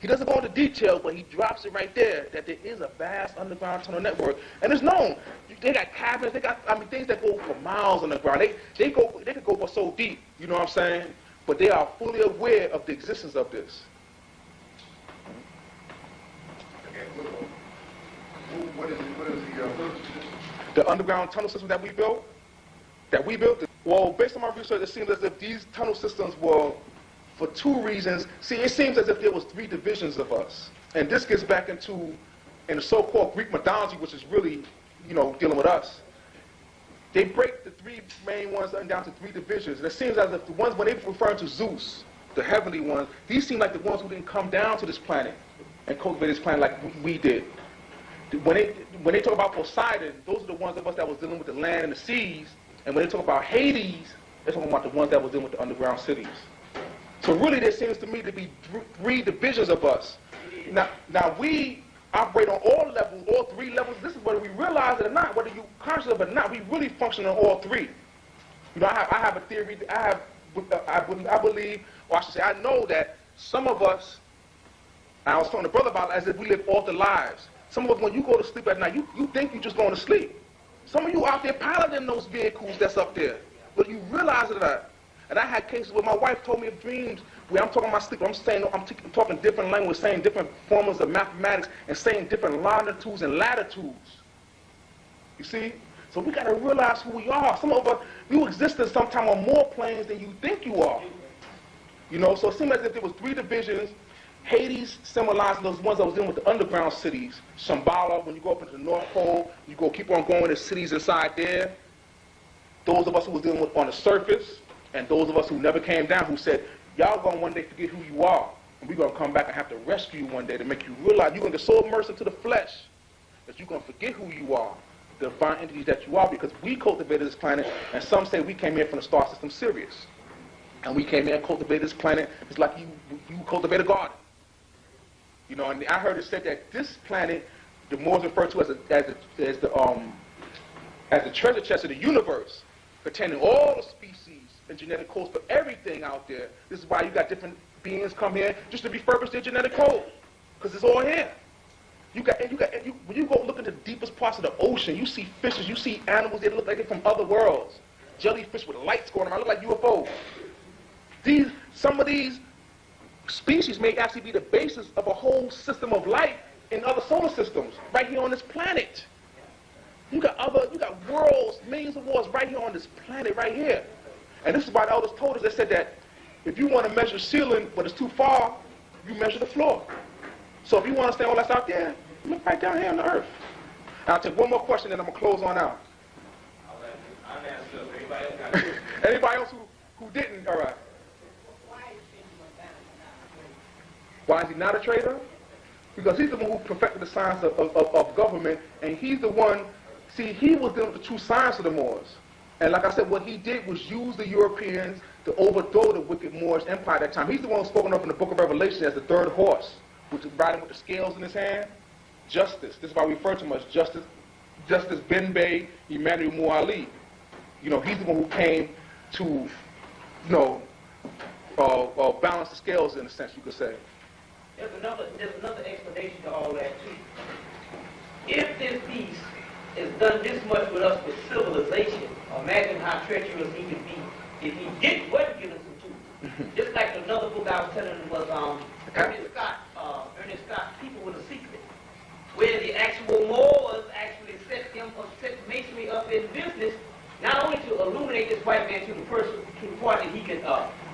He doesn't go into detail, but he drops it right there that there is a vast underground tunnel network, and it's known. They got cabins, they got things that go for miles underground. They could go for so deep, you know what I'm saying? But they are fully aware of the existence of this. What is the underground tunnel system that we built? Well, based on my research, it seems as if these tunnel systems were for two reasons. See, it seems as if there was three divisions of us. And this gets back in the so-called Greek mythology, which is really, you know, dealing with us. They break the three main ones down to three divisions. And it seems as if the ones, when they refer to Zeus, the heavenly ones, these seem like the ones who didn't come down to this planet and cultivate this planet like we did. When they talk about Poseidon, those are the ones of us that was dealing with the land and the seas. And when they talk about Hades, they're talking about the ones that was dealing with the underground cities. So really, there seems to me to be three divisions of us. Now we operate on all levels, all three levels. This is whether we realize it or not, whether you conscious of it or not. We really function on all three. You know, I have a theory. I believe, or I should say, I know that some of us. I was telling the brother about it, as if we live altered lives. Some of us, when you go to sleep at night, you think you're just going to sleep. Some of you out there piloting those vehicles that's up there, but you realize it or not. And I had cases where my wife told me of dreams where I'm talking about sleep. I'm talking different language, saying different formulas of mathematics, and saying different longitudes and latitudes. You see? So we got to realize who we are. Some of us, you exist in sometime on more planes than you think you are. You know, so it seemed as if there was three divisions. Hades symbolizing those ones that was dealing with the underground cities. Shambhala, when you go up into the North Pole, you go keep on going, there's cities inside there. Those of us who was dealing with on the surface, and those of us who never came down, who said, y'all going to one day forget who you are, and we're going to come back and have to rescue you one day to make you realize you're going to get so immersed into the flesh that you're going to forget who you are, the divine entities that you are, because we cultivated this planet, and some say we came here from the star system Sirius. And we came here and cultivated this planet. It's like you cultivate a garden. You know, and I heard it said that this planet, the Moors refer to as the treasure chest of the universe, containing all the species and genetic codes for everything out there. This is why you got different beings come here just to refurbish their genetic code, because it's all here. When you go look into the deepest parts of the ocean, you see fishes, you see animals that look like they're from other worlds. Jellyfish with lights going around, look like UFOs. Some of these species may actually be the basis of a whole system of life in other solar systems, right here on this planet. You got worlds, millions of worlds right here on this planet, right here. And this is why the elders told us, they said that if you want to measure ceiling, but it's too far, you measure the floor. So if you want to understand all that's out there, look right down here on the earth. And I'll take one more question, and I'm going to close on out. Anybody else who didn't? All right. Why is he not a traitor? because he's the one who perfected the science of government, and he's the one, see, he was dealing with the true science of the Moors. And like I said, what he did was use the Europeans to overthrow the wicked Moorish empire at that time. He's the one spoken of in the book of Revelation as the third horse, which is riding with the scales in his hand. Justice. This is why we refer to him as Justice Ben Bey Emmanuel Muali. You know, he's the one who came to, you know, balance the scales in a sense, you could say. There's another explanation to all that too. If this beast has done this much with us with civilization, imagine how treacherous he could be if he wasn't giving some tools. Just like another book I was telling him was Ernest Scott's People with a Secret, where the actual Moors actually set masonry up in business, not only to illuminate this white man to the point that he could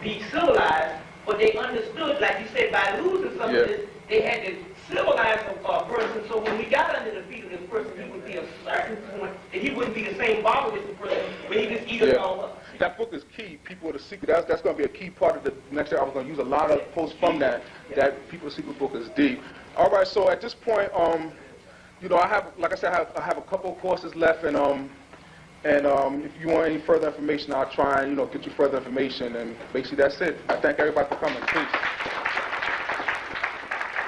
be civilized, but they understood, like you said, by losing some of this, they had to civilize a person, so when we got under the feet of this person, he would be a certain point, and he wouldn't be the same barbarous person, but he just eat us all up. That book is key, People with a Secret. That's going to be a key part of the next year. I was going to use a lot of posts from that. That People with a Secret book is deep. All right, so at this point, you know, I have, like I said, I have a couple of courses left, and if you want any further information, I'll try and, you know, get you further information, and basically that's it. I thank everybody for coming. Peace.